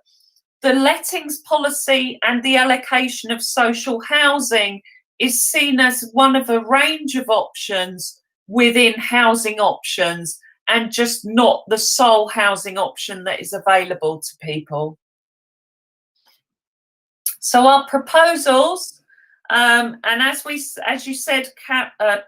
the lettings policy and the allocation of social housing is seen as one of a range of options within housing options and just not the sole housing option that is available to people. So our proposals, and as you said,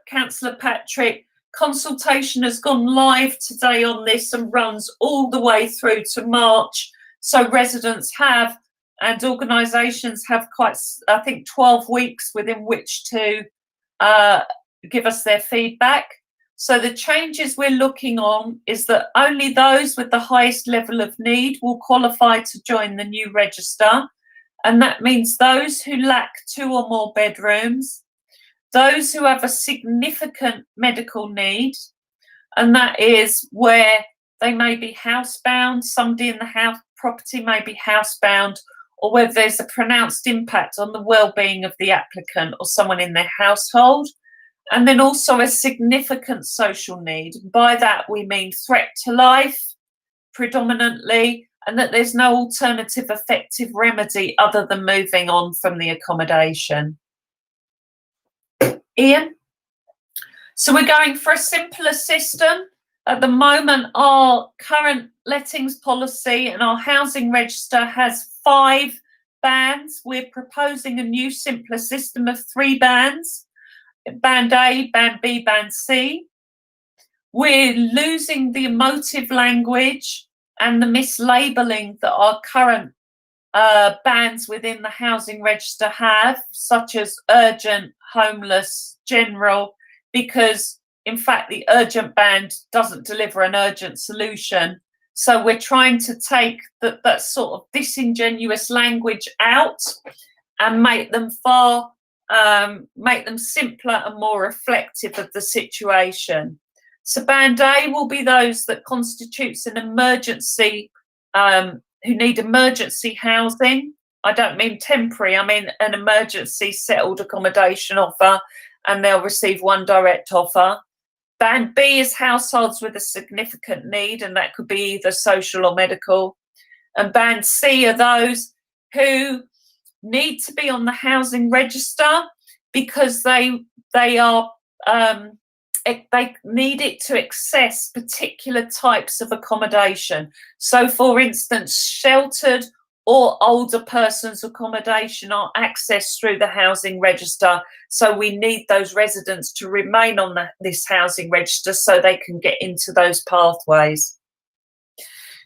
Councillor Patrick, consultation has gone live today on this and runs all the way through to March. So residents have and organisations have quite, I think, 12 weeks within which to give us their feedback. So the changes we're looking on is that only those with the highest level of need will qualify to join the new register. And that means those who lack 2 or more bedrooms, those who have a significant medical need, and that is where they may be housebound, somebody in the house property may be housebound, or whether there's a pronounced impact on the well-being of the applicant or someone in their household. And then also a significant social need. By that we mean threat to life predominantly, and that there's no alternative effective remedy other than moving on from the accommodation. Ian? So we're going for a simpler system. At the moment, our current lettings policy and our housing register has 5 bands. We're proposing a new simpler system of 3 bands. Band A, Band B, Band C. We're losing the emotive language and the mislabelling that our current bands within the housing register have, such as urgent, homeless, general, because in fact the urgent band doesn't deliver an urgent solution. So we're trying to take that sort of disingenuous language out and make them simpler and more reflective of the situation. So band A will be those that constitutes an emergency, who need emergency housing. I don't mean temporary, I mean an emergency settled accommodation offer, and they'll receive 1 direct offer. Band B is households with a significant need, and that could be either social or medical. And band C are those who need to be on the housing register because they need it to access particular types of accommodation. So for instance, sheltered or older persons accommodation are accessed through the housing register. So we need those residents to remain on this housing register so they can get into those pathways.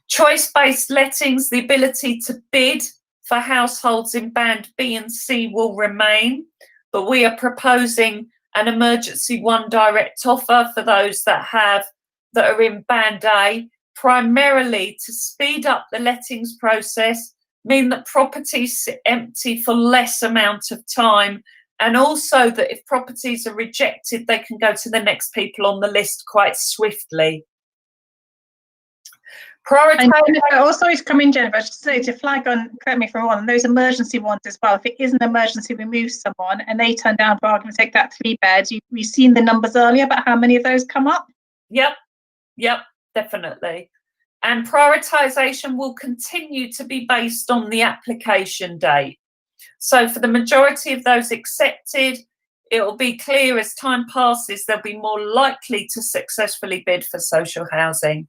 Choice-based lettings, the ability to bid for households in Band B and C will remain, but we are proposing an emergency one direct offer for those that are in Band A, primarily to speed up the lettings process, mean that properties sit empty for less amount of time, and also that if properties are rejected, they can go to the next people on the list quite swiftly. And also to come in, Jennifer, just to say, to flag on, correct me if I'm wrong, those emergency ones as well. If it is an emergency, we move someone and they turn down, for argument's sake, that 3 beds. We've seen the numbers earlier, but how many of those come up? Yep, definitely. And prioritisation will continue to be based on the application date. So for the majority of those accepted, it will be clear as time passes, they'll be more likely to successfully bid for social housing.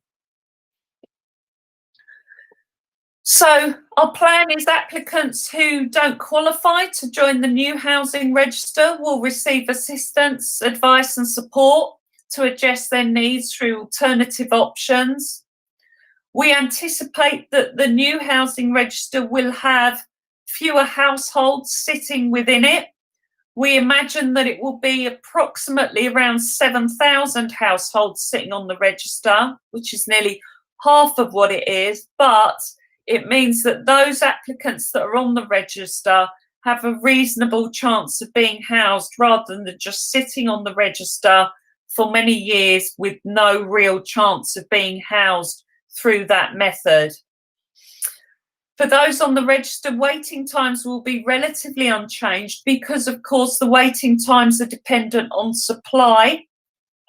So our plan is applicants who don't qualify to join the new housing register will receive assistance, advice and support to address their needs through alternative options. We anticipate that the new housing register will have fewer households sitting within it. We imagine that it will be approximately around 7,000 households sitting on the register, which is nearly half of what it is, but it means that those applicants that are on the register have a reasonable chance of being housed rather than just sitting on the register for many years with no real chance of being housed through that method. For those on the register, waiting times will be relatively unchanged because, of course, the waiting times are dependent on supply,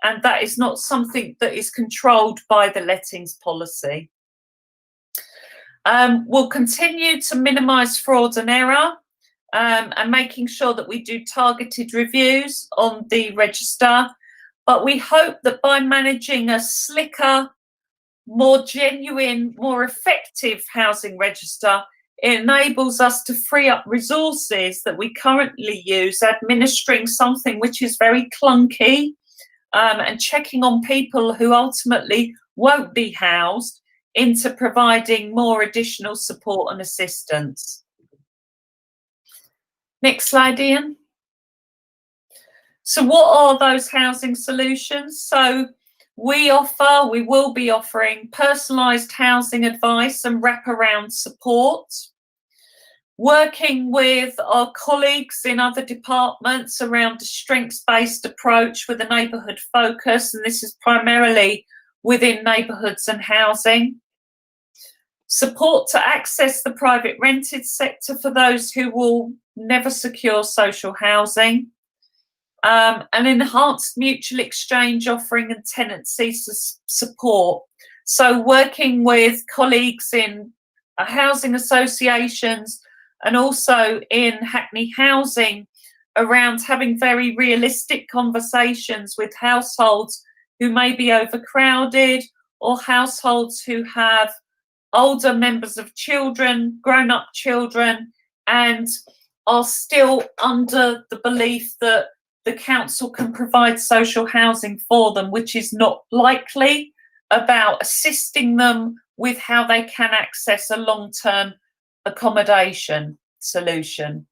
and that is not something that is controlled by the lettings policy. We'll continue to minimise fraud and error and making sure that we do targeted reviews on the register. But we hope that by managing a slicker, more genuine, more effective housing register, it enables us to free up resources that we currently use administering something which is very clunky and checking on people who ultimately won't be housed into providing more additional support and assistance. Next slide, Ian. So what are those housing solutions? So we will be offering personalised housing advice and wraparound support, working with our colleagues in other departments around a strengths-based approach with a neighbourhood focus, and this is primarily within neighbourhoods and housing. Support to access the private rented sector for those who will never secure social housing. An enhanced mutual exchange offering and tenancy support. So working with colleagues in housing associations and also in Hackney Housing around having very realistic conversations with households who may be overcrowded or households who have older members of children, grown-up children, and are still under the belief that the council can provide social housing for them, which is not likely, about assisting them with how they can access a long-term accommodation solution.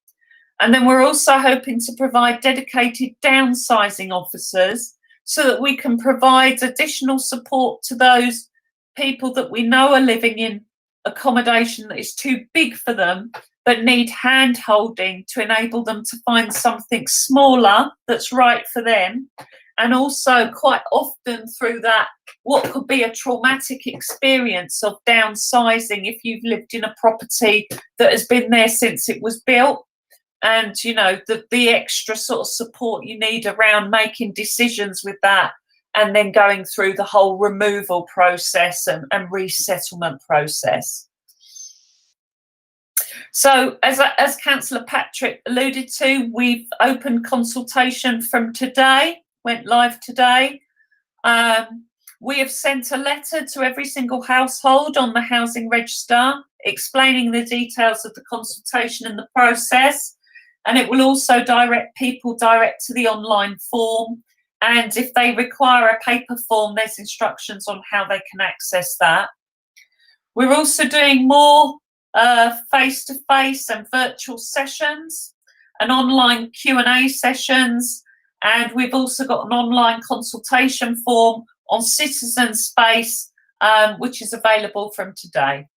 And then we're also hoping to provide dedicated downsizing officers so that we can provide additional support to those people that we know are living in accommodation that is too big for them but need hand holding to enable them to find something smaller that's right for them. And also quite often through that, what could be a traumatic experience of downsizing if you've lived in a property that has been there since it was built, and you know the extra sort of support you need around making decisions with that, and then going through the whole removal process and resettlement process. So as Councillor Patrick alluded to, we've opened consultation from today, went live today. We have sent a letter to every single household on the housing register explaining the details of the consultation and the process, and it will also direct people direct to the online form, and if they require a paper form, there's instructions on how they can access that. We're also doing more face-to-face and virtual sessions and online Q&A sessions, and we've also got an online consultation form on citizen space, which is available from today.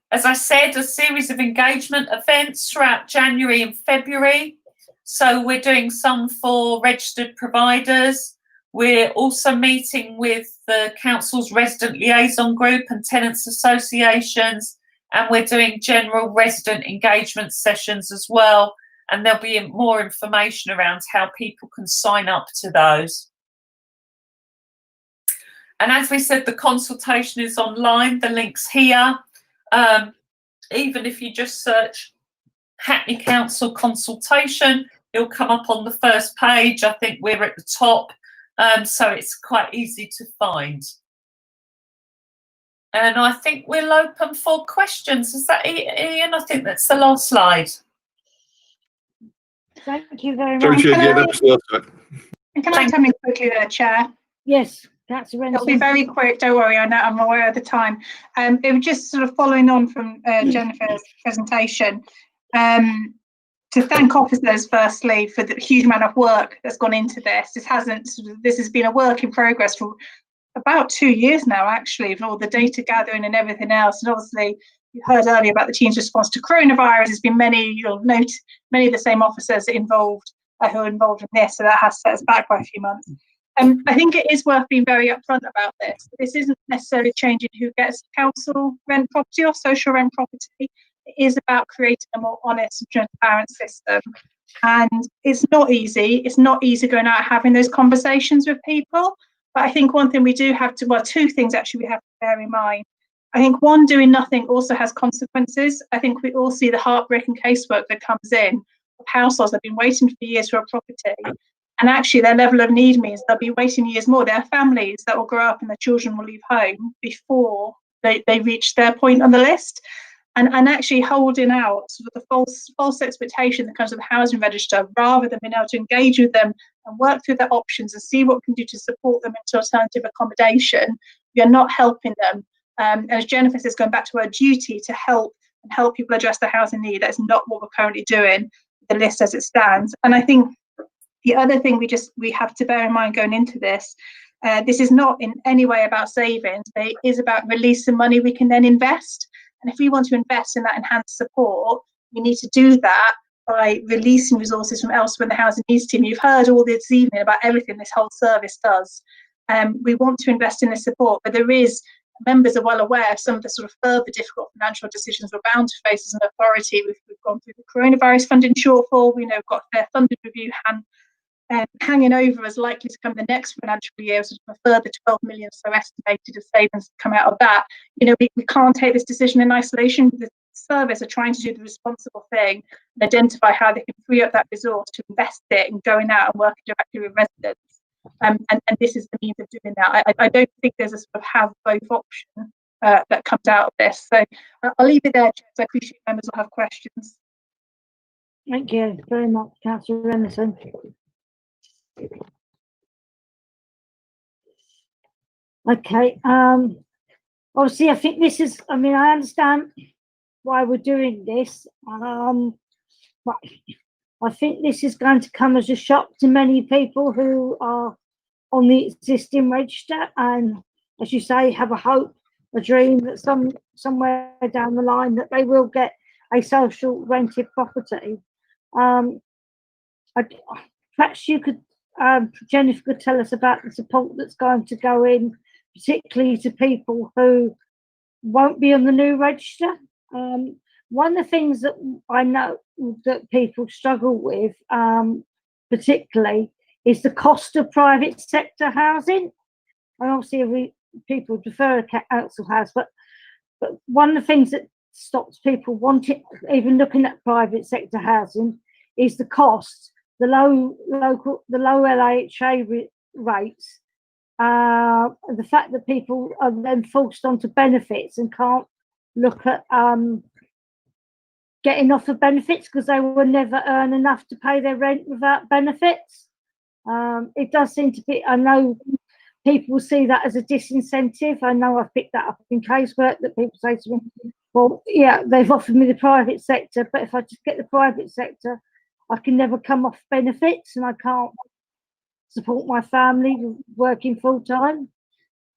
As I said, a series of engagement events throughout January and February. So we're doing some for registered providers. We're also meeting with the council's resident liaison group and tenants associations, and we're doing general resident engagement sessions as well. And there'll be more information around how people can sign up to those. And as we said, the consultation is online. The link's here. Even if you just search Hackney Council consultation, it'll come up on the first page. I think we're at the top, so it's quite easy to find. And I think we'll open for questions. Is that Ian? I think that's the last slide. Thank you very Sorry, much. Chair, yeah, that's perfect. Can I come in quickly there, Chair? Yes, Councillor It'll be Renson. very quick, don't worry, I know I'm aware of the time. It was just sort of following on from Jennifer's presentation, to thank officers firstly for the huge amount of work that's gone into this. This has been a work in progress for about 2 years now, actually, with all the data gathering and everything else. And obviously, you heard earlier about the team's response to coronavirus. There's been you'll note many of the same officers involved who are involved in this, so that has set us back by a few months. I think it is worth being very upfront about this. This isn't necessarily changing who gets council rent property or social rent property. It is about creating a more honest and transparent system. And it's not easy. It's not easy going out having those conversations with people. But I think one thing we do have to, well, two things actually we have to bear in mind. I think one, doing nothing also has consequences. I think we all see the heartbreaking casework that comes in of households that have been waiting for years for a property. And actually their level of need means they'll be waiting years more. There are families that will grow up and their children will leave home before they reach their point on the list. And actually holding out sort of the false expectation that comes with the housing register, rather than being able to engage with them and work through their options and see what we can do to support them into alternative accommodation, we are not helping them. As Jennifer says, going back to her duty to help people address their housing need, that's not what we're currently doing, the list as it stands. And I think the other thing we have to bear in mind going into this, this is not in any way about savings, but it is about releasing money we can then invest. And if we want to invest in that enhanced support, we need to do that by releasing resources from elsewhere in the housing needs team. You've heard all this evening about everything this whole service does. We want to invest in this support, but members are well aware of some of the sort of further difficult financial decisions we're bound to face as an authority. We've gone through the coronavirus funding shortfall. We know we've got a fair funding review hanging over as likely to come the next financial year, sort of a further 12 million so estimated of savings to come out of that. You know, we can't take this decision in isolation. The service are trying to do the responsible thing and identify how they can free up that resource to invest it in going out and working directly with residents. And this is the means of doing that. I don't think there's a sort of have both option that comes out of this. So I'll leave it there, Chair. I appreciate members will have questions. Thank you very much, Councillor Emerson. Okay, obviously I think this is, I mean, I understand why we're doing this, but I think this is going to come as a shock to many people who are on the existing register and, as you say, have a hope, a dream that somewhere down the line that they will get a social rented property. Perhaps you could, Jennifer could tell us about the support that's going to go in, particularly to people who won't be on the new register. One of the things that I know that people struggle with, particularly, is the cost of private sector housing. And obviously, people prefer a council house, but one of the things that stops people wanting, even looking at private sector housing, is the cost. The low LHA rates the fact that people are then forced onto benefits and can't look at getting off of benefits because they will never earn enough to pay their rent without benefits. It does seem to be, I know people see that as a disincentive. I know I've picked that up in casework, that people say to me, well, yeah, they've offered me the private sector, but if I just get the private sector, I can never come off benefits and I can't support my family working full time.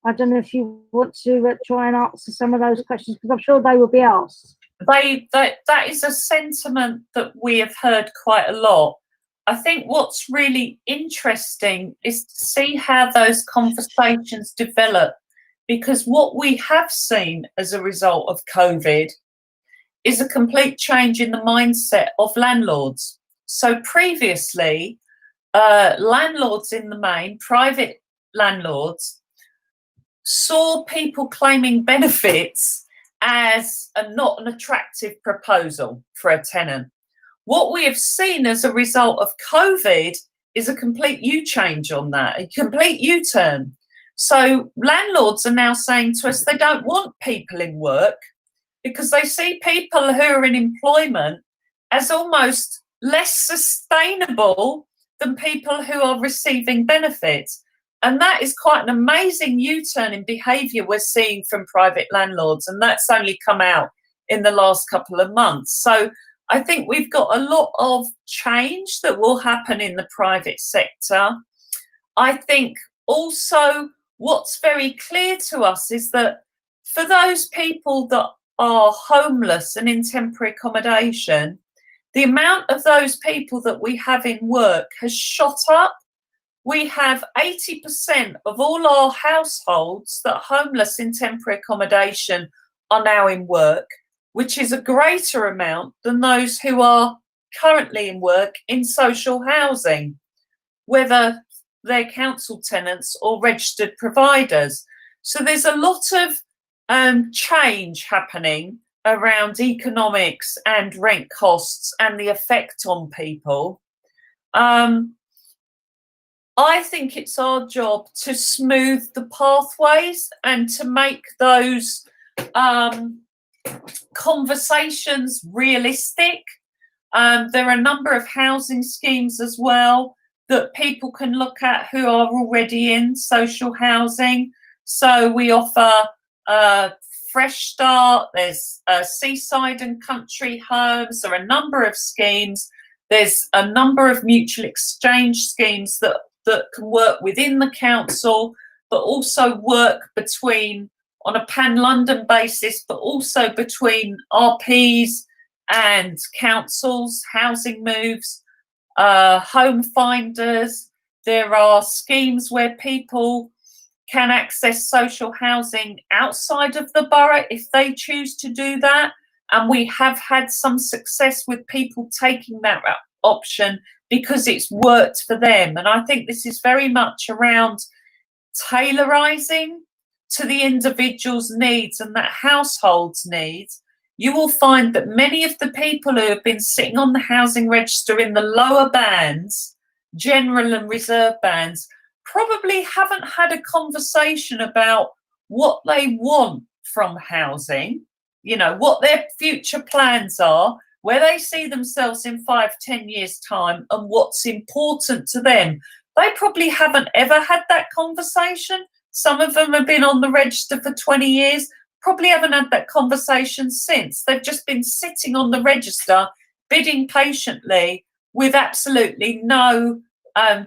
I don't know if you want to try and answer some of those questions, because I'm sure they will be asked. That is a sentiment that we have heard quite a lot. I think what's really interesting is to see how those conversations develop, because what we have seen as a result of COVID is a complete change in the mindset of landlords. So previously, landlords in the main, private landlords, saw people claiming benefits as not an attractive proposal for a tenant. What we have seen as a result of COVID is a complete U-change on that, a complete U-turn. So landlords are now saying to us they don't want people in work because they see people who are in employment as almost less sustainable than people who are receiving benefits. And that is quite an amazing U-turn in behaviour we're seeing from private landlords, and that's only come out in the last couple of months. So I think we've got a lot of change that will happen in the private sector. I think also what's very clear to us is that for those people that are homeless and in temporary accommodation, the amount of those people that we have in work has shot up. We have 80% of all our households that are homeless in temporary accommodation are now in work, which is a greater amount than those who are currently in work in social housing, whether they're council tenants or registered providers. So there's a lot of change happening around economics and rent costs and the effect on people. I think it's our job to smooth the pathways and to make those conversations realistic. There are a number of housing schemes as well that people can look at who are already in social housing. So we offer Fresh Start, there's Seaside and Country Homes, there are a number of schemes. There's a number of mutual exchange schemes that can work within the council, but also work between, on a pan-London basis, but also between RPs and councils, housing moves, home finders. There are schemes where people can access social housing outside of the borough if they choose to do that. And we have had some success with people taking that option because it's worked for them. And I think this is very much around tailorizing to the individual's needs and that household's needs. You will find that many of the people who have been sitting on the housing register in the lower bands, general and reserve bands, probably haven't had a conversation about what they want from housing, you know, what their future plans are, where they see themselves in 5-10 years' time, and what's important to them. They probably haven't ever had that conversation. Some of them have been on the register for 20 years, probably haven't had that conversation since. They've just been sitting on the register, bidding patiently with absolutely no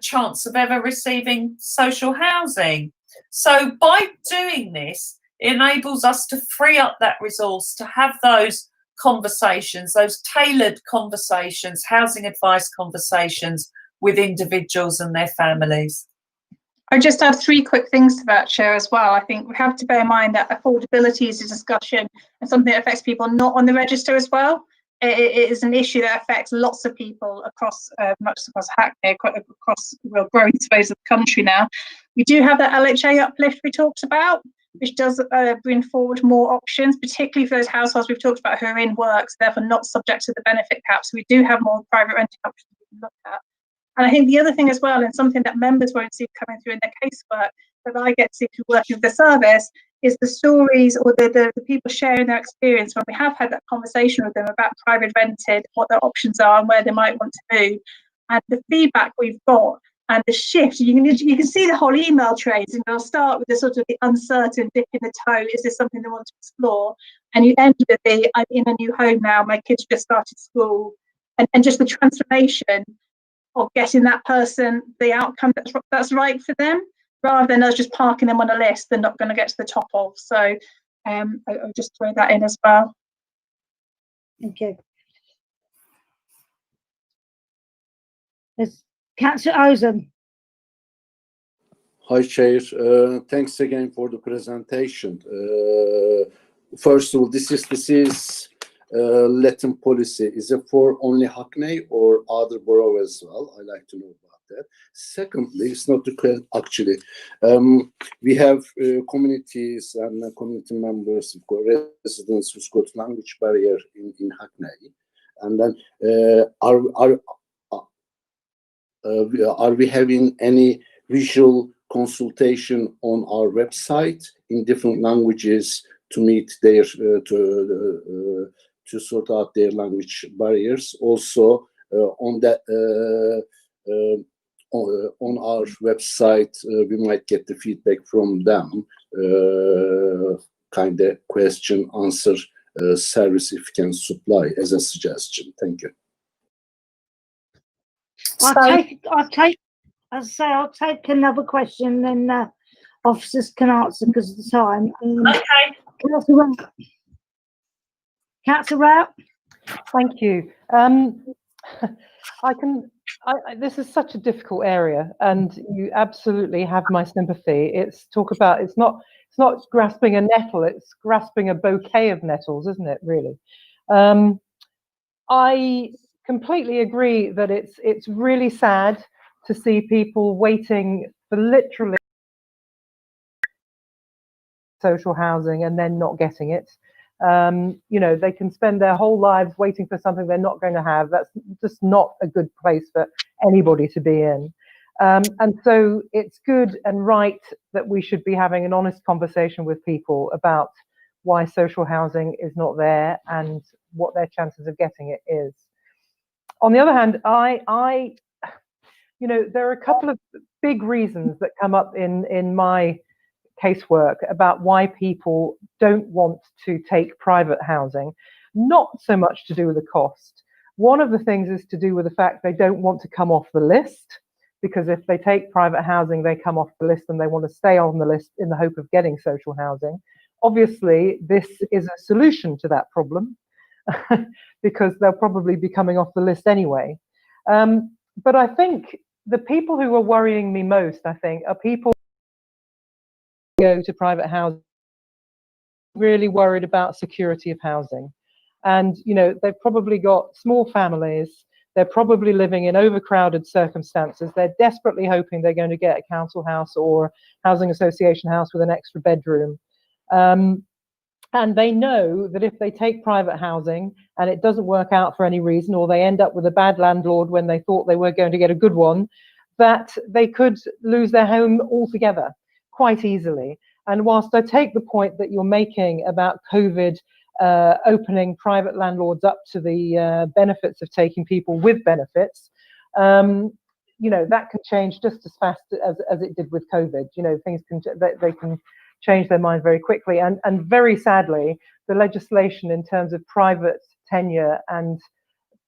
chance of ever receiving social housing. So by doing this, it enables us to free up that resource to have those conversations, those tailored conversations, housing advice conversations with individuals and their families. I just have 3 quick things to that, Chair, as well. I think we have to bear in mind that affordability is a discussion and something that affects people not on the register as well. It is an issue that affects lots of people across, not just across Hackney, across real growing space of the country now. We do have that LHA uplift we talked about, which does bring forward more options, particularly for those households we've talked about who are in work, so therefore not subject to the benefit cap. So we do have more private renting options we can look at. And I think the other thing as well, and something that members won't see coming through in their casework, that I get to see through working with the service is the stories or the people sharing their experience when we have had that conversation with them about private rented, what their options are and where they might want to move. And the feedback we've got and the shift, you can see the whole email trains, and they'll start with the sort of the uncertain dip in the toe, is this something they want to explore? And you end with the, I'm in a new home now, my kids just started school, and just the transformation of getting that person the outcome that's right for them, rather than us just parking them on a list they're not going to get to the top of. So I'll just throw that in as well. Thank you. There's Councillor Ozen. Hi, Chair. Thanks again for the presentation. First of all, this is letting policy. Is it for only Hackney or other borough as well? I'd like to know about that. Secondly, it's not the question actually. We have communities and community members, residents who's got language barrier in Hackney, and then are we having any visual consultation on our website in different languages to meet their to sort out their language barriers? Also on that on our website we might get the feedback from them, kind of question answer service if you can supply as a suggestion. Thank you. I'll take another question, and officers can answer because of the time. Okay. Councillor Rout. Thank you. This is such a difficult area, and you absolutely have my sympathy. It's not grasping a nettle, it's grasping a bouquet of nettles, isn't it, really? I completely agree that it's really sad to see people waiting for literally social housing and then not getting it. You know, they can spend their whole lives waiting for something they're not going to have. That's just not a good place for anybody to be in. And so it's good and right that we should be having an honest conversation with people about why social housing is not there and what their chances of getting it is. On the other hand, you know, there are a couple of big reasons that come up in my casework about why people don't want to take private housing. Not so much to do with the cost. One of the things is to do with the fact they don't want to come off the list, because if they take private housing, they come off the list and they want to stay on the list in the hope of getting social housing. Obviously, this is a solution to that problem because they'll probably be coming off the list anyway. But I think the people who are worrying me most, I think, are people who go to private housing really worried about security of housing. And, you know, they've probably got small families. They're probably living in overcrowded circumstances. They're desperately hoping they're going to get a council house or housing association house with an extra bedroom. And they know that if they take private housing and it doesn't work out for any reason, or they end up with a bad landlord when they thought they were going to get a good one, that they could lose their home altogether quite easily. And whilst I take the point that you're making about COVID opening private landlords up to the benefits of taking people with benefits, you know, that can change just as fast as it did with COVID. You know, things can, they can change their mind very quickly. And very sadly, the legislation in terms of private tenure and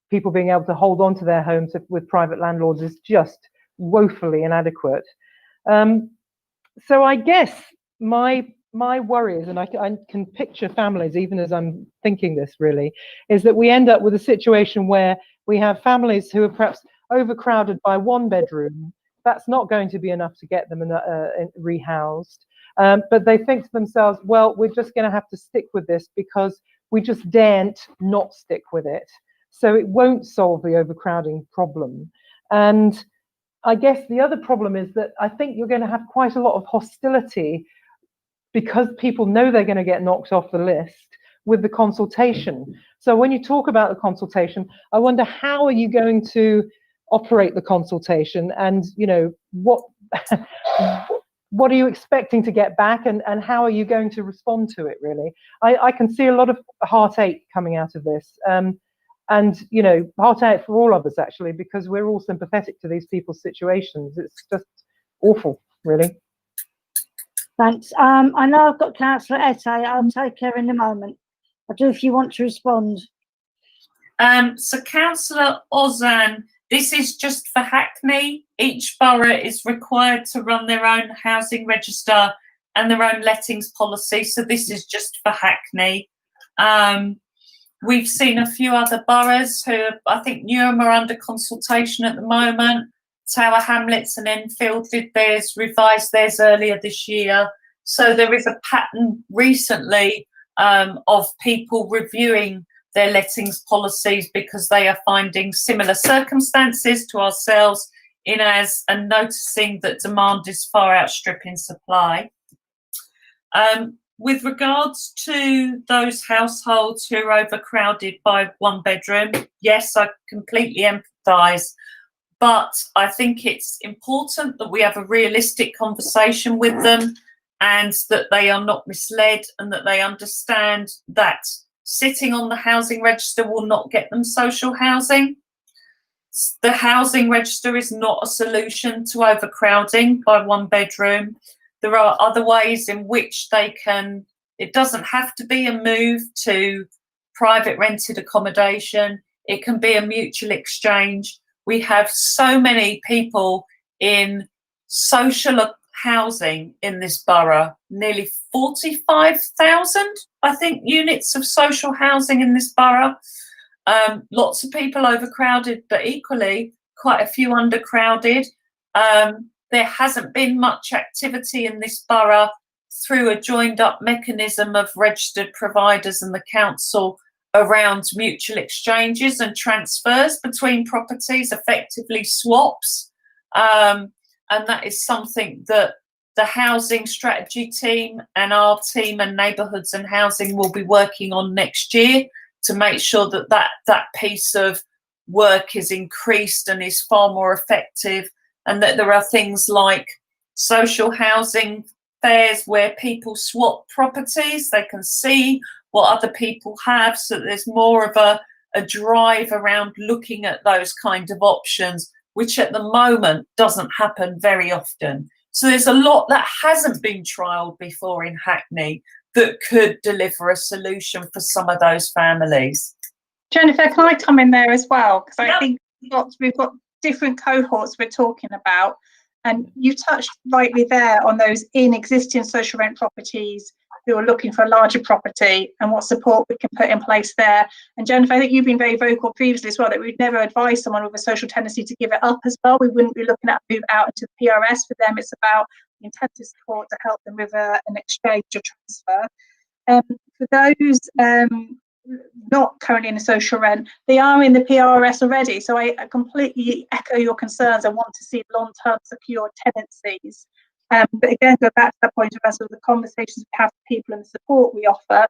people being able to hold on to their homes with private landlords is just woefully inadequate. So I guess my worry is, and I can picture families, even as I'm thinking this really, is that we end up with a situation where we have families who are perhaps overcrowded by one bedroom. That's not going to be enough to get them rehoused. But they think to themselves, well, we're just going to have to stick with this because we just daren't not stick with it. So it won't solve the overcrowding problem. And I guess the other problem is that I think you're going to have quite a lot of hostility because people know they're going to get knocked off the list with the consultation. So when you talk about the consultation, I wonder, how are you going to operate the consultation, and, you know, what are you expecting to get back, and how are you going to respond to it, really? I can see a lot of heartache coming out of this, and you know, heartache for all of us actually, because we're all sympathetic to these people's situations. It's just awful, really. Thanks. I know I've got Councillor Ette. I'll take her in a moment. I do, if you want to respond. So Councillor Ozan, this is just for Hackney. Each borough is required to run their own housing register and their own lettings policy. So this is just for Hackney. We've seen a few other boroughs who, I think Newham are under consultation at the moment. Tower Hamlets and Enfield did theirs, revised theirs earlier this year. So there is a pattern recently of people reviewing their lettings policies because they are finding similar circumstances to ourselves and noticing that demand is far outstripping supply. With regards to those households who are overcrowded by one bedroom, yes, I completely empathise, but I think it's important that we have a realistic conversation with them and that they are not misled and that they understand that sitting on the housing register will not get them social housing. The housing register is not a solution to overcrowding by one bedroom. There are other ways in which they can, it doesn't have to be a move to private rented accommodation. It can be a mutual exchange. We have so many people in social housing in this borough, nearly 45,000, I think, units of social housing in this borough. Lots of people overcrowded, but equally quite a few undercrowded. There hasn't been much activity in this borough through a joined up mechanism of registered providers and the council around mutual exchanges and transfers between properties, effectively swaps. And that is something that the housing strategy team and our team and neighbourhoods and housing will be working on next year to make sure that that piece of work is increased and is far more effective, and that there are things like social housing fairs where people swap properties. They can see what other people have, so that there's more of a drive around looking at those kind of options, which at the moment doesn't happen very often. So there's a lot that hasn't been trialled before in Hackney that could deliver a solution for some of those families. Jennifer, can I come in there as well? Because I think we've got different cohorts we're talking about, and you touched rightly there on those in existing social rent properties who are looking for a larger property and what support we can put in place there. And Jennifer, I think you've been very vocal previously as well that we'd never advise someone with a social tendency to give it up as well. We wouldn't be looking at a move out into the PRS. For them, it's about the intensive support to help them with an exchange or transfer. For those not currently in a social rent, they are in the PRS already. So I completely echo your concerns. I want to see long-term secure tenancies. But again, go back to that point of the conversations we have with people and the support we offer,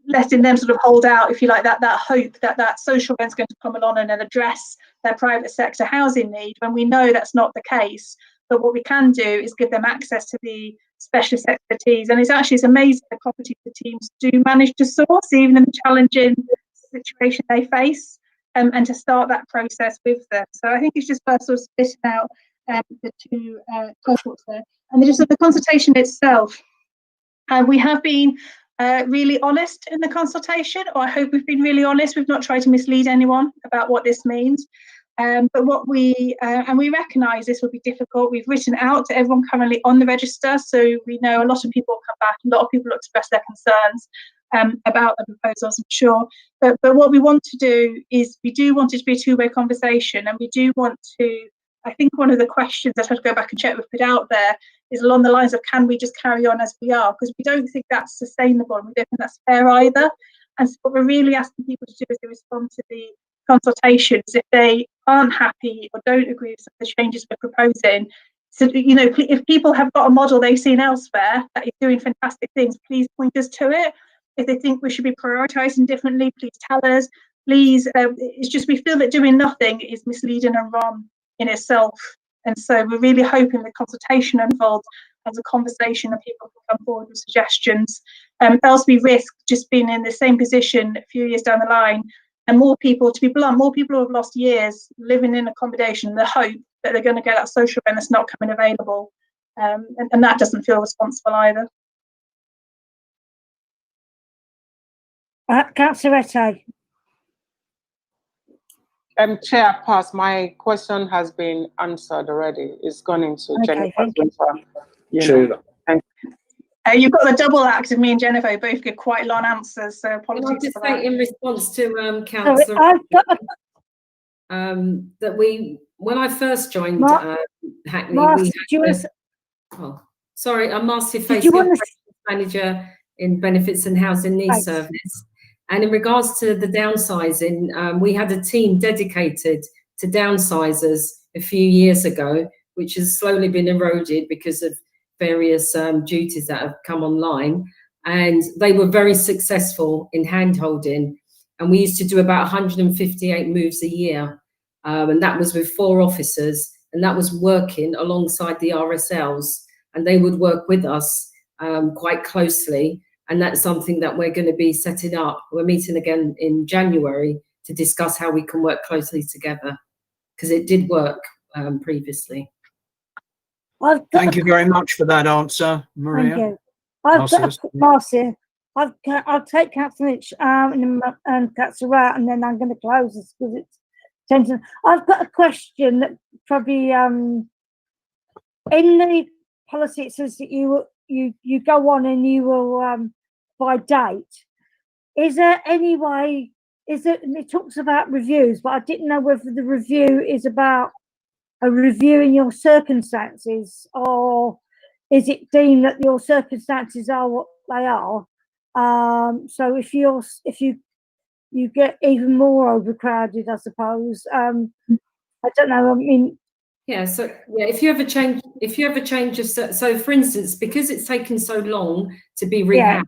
letting them sort of hold out, if you like, that hope that social rent's going to come along and address their private sector housing need, when we know that's not the case. But what we can do is give them access to the specialist expertise. And it's amazing the property the teams do manage to source, even in the challenging situation they face, and to start that process with them. So I think it's just first sort of splitting out the two cohorts there. And then just the consultation itself. We have been really honest in the consultation, or I hope we've been really honest. We've not tried to mislead anyone about what this means. But what we recognise this will be difficult. We've written out to everyone currently on the register, so we know a lot of people will come back. A lot of people will express their concerns about the proposals, I'm sure. But what we want to do is we do want it to be a two-way conversation, and we do want to. I think one of the questions that I have to go back and check we've put out there is along the lines of, can we just carry on as we are? Because we don't think that's sustainable, and we don't think that's fair either. And so what we're really asking people to do is to respond to the consultations if they aren't happy or don't agree with some of the changes we're proposing. So, you know, if people have got a model they've seen elsewhere that is doing fantastic things, please point us to it. If they think we should be prioritising differently, please tell us. Please, it's just we feel that doing nothing is misleading and wrong in itself. And so we're really hoping the consultation unfolds as a conversation and people can come forward with suggestions. Else we risk just being in the same position a few years down the line, and more people, to be blunt, more people who have lost years living in accommodation, the hope that they're going to get that social rent that's not coming available. And that doesn't feel responsible either. Councillor Ette. Chair, pass. My question has been answered already. It's gone into Okay, Jennifer's Chair, You've got the double act of me and Jennifer both give quite long answers, so Can I apologies just for that. say in response to Sorry, Councillor I've got that when I first joined Hackney, Marcy, we do you want to, I'm Marcia did Face, you the want to, operations manager in Benefits and Housing Needs Thanks. Service. And in regards to the downsizing, we had a team dedicated to downsizers a few years ago, which has slowly been eroded because of various duties that have come online. And they were very successful in hand-holding. And we used to do about 158 moves a year. And that was with 4 officers. And that was working alongside the RSLs. And they would work with us quite closely. And that's something that we're going to be setting up. We're meeting again in January to discuss how we can work closely together, because it did work previously. Thank you very much for that answer, Maria. Thank you. I've got Marcia. I'll take Councillor Lynch and Councillor Rat, and then I'm going to close this because it's tension. I've got a question that probably in the policy it says that you go on and you will by date. Is there any way? It talks about reviews, but I didn't know whether the review is about a review in your circumstances, or is it deemed that your circumstances are what they are? So if you get even more overcrowded, I suppose. I don't know. I mean, yeah. So yeah, if you ever change of so for instance, because it's taken so long to be rehoused,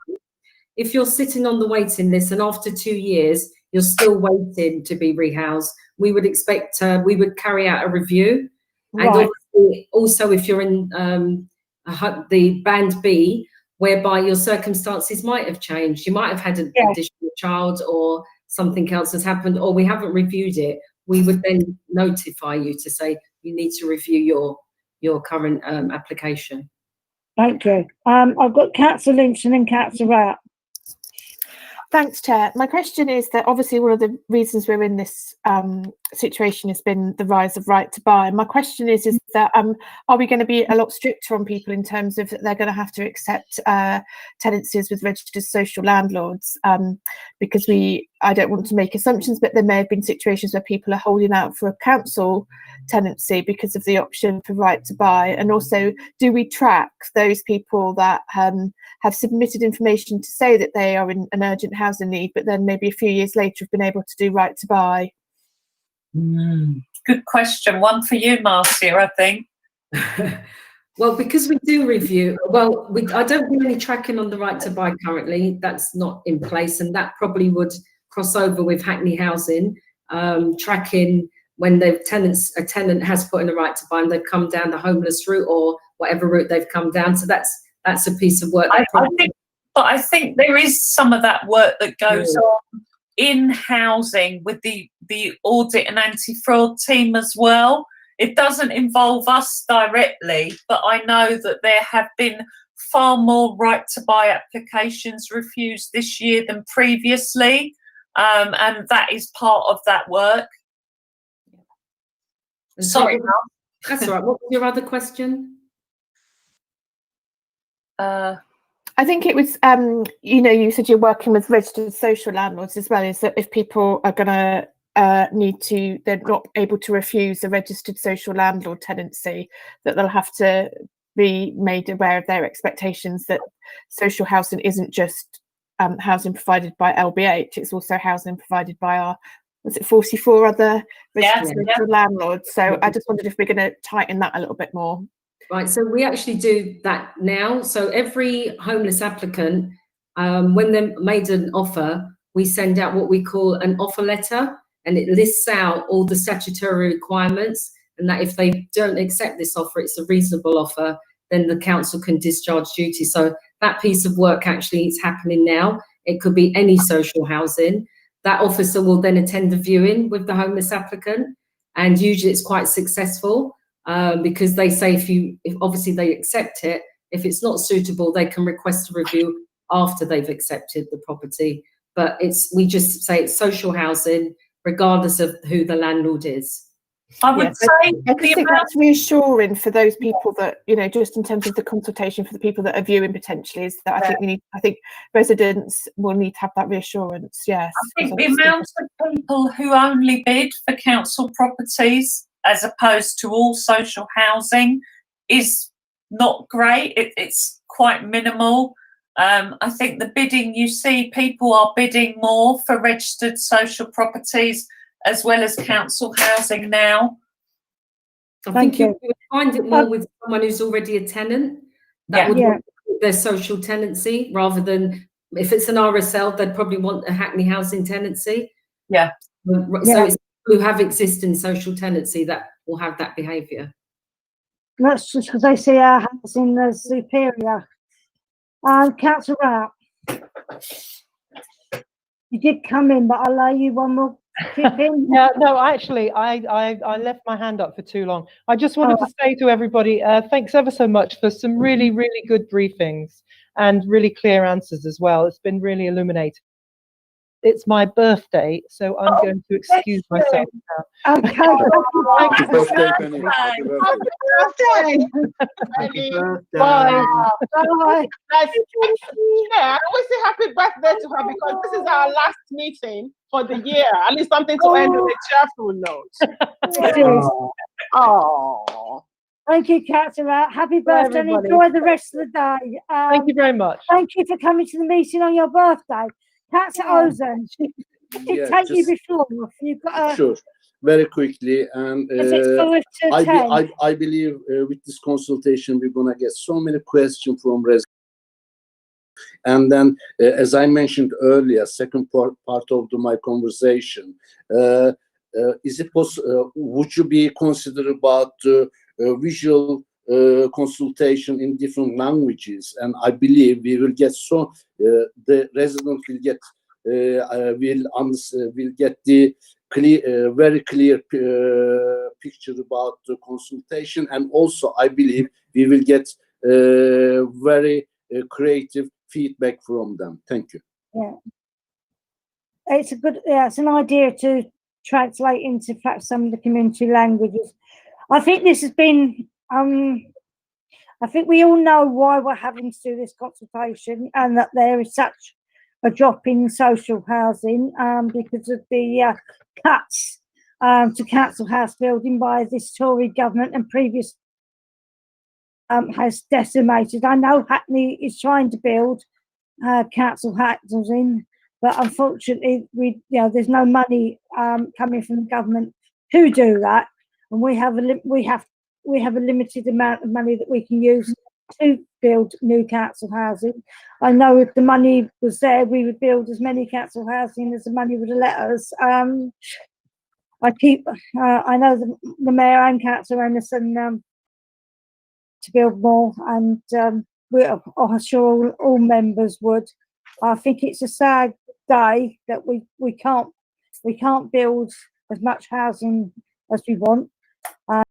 if you're sitting on the waiting list and after 2 years you're still waiting to be rehoused, we would expect we would carry out a review. right. And also if you're in the band B, whereby your circumstances might have changed, you might have had an additional child or something else has happened, or we haven't reviewed it, we would then notify you to say you need to review your current application. Thank you. I've got Councillor Lynch and then Councillor Rat. Thanks, Chair. My question is that obviously one of the reasons we're in this situation has been the rise of right to buy. My question is that are we going to be a lot stricter on people in terms of that they're going to have to accept tenancies with registered social landlords? Because I don't want to make assumptions, but there may have been situations where people are holding out for a council tenancy because of the option for right to buy. And also, do we track those people that have submitted information to say that they are in an urgent housing need, but then maybe a few years later have been able to do right to buy? Good question. One for you, Marcia, I think. Well, because we do review, I don't do any tracking on the right to buy currently. That's not in place, and that probably would cross over with Hackney Housing, tracking when a tenant has put in a right to buy and they've come down the homeless route or whatever route they've come down. So that's a piece of work. I think there is some of that work that goes on in housing with the audit and anti-fraud team as well. It doesn't involve us directly, but I know that there have been far more right to buy applications refused this year than previously, and that is part of that work. Sorry, Mel. That's all right. What was your other question? I think it was, you said you're working with registered social landlords as well. Is that if people are going to they're not able to refuse a registered social landlord tenancy, that they'll have to be made aware of their expectations that social housing isn't just housing provided by LBH, it's also housing provided by our, was it 44 other registered social landlords? So I just wondered if we're going to tighten that a little bit more. Right, so we actually do that now. So every homeless applicant, when they're made an offer, we send out what we call an offer letter, and it lists out all the statutory requirements and that if they don't accept this offer, it's a reasonable offer, then the council can discharge duty. So that piece of work actually is happening now. It could be any social housing. That officer will then attend the viewing with the homeless applicant, and usually it's quite successful because they say if obviously they accept it, if it's not suitable, they can request a review after they've accepted the property. But we just say it's social housing, regardless of who the landlord is. I would say I think that's reassuring for those people that, you know, just in terms of the consultation for the people that are viewing potentially, is that I think residents will need to have that reassurance. Yes. I think the amount of people who only bid for council properties as opposed to all social housing is not great. It's quite minimal. I think the bidding, you see people are bidding more for registered social properties as well as council housing now. I think you would find it more with someone who's already a tenant that would want their social tenancy, rather than if it's an RSL, they'd probably want a Hackney housing tenancy. Yeah. So it's people who have existing social tenancy that will have that behaviour. That's just because they see our housing as superior. Councillor Rapp, you did come in, but I'll allow you one more. Yeah, no, actually, I left my hand up for too long. I just wanted to say to everybody, thanks ever so much for some really, really good briefings and really clear answers as well. It's been really illuminating. It's my birthday, so I'm going to excuse myself now. Okay. Happy birthday, Penny. Happy birthday. Happy birthday. Bye. Bye. Yeah, I always say happy birthday to her because this is our last meeting for the year. At least something to end on a cheerful note. Oh. Thank you, Councillor. Happy birthday and enjoy the rest of the day. Thank you very much. Thank you for coming to the meeting on your birthday. Councillor Ozen, did take you before. You've got sure, very quickly, and I believe with this consultation we're gonna get so many questions from residents. And then, as I mentioned earlier, second part of my conversation, is it possible? Would you be considered about visual consultation in different languages? And I believe we will get the resident will get will get the very clear picture about the consultation, and also I believe we will get very creative feedback from them. Thank you. Yeah, it's a good. Yeah, it's an idea to translate into perhaps some of the community languages. I think this has been. I think we all know why we're having to do this consultation, and that there is such a drop in social housing because of the cuts to council house building by this Tory government and previous has decimated. I know Hackney is trying to build council housing, but unfortunately, there's no money coming from the government to do that, and we have a limited amount of money that we can use to build new council housing. I know if the money was there, we would build as many council housing as the money would let us. I know the Mayor and Councillor Anderson to build more, and I'm sure all members would. I think it's a sad day that we can't build as much housing as we want.